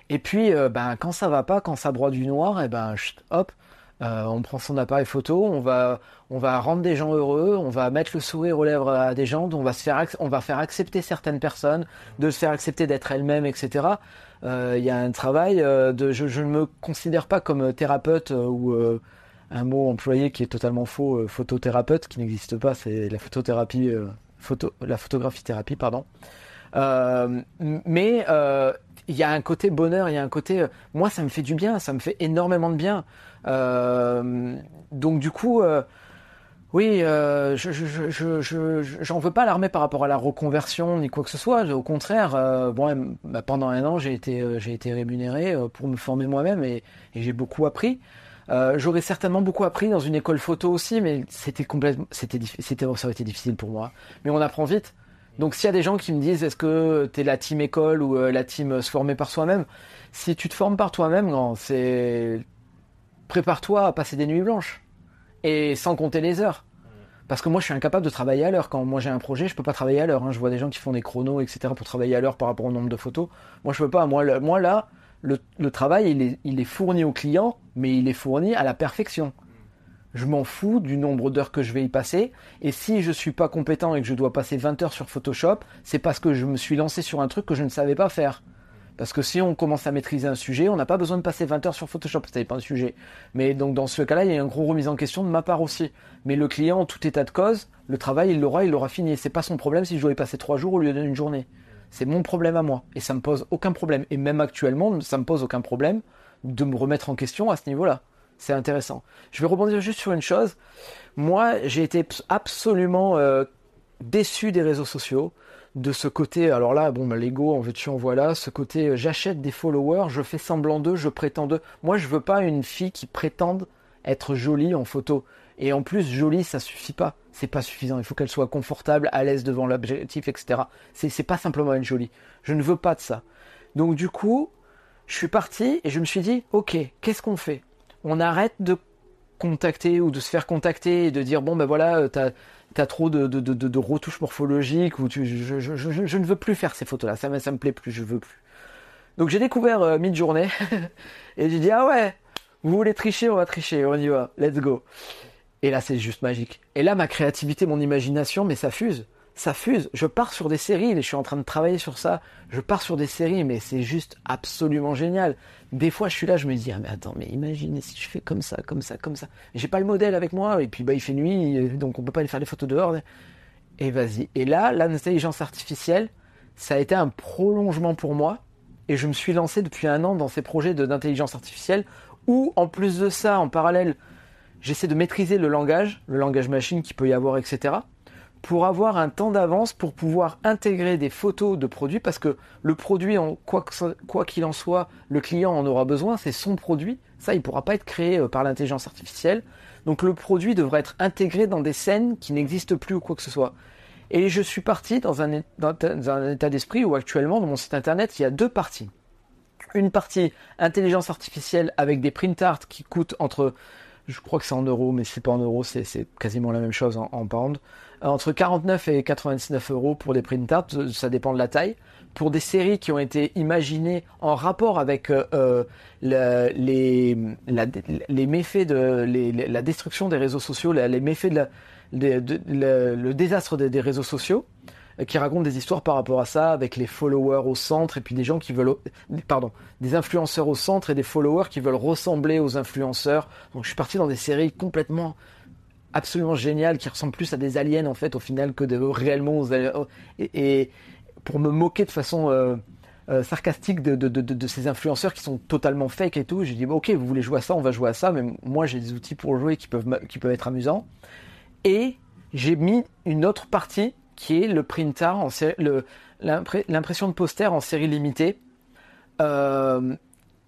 et puis quand ça va pas, quand ça broie du noir, et hop, on prend son appareil photo, on va rendre des gens heureux, on va mettre le sourire aux lèvres à des gens, on va faire accepter certaines personnes, de se faire accepter d'être elles-mêmes, etc. Il y a un travail je ne me considère pas comme thérapeute ou un mot employé qui est totalement faux, photothérapeute, qui n'existe pas, c'est la photothérapie. La photographie thérapie, pardon. Mais il y a un côté bonheur, il y a un côté... moi, ça me fait du bien, ça me fait énormément de bien. Donc du coup, oui, j'en veux pas à l'armée par rapport à la reconversion ni quoi que ce soit. Au contraire, pendant un an, j'ai été rémunéré pour me former moi-même et j'ai beaucoup appris. J'aurais certainement beaucoup appris dans une école photo aussi, mais ça aurait été difficile pour moi. Mais on apprend vite. Donc s'il y a des gens qui me disent est-ce que t'es la team école ou la team se former par soi-même, si tu te formes par toi-même, prépare-toi à passer des nuits blanches et sans compter les heures. Parce que moi je suis incapable de travailler à l'heure. Quand moi j'ai un projet, je peux pas travailler à l'heure. Je vois des gens qui font des chronos, etc. pour travailler à l'heure par rapport au nombre de photos. Moi je peux pas. Moi là. Le travail, il est fourni au client, mais il est fourni à la perfection. Je m'en fous du nombre d'heures que je vais y passer. Et si je suis pas compétent et que je dois passer 20 heures sur Photoshop, c'est parce que je me suis lancé sur un truc que je ne savais pas faire. Parce que si on commence à maîtriser un sujet, on n'a pas besoin de passer 20 heures sur Photoshop, ça dépend du sujet. Mais donc dans ce cas-là, il y a une grosse remise en question de ma part aussi. Mais le client, en tout état de cause, le travail, il l'aura fini. C'est pas son problème si je dois y passer 3 jours au lieu d'une journée. C'est mon problème à moi. Et ça me pose aucun problème. Et même actuellement, ça me pose aucun problème de me remettre en question à ce niveau-là. C'est intéressant. Je vais rebondir juste sur une chose. Moi, j'ai été absolument déçu des réseaux sociaux. De ce côté, alors là, l'ego, en veux-tu, en voilà. Ce côté, j'achète des followers, je fais semblant d'eux, je prétends d'eux. Moi, je veux pas une fille qui prétende être jolie en photo. Et en plus, jolie, ça suffit pas. C'est pas suffisant. Il faut qu'elle soit confortable, à l'aise devant l'objectif, etc. C'est pas simplement être jolie. Je ne veux pas de ça. Donc du coup, je suis parti et je me suis dit, ok, qu'est-ce qu'on fait ? On arrête de contacter ou de se faire contacter et de dire, t'as trop de retouches morphologiques ou je ne veux plus faire ces photos-là. Ça me plaît plus, je veux plus. Donc j'ai découvert Midjourney et j'ai dit, ah ouais, vous voulez tricher, on va tricher, on y va, let's go. Et là, c'est juste magique. Et là, ma créativité, mon imagination, mais ça fuse. Ça fuse. Je pars sur des séries, je suis en train de travailler sur ça. Je pars sur des séries, mais c'est juste absolument génial. Des fois, je suis là, je me dis, ah mais attends, mais imaginez si je fais comme ça, comme ça, comme ça. J'ai pas le modèle avec moi, et puis il fait nuit, donc on peut pas aller faire des photos dehors. Et vas-y. Et là, l'intelligence artificielle, ça a été un prolongement pour moi. Et je me suis lancé depuis un an dans ces projets d'intelligence artificielle, où, en plus de ça, en parallèle, j'essaie de maîtriser le langage machine qu'il peut y avoir, etc. pour avoir un temps d'avance pour pouvoir intégrer des photos de produits, parce que le produit, quoi qu'il en soit, le client en aura besoin, c'est son produit. Ça, il ne pourra pas être créé par l'intelligence artificielle. Donc le produit devrait être intégré dans des scènes qui n'existent plus ou quoi que ce soit. Et je suis parti dans un état d'esprit où actuellement, dans mon site internet, il y a 2 parties. Une partie intelligence artificielle avec des print art qui coûtent entre... Je crois que c'est en euros, mais c'est pas en euros, c'est quasiment la même chose en pound. Entre 49 et 99 euros pour des print art, ça dépend de la taille. Pour des séries qui ont été imaginées en rapport avec les méfaits la destruction des réseaux sociaux, les méfaits le désastre des réseaux sociaux, qui racontent des histoires par rapport à ça, avec les followers au centre, et puis des gens qui veulent... des influenceurs au centre et des followers qui veulent ressembler aux influenceurs. Donc je suis parti dans des séries complètement, absolument géniales, qui ressemblent plus à des aliens, en fait, au final, que réellement aux aliens. Et pour me moquer de façon sarcastique de ces influenceurs qui sont totalement fake et tout. J'ai dit ok, vous voulez jouer à ça, on va jouer à ça, mais moi j'ai des outils pour jouer qui peuvent être amusants. Et j'ai mis une autre partie qui est le print art, l'impression de poster en série limitée,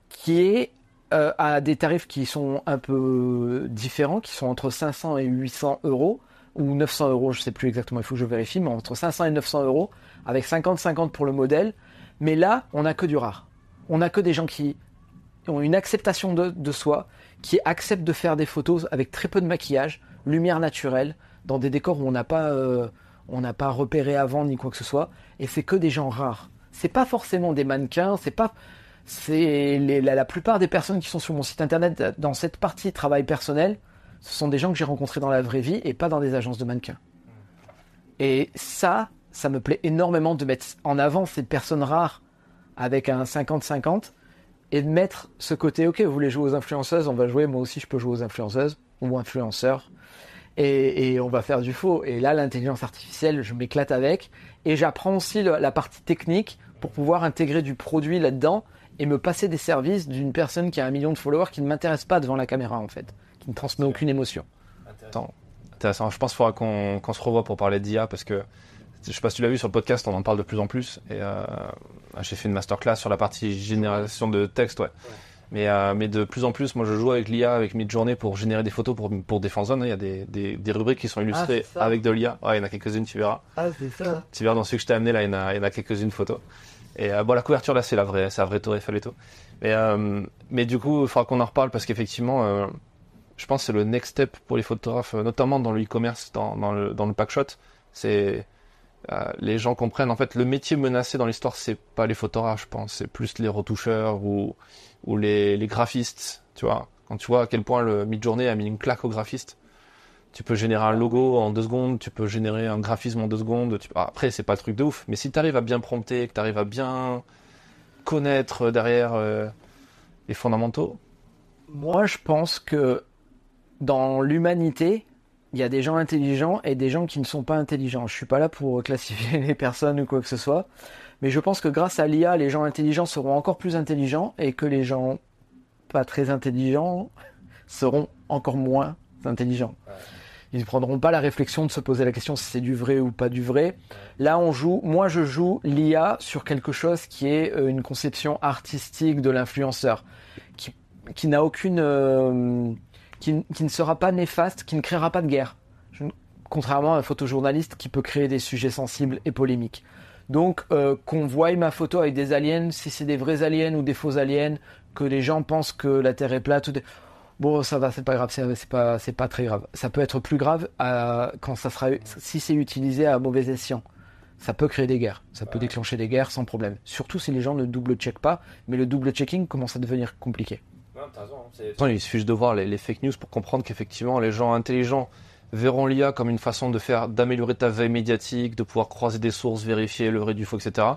qui est à des tarifs qui sont un peu différents, qui sont entre 500 et 800 euros, ou 900 euros, je sais plus exactement, il faut que je vérifie, mais entre 500 et 900 euros, avec 50-50 pour le modèle. Mais là, on n'a que du rare. On n'a que des gens qui ont une acceptation de soi, qui acceptent de faire des photos avec très peu de maquillage, lumière naturelle, dans des décors où on n'a pas repéré avant ni quoi que ce soit, et c'est que des gens rares. C'est pas forcément des mannequins, la plupart des personnes qui sont sur mon site internet dans cette partie travail personnel, ce sont des gens que j'ai rencontrés dans la vraie vie et pas dans des agences de mannequins. Et ça me plaît énormément de mettre en avant ces personnes rares avec un 50-50 et de mettre ce côté, ok, vous voulez jouer aux influenceuses, on va jouer, moi aussi je peux jouer aux influenceuses ou influenceurs. Et on va faire du faux. Et là, l'intelligence artificielle, je m'éclate avec. Et j'apprends aussi la partie technique pour pouvoir intégrer du produit là-dedans et me passer des services d'une personne qui a 1 million de followers qui ne m'intéresse pas devant la caméra, en fait. Qui ne transmet aucune émotion. Intéressant. Je pense qu'il faudra qu'on se revoie pour parler d'IA parce que, je sais pas si tu l'as vu sur le podcast, on en parle de plus en plus. Et j'ai fait une masterclass sur la partie génération de texte, ouais. Mais de plus en plus, moi je joue avec l'IA, avec Midjourney pour générer des photos pour des fanzones. Il y a des rubriques qui sont illustrées avec de l'IA. Ouais, il y en a quelques-unes, tu verras. Ah, c'est ça. Tu verras dans celui que je t'ai amené là, il y en a quelques-unes photos. Et bon, la couverture là, c'est la vraie Torre Eiffel et tout. Mais du coup, il faudra qu'on en reparle parce qu'effectivement, je pense que c'est le next step pour les photographes, notamment dans le e-commerce, dans le packshot. C'est les gens comprennent en fait le métier menacé dans l'histoire, c'est pas les photographes, je pense, c'est plus les retoucheurs ou les graphistes, tu vois. Quand tu vois à quel point le Midjourney a mis une claque aux graphistes, tu peux générer un logo en 2 secondes, tu peux générer un graphisme en 2 secondes. Après, c'est pas le truc de ouf, mais si tu arrives à bien prompter, que tu arrives à bien connaître derrière les fondamentaux. Moi, je pense que dans l'humanité, il y a des gens intelligents et des gens qui ne sont pas intelligents. Je suis pas là pour classifier les personnes ou quoi que ce soit. Mais je pense que grâce à l'IA, les gens intelligents seront encore plus intelligents et que les gens pas très intelligents seront encore moins intelligents. Ouais. Ils ne prendront pas la réflexion de se poser la question si c'est du vrai ou pas du vrai. Là, moi je joue l'IA sur quelque chose qui est une conception artistique de l'influenceur, qui n'a aucune, qui ne sera pas néfaste, qui ne créera pas de guerre. Contrairement à un photojournaliste qui peut créer des sujets sensibles et polémiques. Donc, qu'on voie ma photo avec des aliens, si c'est des vrais aliens ou des faux aliens, que les gens pensent que la Terre est plate, bon, ça va, c'est pas grave, c'est pas très grave. Ça peut être plus grave quand si c'est utilisé à mauvais escient. Ça peut créer des guerres, ça peut déclencher des guerres sans problème. Surtout si les gens ne double-checkent pas, mais le double-checking commence à devenir compliqué. Ouais, t'as raison, il suffit juste de voir les fake news pour comprendre qu'effectivement, les gens intelligents verront l'IA comme une façon d'améliorer ta veille médiatique, de pouvoir croiser des sources, vérifier le vrai du faux, etc.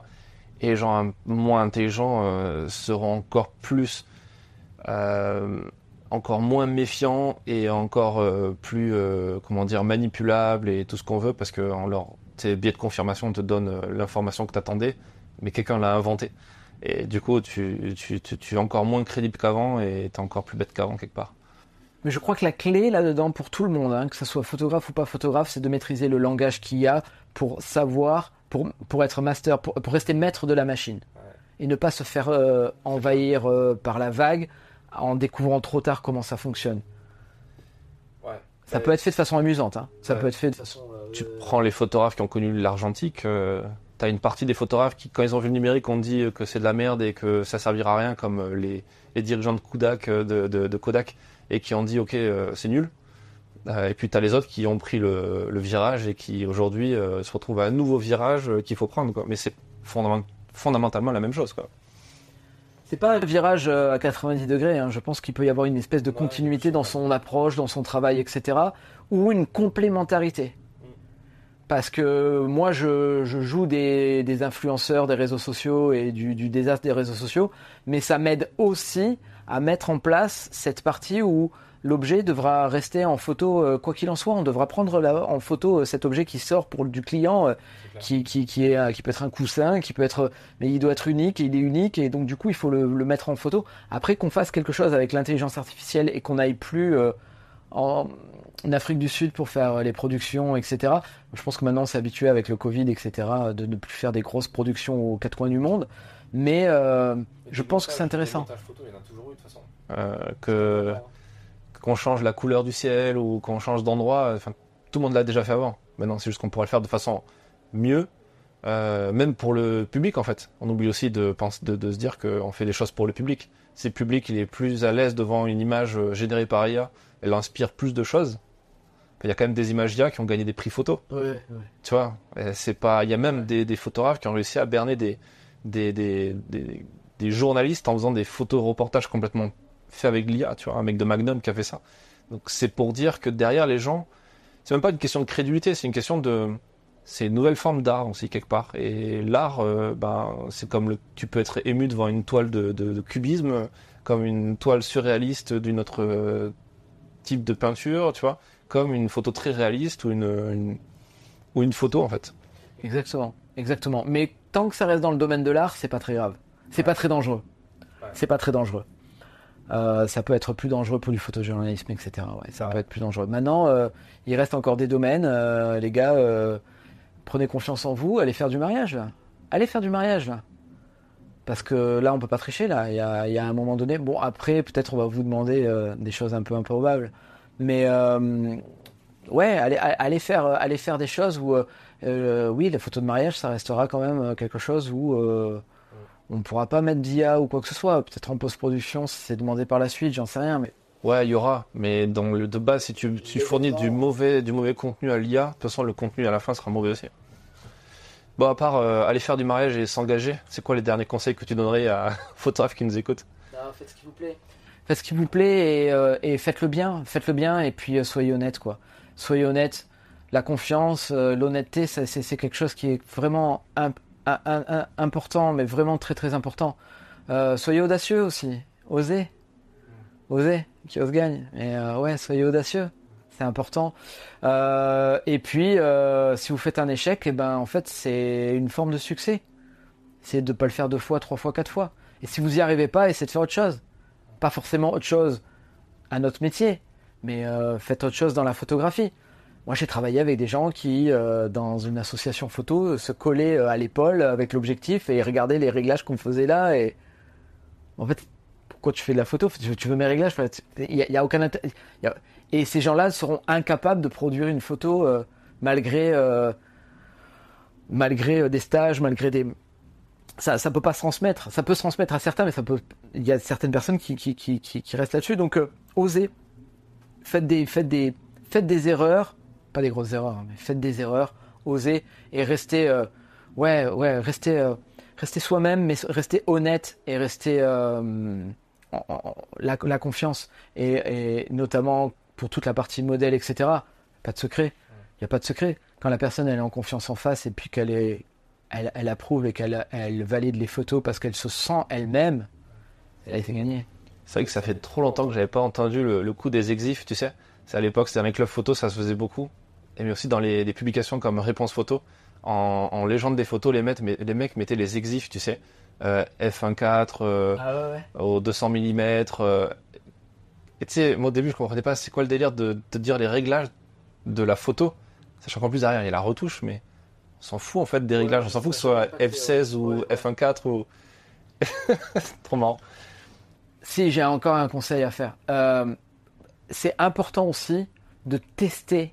Et les gens moins intelligents seront encore moins méfiants et encore plus manipulables et tout ce qu'on veut parce que tes biais de confirmation te donnent l'information que t'attendais, mais quelqu'un l'a inventé. Et du coup, tu es encore moins crédible qu'avant et t'es encore plus bête qu'avant quelque part. Mais je crois que la clé là-dedans pour tout le monde, que ce soit photographe ou pas photographe, c'est de maîtriser le langage qu'il y a pour savoir, pour être master, pour rester maître de la machine. Ouais. Et ne pas se faire envahir par la vague en découvrant trop tard comment ça fonctionne. Ouais. Ça peut être fait de façon amusante. Ça peut être fait de façon... Tu prends les photographes qui ont connu l'argentique, t'as une partie des photographes qui, quand ils ont vu le numérique, ont dit que c'est de la merde et que ça servira à rien, comme les dirigeants de Kodak, de Kodak, et qui ont dit ok c'est nul. Et puis t'as les autres qui ont pris le virage et qui aujourd'hui se retrouvent à un nouveau virage qu'il faut prendre, quoi. Mais c'est fondamentalement la même chose, quoi. C'est pas un virage à 90 degrés. Je pense qu'il peut y avoir une espèce de continuité dans son approche, dans son travail, etc. Ou une complémentarité. parce que moi je joue des influenceurs des réseaux sociaux et du désastre des réseaux sociaux, mais ça m'aide aussi à mettre en place cette partie où l'objet devra rester en photo quoi qu'il en soit. On devra prendre en photo cet objet qui sort pour du client, qui peut être un coussin, qui peut être, mais il doit être unique, et il est unique, et donc du coup il faut le mettre en photo. Après qu'on fasse quelque chose avec l'intelligence artificielle et qu'on n'aille plus en Afrique du Sud pour faire les productions, etc. Je pense que maintenant on s'est habitué avec le Covid, etc. de ne plus faire des grosses productions aux quatre coins du monde. Mais je pense que c'est intéressant. Photo, il y en a toujours eu de toute façon. Qu'on change la couleur du ciel ou qu'on change d'endroit, enfin tout le monde l'a déjà fait avant. Maintenant c'est juste qu'on pourrait le faire de façon mieux, même pour le public en fait. On oublie aussi de se dire qu'on fait des choses pour le public. Si le public il est plus à l'aise devant une image générée par IA, elle inspire plus de choses. Il y a quand même des images IA qui ont gagné des prix photo. Ouais. Tu vois, c'est pas. Il y a même des photographes qui ont réussi à berner des journalistes en faisant des photos reportages complètement faits avec l'IA. Tu vois, un mec de Magnum qui a fait ça. Donc c'est pour dire que derrière les gens, c'est même pas une question de crédulité, c'est une question de. C'est une nouvelle forme d'art aussi quelque part. Et l'art, c'est comme tu peux être ému devant une toile de cubisme, comme une toile surréaliste d'une autre type de peinture, tu vois, comme une photo très réaliste ou une photo en fait. Exactement. Mais tant que ça reste dans le domaine de l'art, c'est pas très grave. C'est pas très dangereux. Ouais. C'est pas très dangereux. Ça peut être plus dangereux pour du photojournalisme, etc. Ouais, ça peut être plus dangereux. Maintenant, il reste encore des domaines. Les gars, prenez confiance en vous. Allez faire du mariage, là. Parce que là, on peut pas tricher, là. Il y a un moment donné. Bon, après, peut-être on va vous demander des choses un peu improbables. Mais ouais, allez faire des choses où, oui, les photos de mariage, ça restera quand même quelque chose où on ne pourra pas mettre d'IA ou quoi que ce soit. Peut-être en post-production, si c'est demandé par la suite, j'en sais rien. Mais ouais, il y aura. Mais de base, si tu fournis du mauvais contenu à l'IA, de toute façon, le contenu à la fin sera mauvais aussi. Bon, à part aller faire du mariage et s'engager, c'est quoi les derniers conseils que tu donnerais à photographes qui nous écoutent? Faites ce qu'il vous plaît. Faites ce qui vous plaît et faites-le bien. Faites-le bien et puis soyez honnête, quoi. Soyez honnête. La confiance, l'honnêteté, c'est quelque chose qui est vraiment important, mais vraiment très très important. Soyez audacieux aussi. Osez, qui ose gagne. Mais ouais, soyez audacieux. C'est important. Et puis, si vous faites un échec, en fait, c'est une forme de succès. C'est de ne pas le faire 2 fois, 3 fois, 4 fois. Et si vous n'y arrivez pas, essayez de faire autre chose. Pas forcément autre chose à notre métier, mais faites autre chose dans la photographie. Moi, j'ai travaillé avec des gens qui, dans une association photo, se collaient à l'épaule avec l'objectif et regardaient les réglages qu'on faisait là. Et en fait, pourquoi tu fais de la photo? Tu veux mes réglages? Il y a aucun intérêt. Et ces gens-là seront incapables de produire une photo malgré des stages, malgré des. Ça peut pas se transmettre. Ça peut se transmettre à certains, mais il y a certaines personnes qui restent là-dessus. Donc, osez. Faites des erreurs. Pas des grosses erreurs, mais faites des erreurs. Osez et restez, restez soi-même, mais restez honnête et restez la confiance. Et notamment pour toute la partie modèle, etc. Pas de secret. Il n'y a pas de secret. Quand la personne elle est en confiance en face et puis elle approuve et qu'elle valide les photos parce qu'elle se sent elle-même, elle a été gagnée. C'est vrai que ça fait trop longtemps que j'avais pas entendu le coup des exifs, tu sais. C'est à l'époque, c'était dans les clubs photo, ça se faisait beaucoup. Et mais aussi dans les publications comme Réponse Photo. En légende des photos, les mecs mettaient les exifs, tu sais. F1.4, au 200 mm. Et tu sais, moi au début, je comprenais pas c'est quoi le délire de te dire les réglages de la photo. Sachant qu'en plus derrière, il y a la retouche, mais on s'en fout en fait des réglages. On s'en fout que ce soit F16 ou F1.4 ou... C'est trop marrant. Si, j'ai encore un conseil à faire. C'est important aussi de tester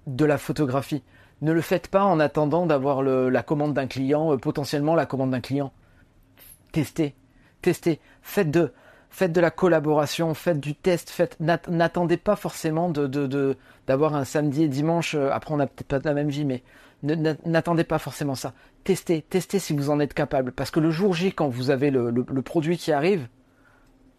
de la photographie. Ne le faites pas en attendant d'avoir la commande d'un client, potentiellement la commande d'un client. Testez. Faites de la collaboration, faites du test, n'attendez pas forcément d'avoir un samedi et dimanche, après on n'a peut-être pas la même vie, mais n'attendez pas forcément ça. Testez si vous en êtes capable, parce que le jour J, quand vous avez le produit qui arrive,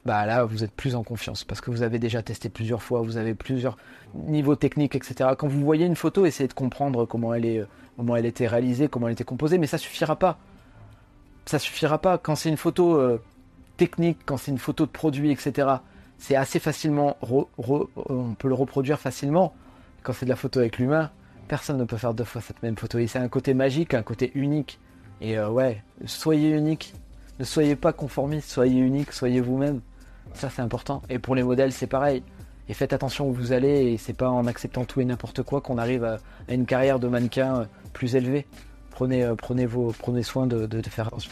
bah là vous êtes plus en confiance parce que vous avez déjà testé plusieurs fois, vous avez plusieurs niveaux techniques, etc. Quand vous voyez une photo, essayez de comprendre comment elle était réalisée, comment elle était composée, mais ça suffira pas. Ça suffira pas. Quand c'est une photo technique, quand c'est une photo de produit, etc., c'est assez facilement, on peut le reproduire facilement. Quand c'est de la photo avec l'humain, personne ne peut faire 2 fois cette même photo. Et c'est un côté magique, un côté unique. Et ouais, soyez unique. Ne soyez pas conformiste, soyez unique, soyez vous-même. Ça, c'est important. Et pour les modèles, c'est pareil. Et faites attention où vous allez. Et c'est pas en acceptant tout et n'importe quoi qu'on arrive à une carrière de mannequin plus élevée. Prenez soin de faire attention.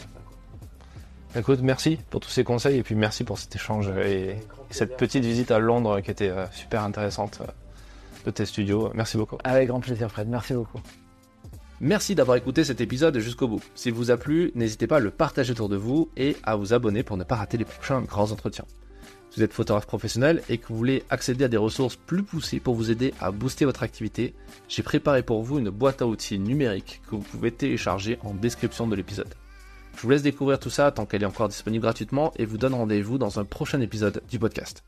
Écoute, merci pour tous ces conseils et puis merci pour cet échange et cette petite visite à Londres qui était super intéressante de tes studios. Merci beaucoup. Avec grand plaisir, Fred. Merci beaucoup. Merci d'avoir écouté cet épisode jusqu'au bout. S'il vous a plu, n'hésitez pas à le partager autour de vous et à vous abonner pour ne pas rater les prochains grands entretiens. Si vous êtes photographe professionnel et que vous voulez accéder à des ressources plus poussées pour vous aider à booster votre activité, j'ai préparé pour vous une boîte à outils numérique que vous pouvez télécharger en description de l'épisode. Je vous laisse découvrir tout ça tant qu'elle est encore disponible gratuitement et vous donne rendez-vous dans un prochain épisode du podcast.